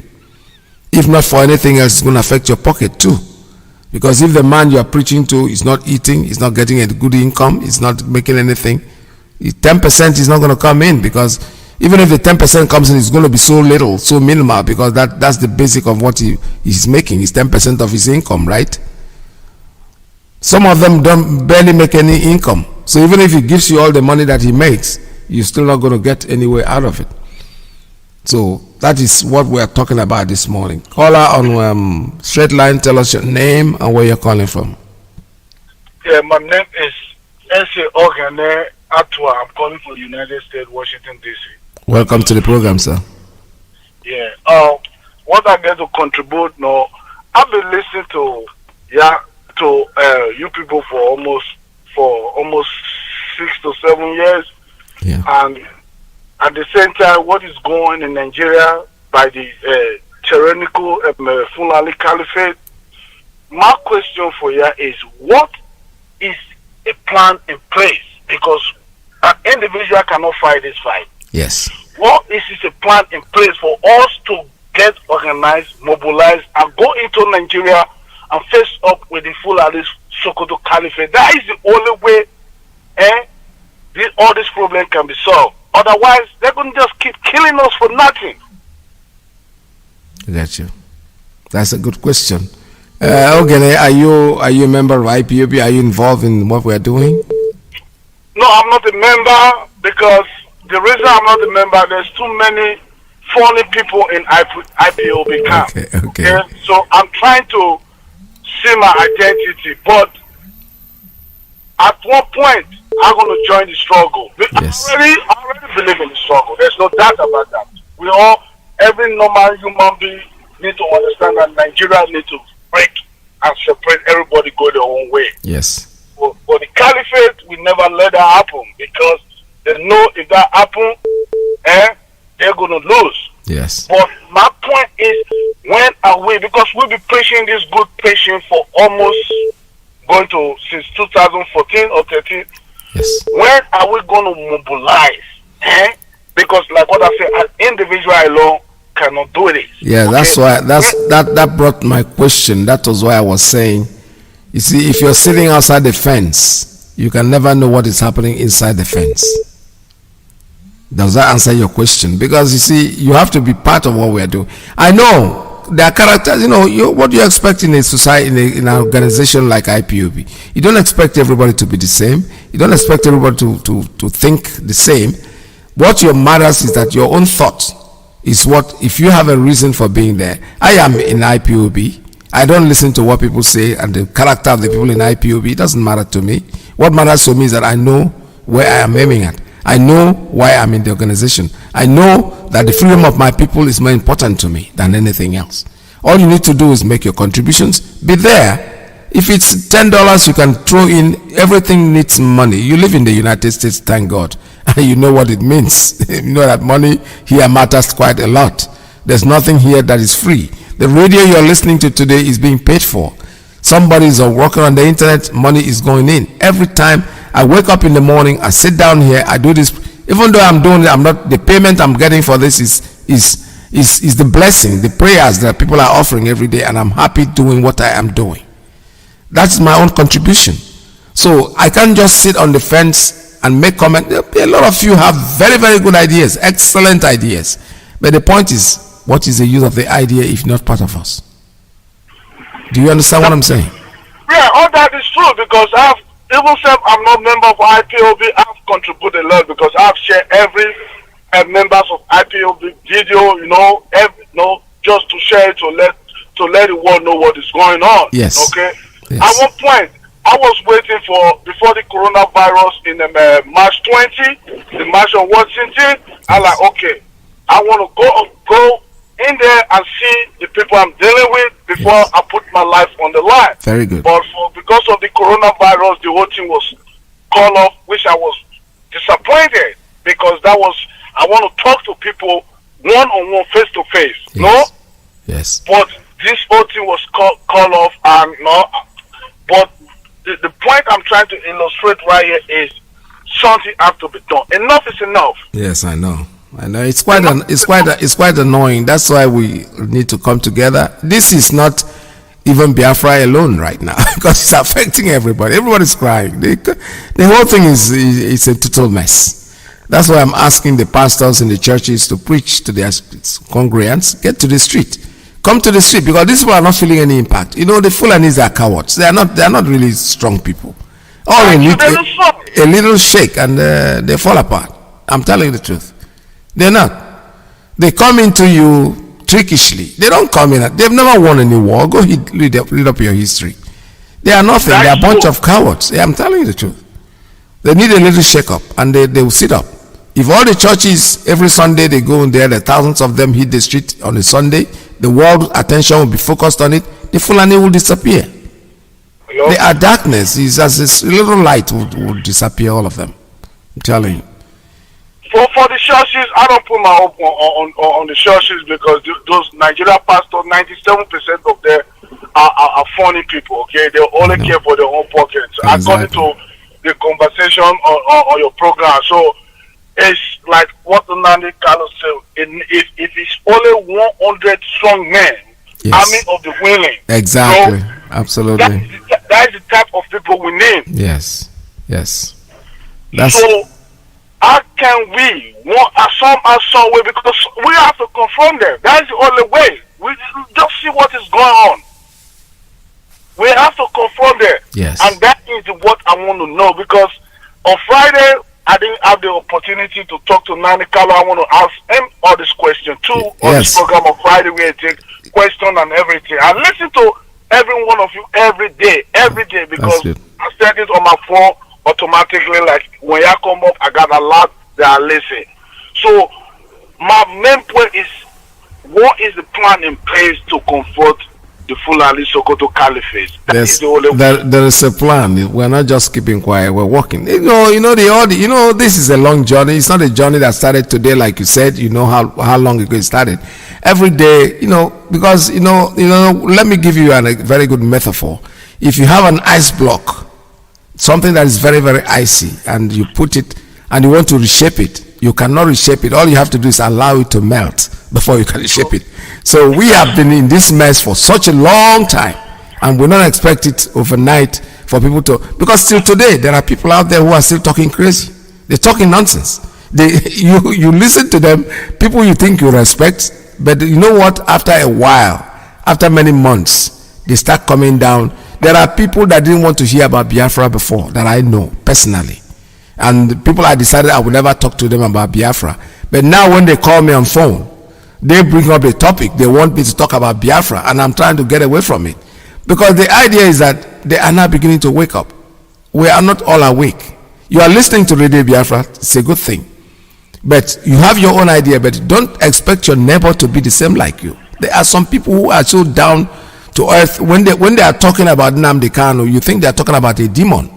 K: If not for anything else, it's going to affect your pocket too. Because if the man you are preaching to is not eating, is not getting a good income, is not making anything, 10% is not going to come in, because even if the 10% comes in, it's going to be so little, so minimal, because that's the basic of what he's making. It's 10% of his income, right? Some of them don't barely make any income. So even if he gives you all the money that he makes, you're still not going to get anywhere out of it. So that is what we are talking about this morning. Caller on straight line, tell us your name and where you're calling from.
I: Yeah, my name is S.A. Ogane Atwa. I'm calling from United States, Washington, D.C.
K: Welcome to the program, sir.
I: Yeah. What I get to contribute now, I've been listening to you people for almost 6 to 7 years.
K: Yeah.
I: And at the same time, what is going in Nigeria by the tyrannical Fulani Caliphate, my question for you is, what is a plan in place? Because an individual cannot fight this fight.
K: Yes.
I: What is a plan in place for us to get organized, mobilized, and go into Nigeria and face up with the Fulani Sokoto Caliphate? That is the only way all this problem can be solved. Otherwise, they're going to just keep killing us for nothing.
K: I got you. That's a good question. Okay, are you a member of IPOB? Are you involved in what we're doing?
I: No, I'm not a member, because the reason I'm not a member, there's too many funny people in IPOB camp.
K: Okay.
I: So I'm trying to see my identity, but at one point, I'm going to join the struggle.
K: Yes.
I: I already believe in the struggle. There's no doubt about that. Every normal human being need to understand that Nigeria need to break and separate, everybody go their own way.
K: Yes.
I: But the caliphate will never let that happen, because they know if that happen, they're going to lose.
K: Yes.
I: But my point is, when are we, because we've been preaching this good preaching for almost since 2014 or 13.
K: Yes.
I: When are we going to mobilize? Because like what I said, an individual alone cannot do this.
K: Yeah, that's why that brought my question. That was why I was saying, you see, if you're sitting outside the fence, you can never know what is happening inside the fence. Does that answer your question? Because you see, you have to be part of what we're doing. I know there are characters, what you expect in a society, in an organization like IPOB. You don't expect everybody to be the same. You don't expect everybody to think the same. What matters is that your own thought is what, if you have a reason for being there. I am in IPOB. I don't listen to what people say and the character of the people in IPOB. It doesn't matter to me. What matters to me is that I know where I am aiming at. I know why I'm in the organization. I know that the freedom of my people is more important to me than anything else. All you need to do is make your contributions. Be there. If it's $10 you can throw in, everything needs money. You live in the United States, thank God. And you know what it means. You know that money here matters quite a lot. There's nothing here that is free. The radio you're listening to today is being paid for. Somebody is working on the internet, money is going in. Every time I wake up in the morning, I sit down here, I do this. Even though I'm doing it, the payment I'm getting for this is the blessing, the prayers that people are offering every day, and I'm happy doing what I am doing. That's my own contribution. So I can't just sit on the fence and make comment. A lot of you have very, very good ideas, excellent ideas. But the point is, what is the use of the idea if not part of us? Do you understand what I'm saying?
I: Yeah, all that is true, because I'm not a member of IPOB, I've contributed a lot, because I've shared every members of IPOB video, just to share it, to let the world know what is going on.
K: Yes.
I: Okay.
K: Yes.
I: At one point, I was waiting before the coronavirus in March 20, the March on Washington. I'm like, okay, I want to go in there and see the people I'm dealing with before I put my life on the line.
K: Very good.
I: But because of the coronavirus, the whole thing was called off, which I was disappointed, because I want to talk to people one-on-one, face-to-face.
K: Yes.
I: No?
K: Yes.
I: But this whole thing was called off, and but the point I'm trying to illustrate right here is something has to be done. Enough is enough.
K: Yes, I know. It's quite annoying. That's why we need to come together. This is not even Biafra alone right now, because it's affecting everybody. Everybody's crying. The whole thing is a total mess. That's why I'm asking the pastors in the churches to preach to their congregants. Get to the street. Come to the street, because these people are not feeling any impact. The Fulanis are cowards. They are not really strong people. All they need a little shake and they fall apart. I'm telling you the truth. They're not. They come into you trickishly. They don't come in. They've never won any war. Go read up your history. They are nothing. They are a bunch of cowards. Yeah, I'm telling you the truth. They need a little shake up, and they will sit up. If all the churches every Sunday they go in there, the thousands of them hit the street on a Sunday, the world attention will be focused on it. The Fulani will disappear. Hello? They are darkness. It's as a little light will disappear, all of them. I'm telling you.
I: For the churches, I don't put my hope on the churches, because those Nigerian pastors, 97% of them are funny people. Okay, they only care for their own pockets, according to the conversation on your program. So it's like what the Nandi Carlos said. If it's only 100 strong men, army of the willing.
K: Exactly. So absolutely.
I: That is the type of people we need.
K: Yes.
I: So how can we some way, because we have to confront them. That's the only way. We just see what is going on. We have to confront them.
K: Yes.
I: And that is what I want to know, because on Friday I didn't have the opportunity to talk to Nani Kalo. I want to ask him all these questions too. On this program on Friday, we take questions and everything. I listen to every one of you every day, because I set it on my phone automatically. Like when you come up, I got a lot that I listen. So my main point is, what is the plan in place to confront the Fulani Sokoto Caliphate?
K: There is a plan. We're not just keeping quiet. We're working. This is a long journey. It's not a journey that started today, like you said. You know how long ago it started. Every day, because let me give you a very good metaphor. If you have an ice block, something that is very, very icy, and you put it and you want to reshape it, you cannot reshape it. All you have to do is allow it to melt before you can reshape it. So we have been in this mess for such a long time, and we don't expect it overnight for people to, because still today there are people out there who are still talking crazy. They're talking nonsense. You listen to them, people you think you respect, but you know what? After a while, after many months, they start coming down. There are people that didn't want to hear about Biafra before, that I know personally. And people I decided I would never talk to them about Biafra. But now when they call me on phone, they bring up a topic. They want me to talk about Biafra, and I'm trying to get away from it. Because the idea is that they are now beginning to wake up. We are not all awake. You are listening to Radio Biafra, it's a good thing. But you have your own idea, but don't expect your neighbor to be the same like you. There are some people who are so down to earth. When they are talking about Nnamdi Kanu, you think they are talking about a demon.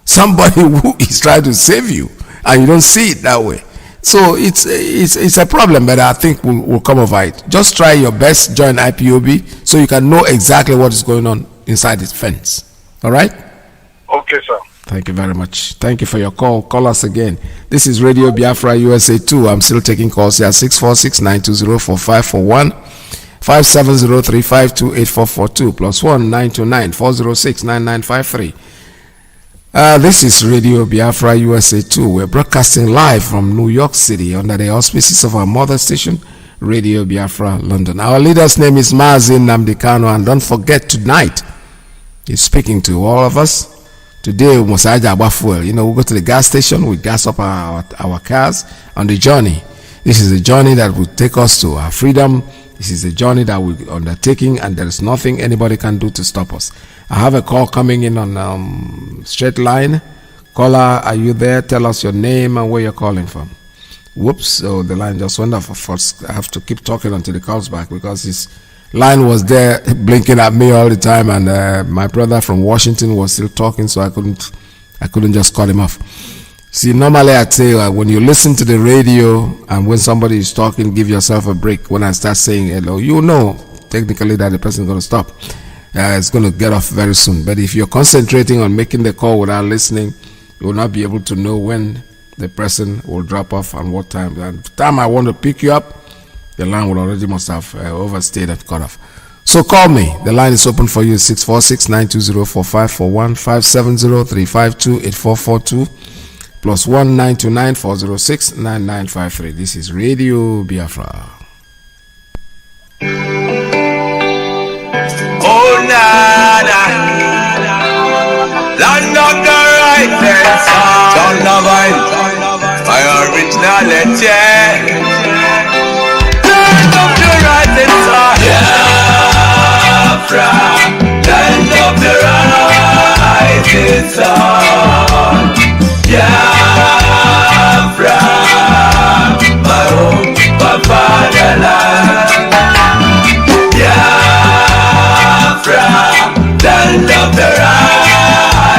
K: Somebody who is trying to save you, and you don't see it that way. So it's a problem, but I think we'll come over it. Just try your best, join IPOB, so you can know exactly what is going on inside its fence. All right?
I: Okay, sir.
K: Thank you very much. Thank you for your call. Call us again. This is Radio Biafra USA 2. I'm still taking calls here. 646-920-4541, 5703-528-442, +1 929-406-9953. This is Radio Biafra USA 2. We're broadcasting live from New York City under the auspices of our mother station, Radio Biafra London. Our leader's name is Mazi Nnamdi Kanu, and don't forget, tonight he's speaking to all of us. Today we must buy fuel. We go to the gas station, we gas up our cars on the journey. This is a journey that will take us to our freedom. This is a journey that we're undertaking, and there is nothing anybody can do to stop us. I have a call coming in on straight line. Caller, are you there? Tell us your name and where you're calling from. Whoops, so the line just went off. Of course, I have to keep talking until he calls back, because his line was there blinking at me all the time, and my brother from Washington was still talking, so I couldn't just cut him off. See, normally I'd say when you listen to the radio and when somebody is talking, give yourself a break. When I start saying hello, technically that the person is going to stop. It's going to get off very soon. But if you're concentrating on making the call without listening, you will not be able to know when the person will drop off and what time. And the time I want to pick you up, the line will already must have overstayed and cut off. So call me. The line is open for you. 646-920-4541, 570-352-8442, plus 1-929-406-9953. This is Radio Biafra.
J: Oh, nada. Land of the righteous, sound of my originality. Land of the righteous, Biafra. Land of the righteous, Biafra. My home, my fatherland. Biafra, land of the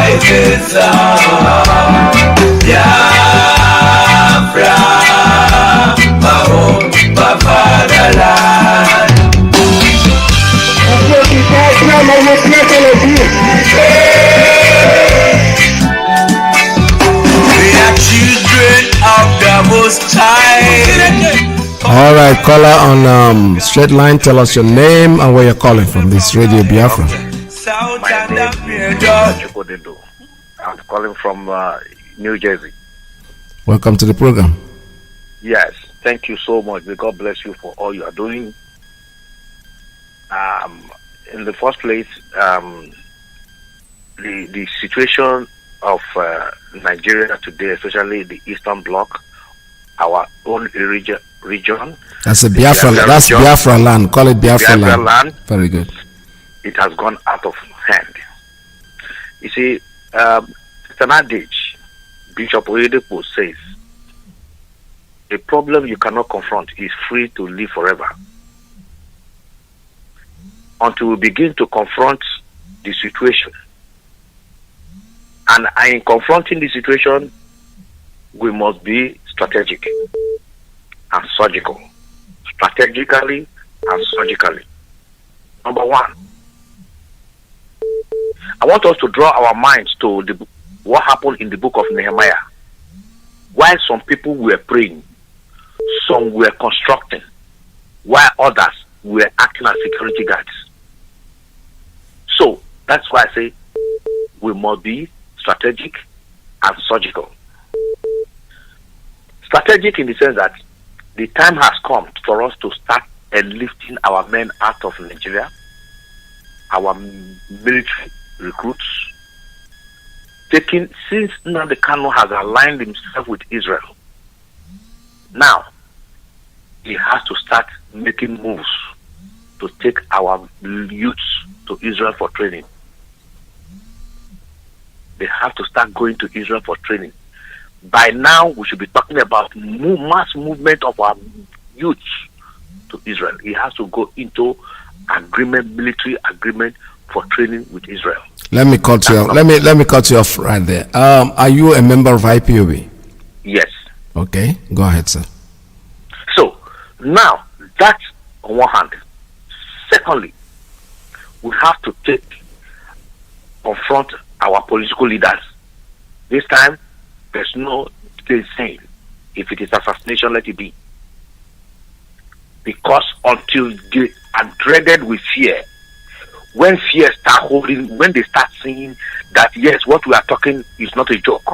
J: rising sun. Biafra, my home, my fatherland. We are children of the Most High.
K: All right, caller on straight line, tell us your name and where you're calling from. This Radio Biafra.
B: My name is Chukwudindo. I'm calling from New Jersey.
K: Welcome to the program.
B: Yes, thank you so much. May God bless you for all you are doing. In the first place, the situation of Nigeria today, especially the Eastern Bloc, our own region.
K: That's a Biafra. That's region, Biafra land. Call it Biafra land. Very good.
B: It has gone out of hand. You see, it's an adage. Bishop Oyedepo says, "A problem you cannot confront is free to live forever." Until we begin to confront the situation, and in confronting the situation, we must be strategic and surgical. Strategically and surgically. Number one, I want us to draw our minds to what happened in the book of Nehemiah. While some people were praying, some were constructing, while others were acting as security guards. So that's why I say we must be strategic and surgical. Strategic in the sense that the time has come for us to start enlisting our men out of Nigeria, our military recruits, since Nnamdi Kanu has aligned himself with Israel. Now, he has to start making moves to take our youths to Israel for training. They have to start going to Israel for training. By now, we should be talking about mass movement of our youths to Israel. He has to go into agreement, military agreement for training with Israel.
K: Let me cut you. Let me cut you off right there. Are you a member of IPOB?
B: Yes.
K: Okay, go ahead, sir.
B: So now that's on one hand. Secondly, we have to confront our political leaders. This time, there's no saying. If it is assassination, let it be. Because until they are dreaded with fear, when fear start holding, when they start saying that yes, what we are talking is not a joke,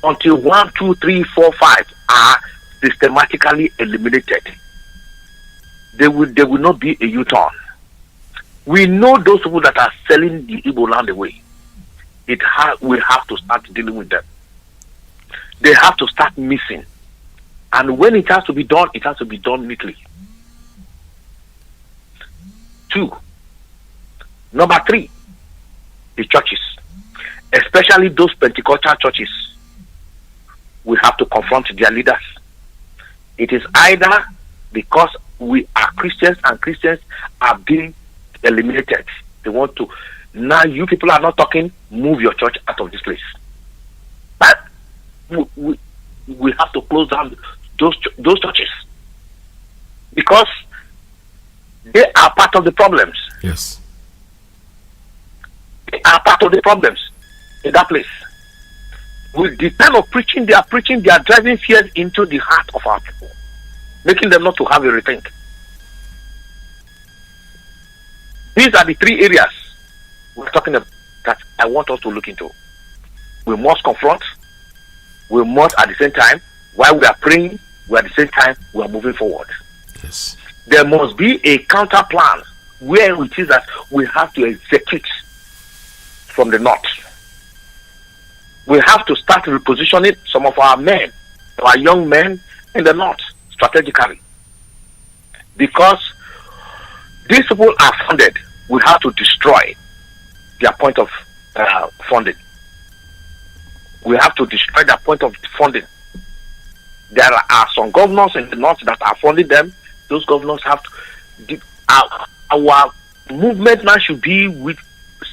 B: until 1, 2, 3, 4, 5 are systematically eliminated, there will not be a U-turn. We know those people that are selling the Igbo land away. We have to start dealing with them. They have to start missing. And when it has to be done, it has to be done neatly. 2. Number 3, the churches, especially those Pentecostal churches. We have to confront their leaders. It is either because we are Christians and Christians are being eliminated. They want to, now you people are not talking, move your church out of this place. But we have to close down those churches. Because They are part of the problems.
K: Yes.
B: They are part of the problems in that place. With the kind of preaching they are driving fear into the heart of our people, making them not to have a rethink. These are the three areas we're talking about that I want us to look into. We must confront. We must, at the same time, while we are praying, at the same time, we are moving forward.
K: Yes.
B: There must be a counter plan where it is that we have to execute from the north. We have to start repositioning some of our men, our young men in the north, strategically. Because these people are funded, we have to destroy their point of funding. We have to destroy their point of funding. There are some governors in the north that are funding them. Those governors have to. Our movement now should be with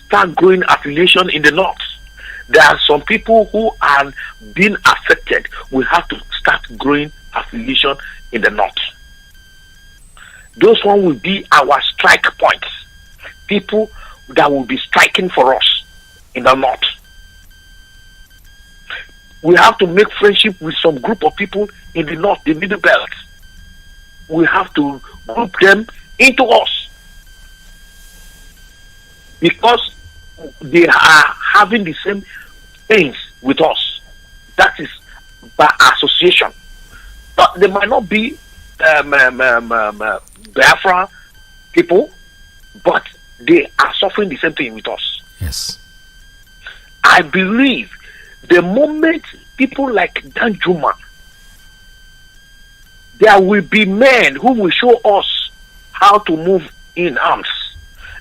B: start growing affiliation in the north. There are some people who are being affected. We have to start growing affiliation in the north. Those one will be our strike points. People that will be striking for us in the north. We have to make friendship with some group of people in the north, the middle belt. We have to group them into us. Because they are having the same things with us. That is by association. But they might not be Biafra people, but they are suffering the same thing with us.
K: Yes.
B: I believe the moment people like Dan Juma, there will be men who will show us how to move in arms.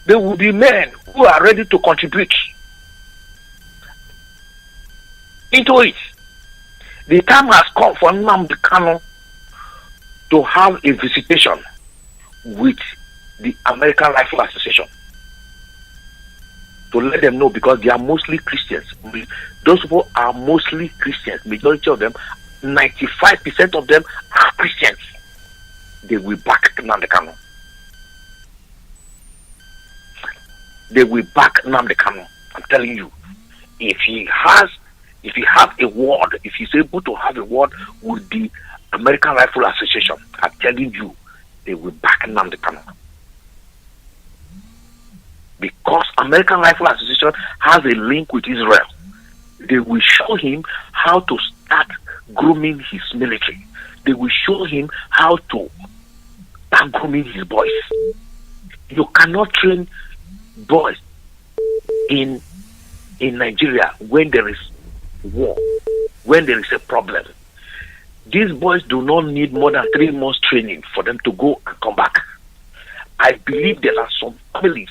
B: There will be men who are ready to contribute into it. The time has come for Nnamdi Kanu to have a visitation with the American Rifle Association, to let them know, because they are mostly Christians. Those people are mostly Christians. Majority of them, 95% of them are Christians. They will back Nnamdi Kanu. They will back Nnamdi Kanu. I'm telling you, if he have a word, if he's able to have a word with the American Rifle Association, I'm telling you, they will back Nnamdi Kanu. Because American Rifle Association has a link with Israel. They will show him how to start grooming his military. They will show him how to start grooming his boys. You cannot train boys in Nigeria when there is war, when there is a problem. These boys do not need more than 3 months training for them to go and come back. I believe there are some families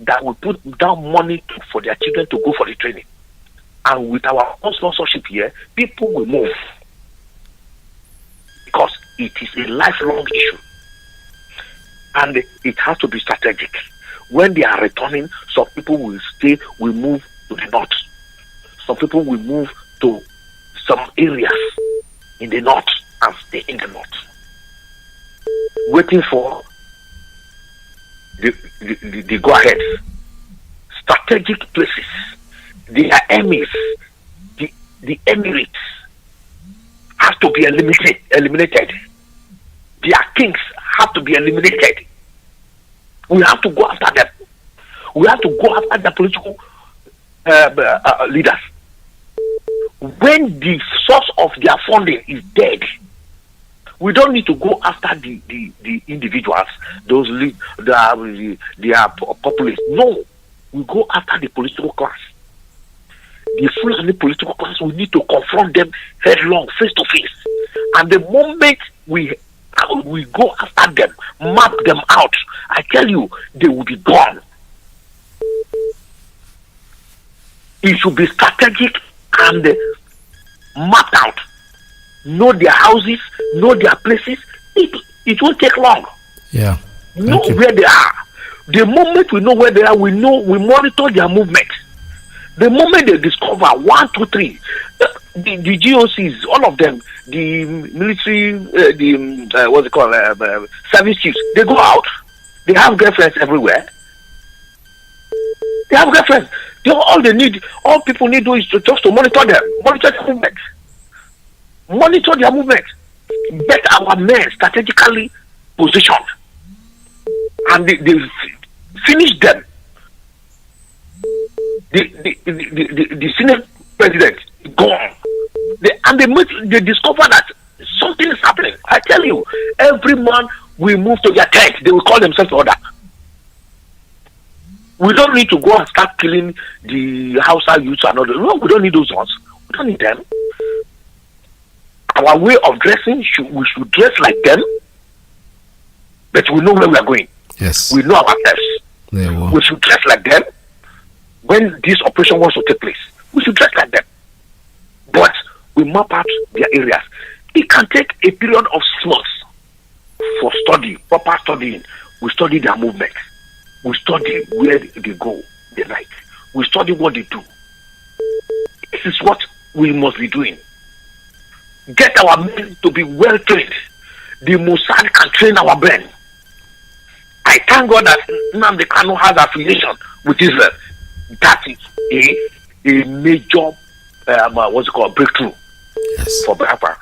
B: that will put down money for their children to go for the training. And with our own sponsorship here, people will move. Because it is a lifelong issue. And it has to be strategic. When they are returning, some people will stay, will move to the north. Some people will move to some areas in the north and stay in the north. Waiting for the go-ahead. Strategic places. Their enemies, the Emirates, have to be eliminated. Their kings have to be eliminated. We have to go after them. We have to go after the political leaders. When the source of their funding is dead, we don't need to go after the individuals, those they are populists. No, we go after the political class. The Fulani political class, we need to confront them headlong, face to face. And the moment we go after them, map them out, I tell you, they will be gone. It should be strategic and mapped out. Know their houses, know their places. It won't take long.
K: Yeah.
B: Know where they are. The moment we know where they are, we monitor their movement. The moment they discover 1, 2, 3, the GOCs, all of them, the military, what's it called, service chiefs, they go out. They have girlfriends everywhere. They have girlfriends. All people need to do is just to monitor them, monitor their movement, monitor their movement. Get our men strategically positioned, and they finish them. The Senate president gone, they discover that something is happening. I tell you, every man we move to their tent, they will call themselves order. We don't need to go and start killing the Hausa youths and others. No, we don't need those ones. We don't need them. Our way of dressing, we should dress like them, but we know where we are going.
K: Yes.
B: We know ourselves. We should dress like them. When this operation wants to take place, we should dress like them. But we map out their areas. It can take a period of months for study, proper studying. We study their movement. We study where they go, they like. We study what they do. This is what we must be doing. Get our men to be well trained. The Mossad can train our men. I thank God that Nnamdi Kanu has affiliation with Israel. That is a major breakthrough for Biafra.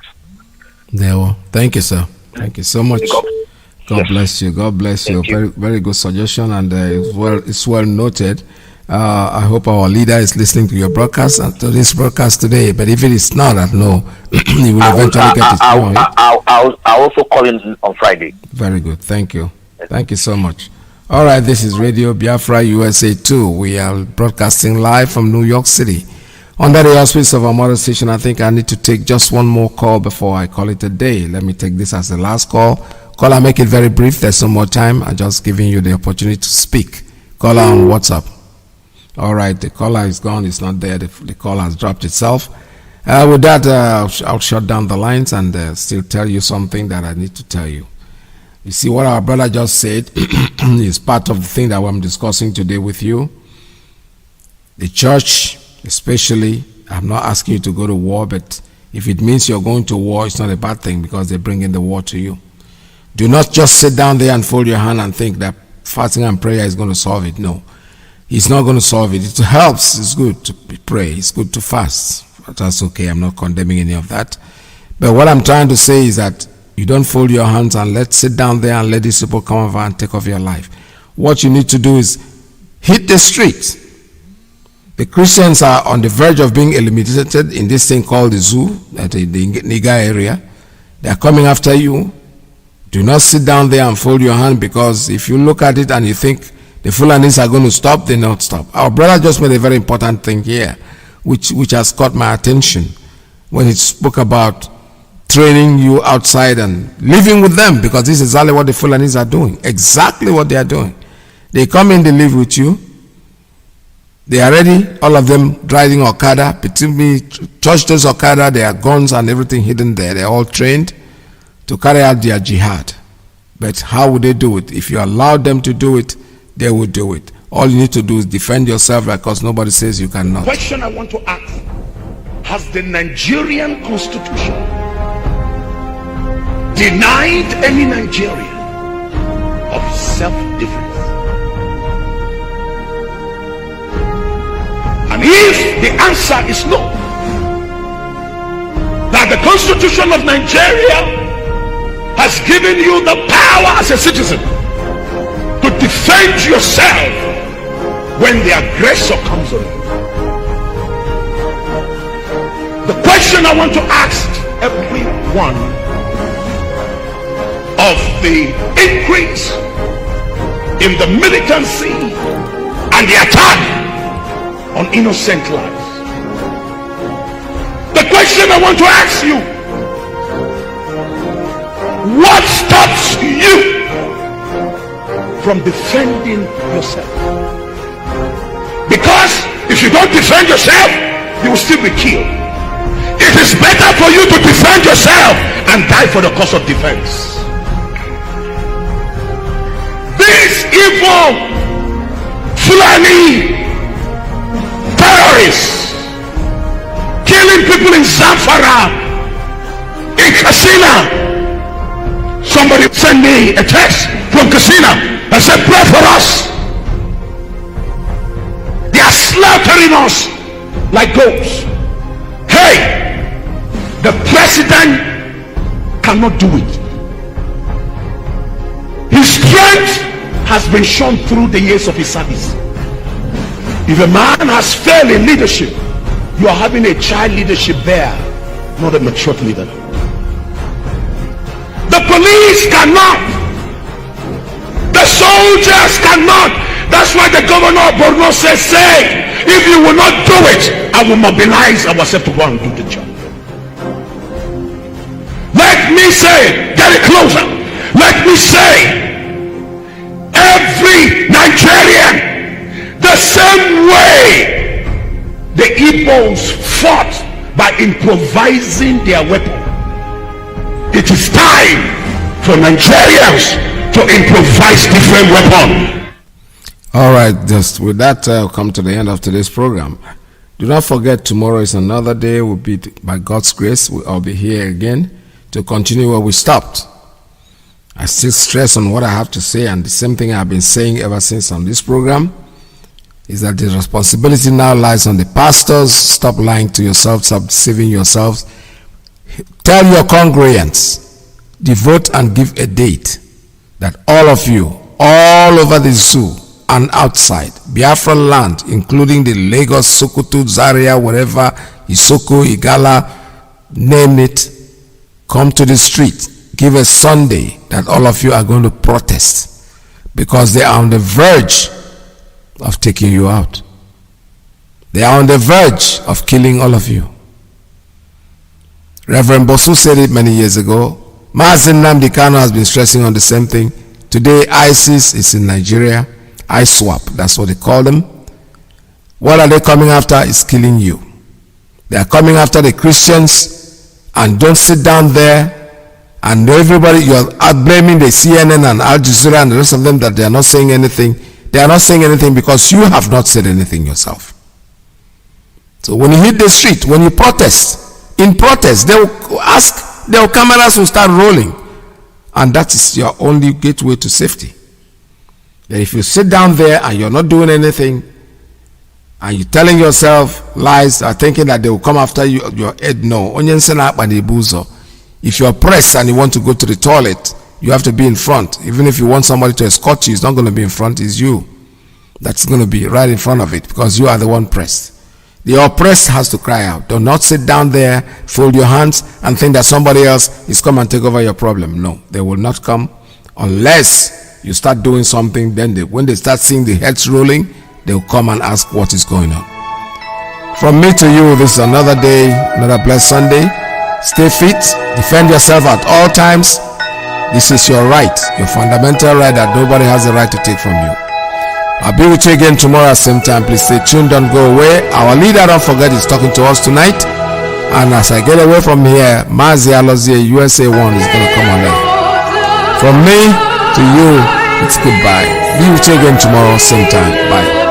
K: Thank you, sir. Thank you so much. God bless you. God bless you. Very, very good suggestion, and it's well noted. I hope our leader is listening to your broadcast and to this broadcast today. But if it is not, I know he will eventually get it.
B: I'll also call him on Friday.
K: Very good. Thank you. Thank you so much. All right, this is Radio Biafra USA 2. We are broadcasting live from New York City. Under the auspices of our mother station, I think I need to take just one more call before I call it a day. Let me take this as the last call. Caller, make it very brief. There's no more time. I'm just giving you the opportunity to speak. Caller on WhatsApp. All right, the caller is gone. It's not there. The call has dropped itself. With that, I'll shut down the lines and still tell you something that I need to tell you. You see, what our brother just said is part of the thing that I'm discussing today with you. The church, especially, I'm not asking you to go to war, but if it means you're going to war, it's not a bad thing because they bring in the war to you. Do not just sit down there and fold your hand and think that fasting and prayer is going to solve it. No, it's not going to solve it. It helps. It's good to pray. It's good to fast. But that's okay. I'm not condemning any of that. But what I'm trying to say is that you don't fold your hands and let's sit down there and let these people come over and take off your life. What you need to do is hit the streets. The Christians are on the verge of being eliminated in this thing called the zoo, at the Niga area. They are coming after you. Do not sit down there and fold your hand, because if you look at it and you think the Fulanis are going to stop, they not stop. Our brother just made a very important thing here, which has caught my attention when he spoke about training you outside and living with them, because this is exactly what the Fulanis are doing. Exactly what they are doing. They come in, they live with you. They are ready, all of them driving Okada. Between touch those Okada, there are guns and everything hidden there. They're all trained to carry out their jihad. But how would they do it? If you allowed them to do it, they would do it. All you need to do is defend yourself, because nobody says you cannot.
A: The question I want to ask: has the Nigerian constitution denied any Nigerian of self-defense? And if the answer is no, that the Constitution of Nigeria has given you the power as a citizen to defend yourself when the aggressor comes on you. The question I want to ask every one of the increase in the militancy and the attack on innocent lives. The question I want to ask you: what stops you from defending yourself? Because if you don't defend yourself, you will still be killed. It is better for you to defend yourself and die for the cause of defense. These evil Fulani terrorists killing people in Zamfara, in Katsina. Somebody sent me a text from Katsina. I said, pray for us. They are slaughtering us like goats. Hey, the president cannot do it. His strength has been shown through the years of his service. If a man has failed in leadership, you are having a child leadership there, not a mature leader. The police cannot. The soldiers cannot. That's why the governor of Borno says, say, if you will not do it, I will mobilize ourselves to go and do the job. Let me say, get it closer. Let me say, every Nigerian, the same way the Ibos fought by improvising their weapon, it is time for Nigerians to improvise different weapons.
K: All right, just with that, I'll come to the end of today's program. Do not forget, tomorrow is another day. We'll be, by God's grace, I'll be here again to continue where we stopped. I still stress on what I have to say, and the same thing I've been saying ever since on this program is that the responsibility now lies on the pastors. Stop lying to yourselves, stop deceiving yourselves. Tell your congregants, devote and give a date that all of you, all over the zoo and outside Biafra land, including the Lagos, Sokoto, Zaria, wherever, Isoko, Igala, name it, come to the street. Give a Sunday that all of you are going to protest because they are on the verge of taking you out. They are on the verge of killing all of you. Reverend Bosu said it many years ago. Mazi has been stressing on the same thing. Today, ISIS is in Nigeria. ISWAP, that's what they call them. What are they coming after? Is killing you. They are coming after the Christians, and don't sit down there and everybody, you're blaming the CNN and Al Jazeera and the rest of them that they are not saying anything. They are not saying anything because you have not said anything yourself. So when you hit the street, when you protest, in protest, they will ask, their cameras will start rolling. And that is your only gateway to safety. That if you sit down there and you're not doing anything, and you're telling yourself lies, or thinking that they will come after you, your head, no. If you're pressed and you want to go to the toilet, you have to be in front. Even if you want somebody to escort you, it's not going to be in front, it's you that's going to be right in front of it, because you are the one pressed. The oppressed has to cry out. Do not sit down there, fold your hands, and think that somebody else is come and take over your problem. No, they will not come unless you start doing something. Then when they start seeing the heads rolling, they will come and ask what is going on. From me to you, this is another day, another blessed Sunday. Stay fit, defend yourself at all times. This is your right, your fundamental right that nobody has the right to take from you. I'll be with you again tomorrow at the same time. Please stay tuned, don't go away. Our leader, don't forget, is talking to us tonight. And as I get away from here, Mazi Alozie, USA 1 is going to come on there. From me to you, it's goodbye. Be with you again tomorrow, same time. Bye.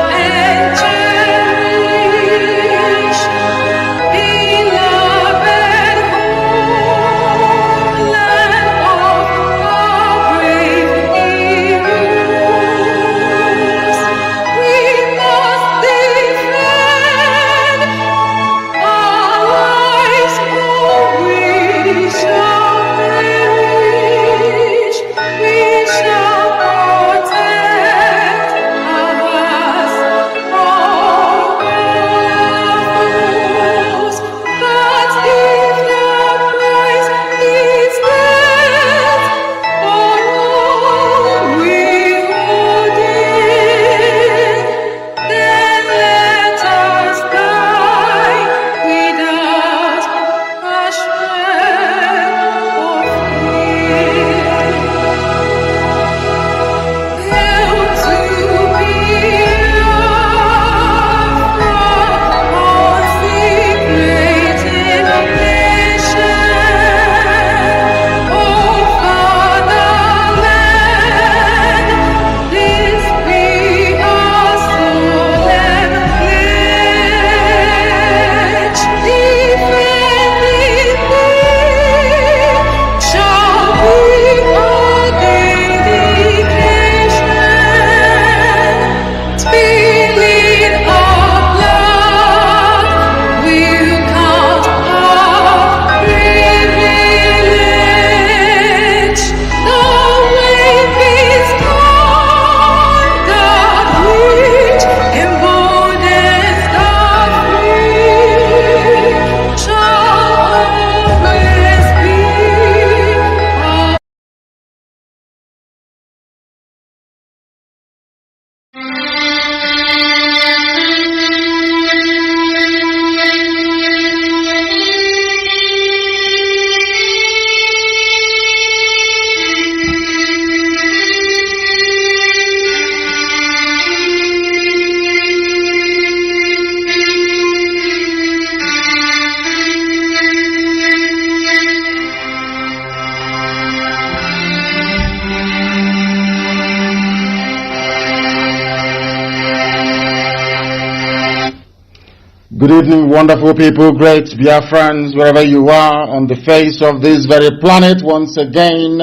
L: Good evening, wonderful people, great Biafrans, wherever you are on the face of this very planet. Once again,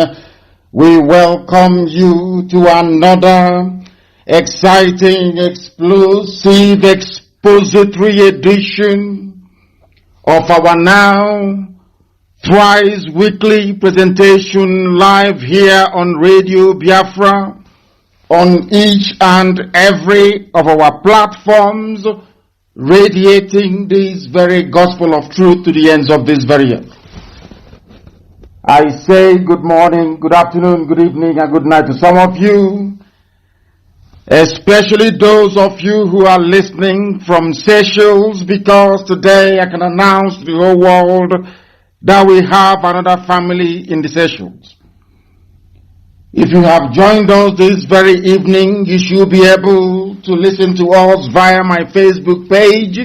L: we welcome you to another exciting, explosive, expository edition of our now thrice weekly presentation live here on Radio Biafra on each and every of our platforms, radiating this very gospel of truth to the ends of this very earth. I say good morning, good afternoon, good evening, and good night to some of you, especially those of you who are listening from Seychelles, because today I can announce to the whole world that we have another family in the Seychelles. If you have joined us this very evening, you should be able to listen to us via my Facebook page,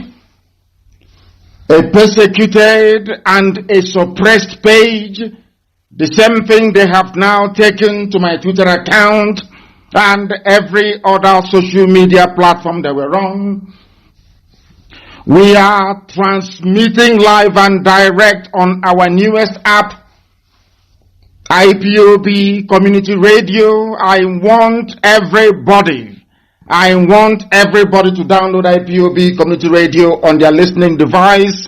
L: a persecuted and a suppressed page. The same thing they have now taken to my Twitter account and every other social media platform that we're on. We are transmitting live and direct on our newest app, Ipob Community Radio. I want everybody to download Ipob Community Radio on their listening device,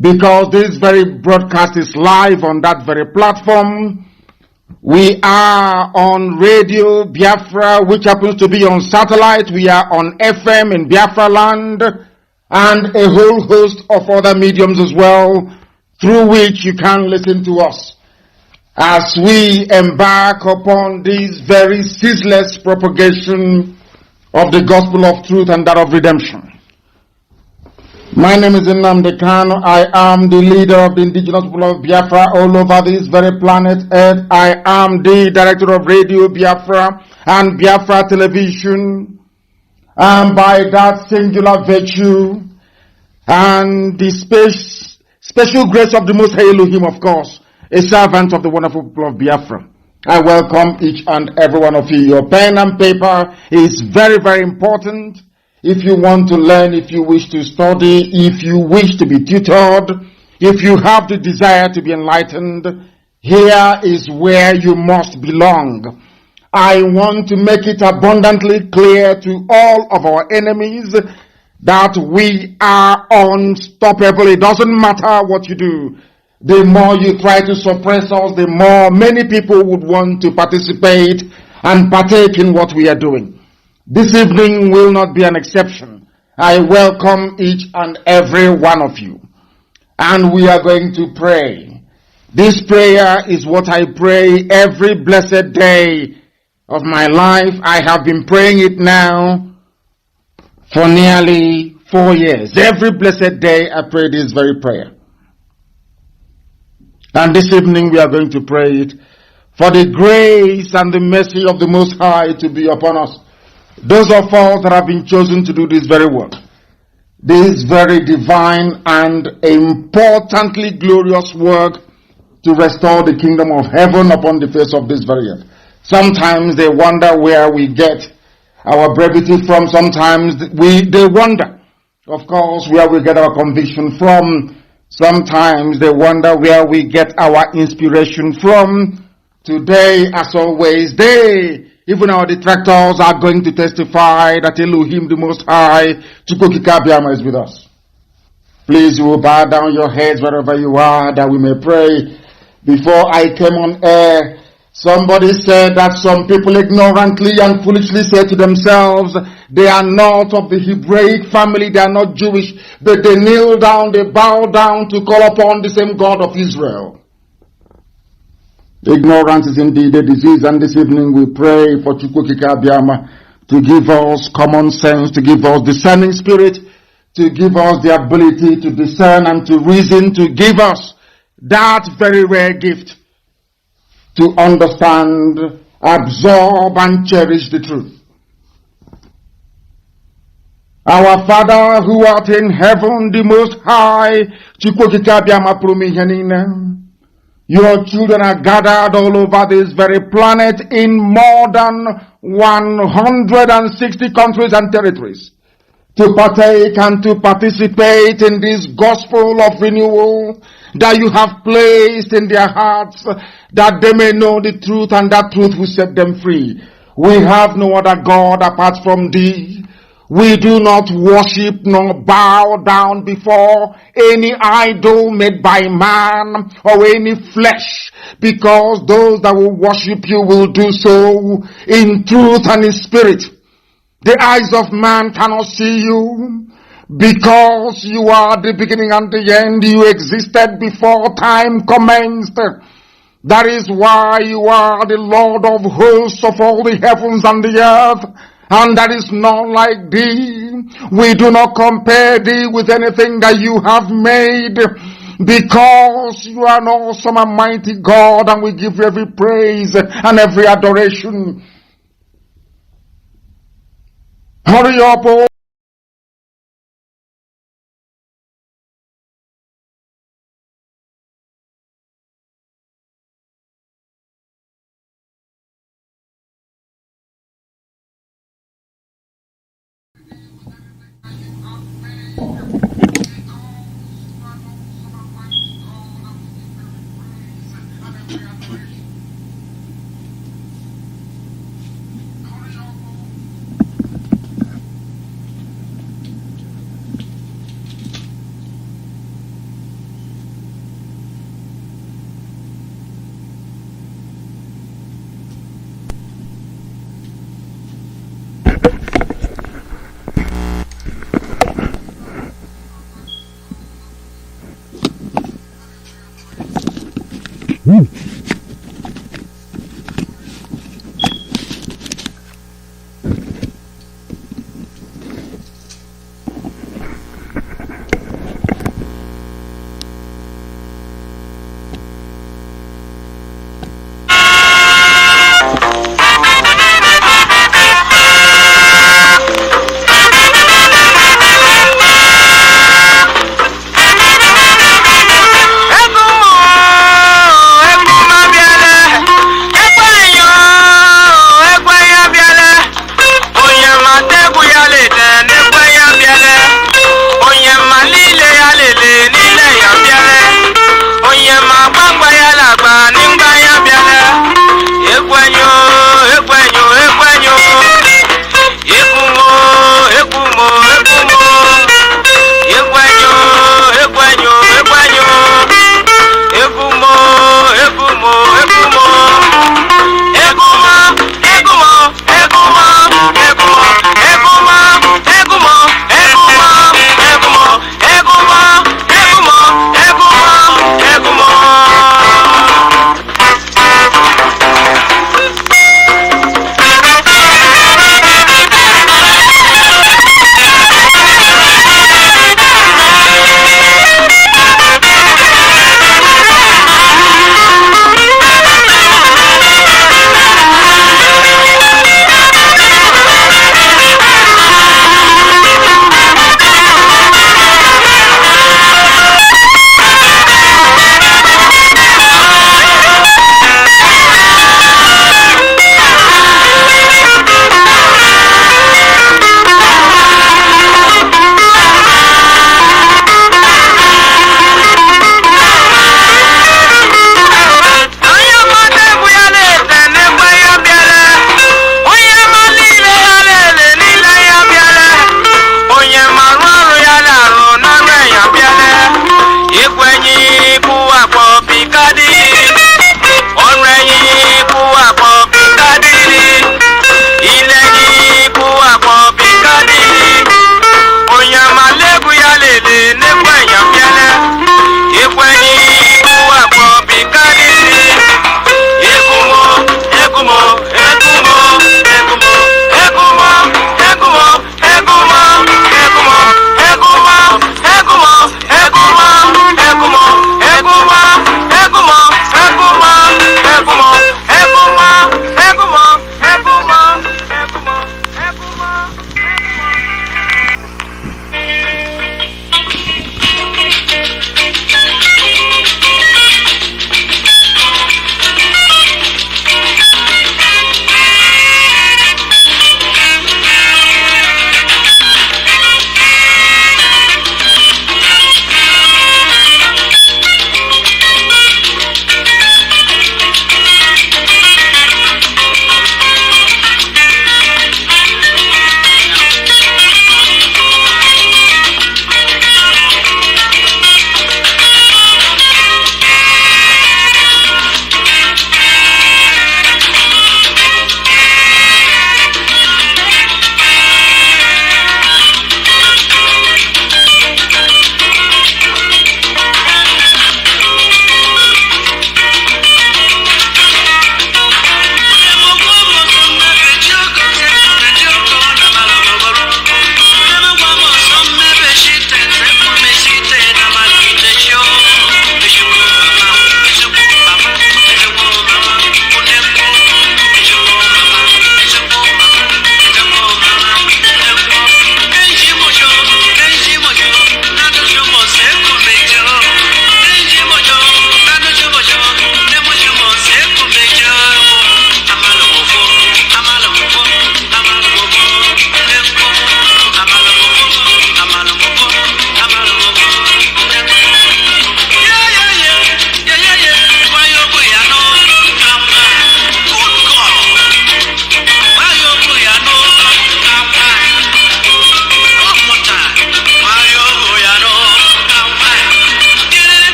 L: because this very broadcast is live on that very platform. We are on Radio Biafra, which happens to be on satellite. We are on FM in Biafra land, and a whole host of other mediums as well, through which you can listen to us as we embark upon this very ceaseless propagation of the gospel of truth and that of redemption. My name is Nnamdi Kanu. I am the leader of the indigenous people of Biafra all over this very planet Earth. I am the director of Radio Biafra and Biafra Television, and by that singular virtue and the special grace of the Most High Elohim, of course, a servant of the wonderful people of Biafra. I welcome each and every one of you. Your pen and paper is very, very important. If you want to learn, if you wish to study, if you wish to be tutored, if you have the desire to be enlightened, here is where you must belong. I want to make it abundantly clear to all of our enemies that we are unstoppable. It doesn't matter what you do. The more you try to suppress us, the more many people would want to participate and partake in what we are doing. This evening will not be an exception. I welcome each and every one of you. And we are going to pray. This prayer is what I pray every blessed day of my life. I have been praying it now for nearly 4 years. Every blessed day I pray this very prayer. And this evening we are going to pray it for the grace and the mercy of the Most High to be upon us. Those of us that have been chosen to do this very work. This very divine and importantly glorious work to restore the kingdom of heaven upon the face of this very earth. Sometimes they wonder where we get our brevity from. Sometimes they wonder, of course, where we get our conviction from. Sometimes they wonder where we get our inspiration from. Today, as always, even our detractors, are going to testify that Elohim, the Most High, Chukwukika is with us. Please, you will bow down your heads wherever you are, that we may pray. Before I came on air, somebody said that some people ignorantly and foolishly say to themselves, they are not of the Hebraic family, they are not Jewish, but they kneel down, they bow down to call upon the same God of Israel. Ignorance is indeed a disease, and this evening we pray for Chukwukika Abiyama to give us common sense, to give us discerning spirit, to give us the ability to discern and to reason, to give us that very rare gift to understand, absorb, and cherish the truth. Our Father who art in heaven, the Most High, your children are gathered all over this very planet in more than 160 countries and territories. to partake and to participate in this gospel of renewal that you have placed in their hearts, that they may know the truth and that truth will set them free. We have no other God apart from thee. We do not worship nor bow down before any idol made by man or any flesh, because those that will worship you will do so in truth and in spirit. The eyes of man cannot see you, because you are the beginning and the end. You existed before time commenced. That is why you are the Lord of hosts of all the heavens and the earth, and there is none like thee. We do not compare thee with anything that you have made, because you are an awesome and mighty God, and we give you every praise and every adoration. Hurry up, oh.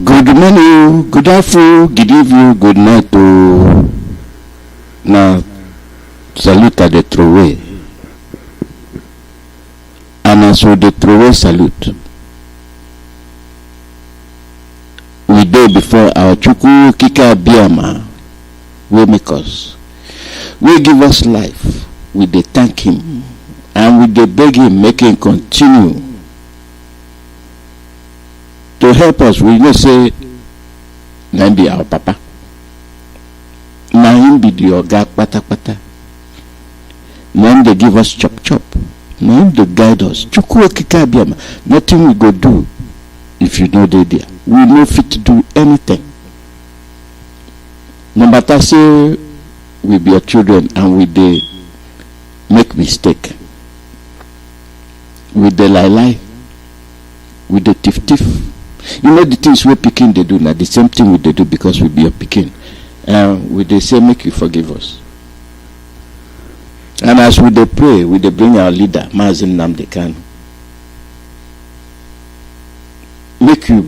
M: Good morning, good afternoon, good evening, good night to now salute at the throwaway. And as for the throwaway salute, we do before our Chuku Kika Biama will make us. We give us life. We dey thank him. And we dey beg him make him continue to help us. We know say na be our papa. Na him be the oga pata. Na him dey give us chop. Na him dey guide us. Chuku Kika Biama. Nothing we go do if you know they there. We no fit to do anything. No matter say we be your children and we dey make mistake. We dey lie. We dey thief. You know the things we pikin they do now. The same thing we dey do because we be your pikin. We dey say make you forgive us. And as we dey pray, we dey bring our leader Mazi. Make you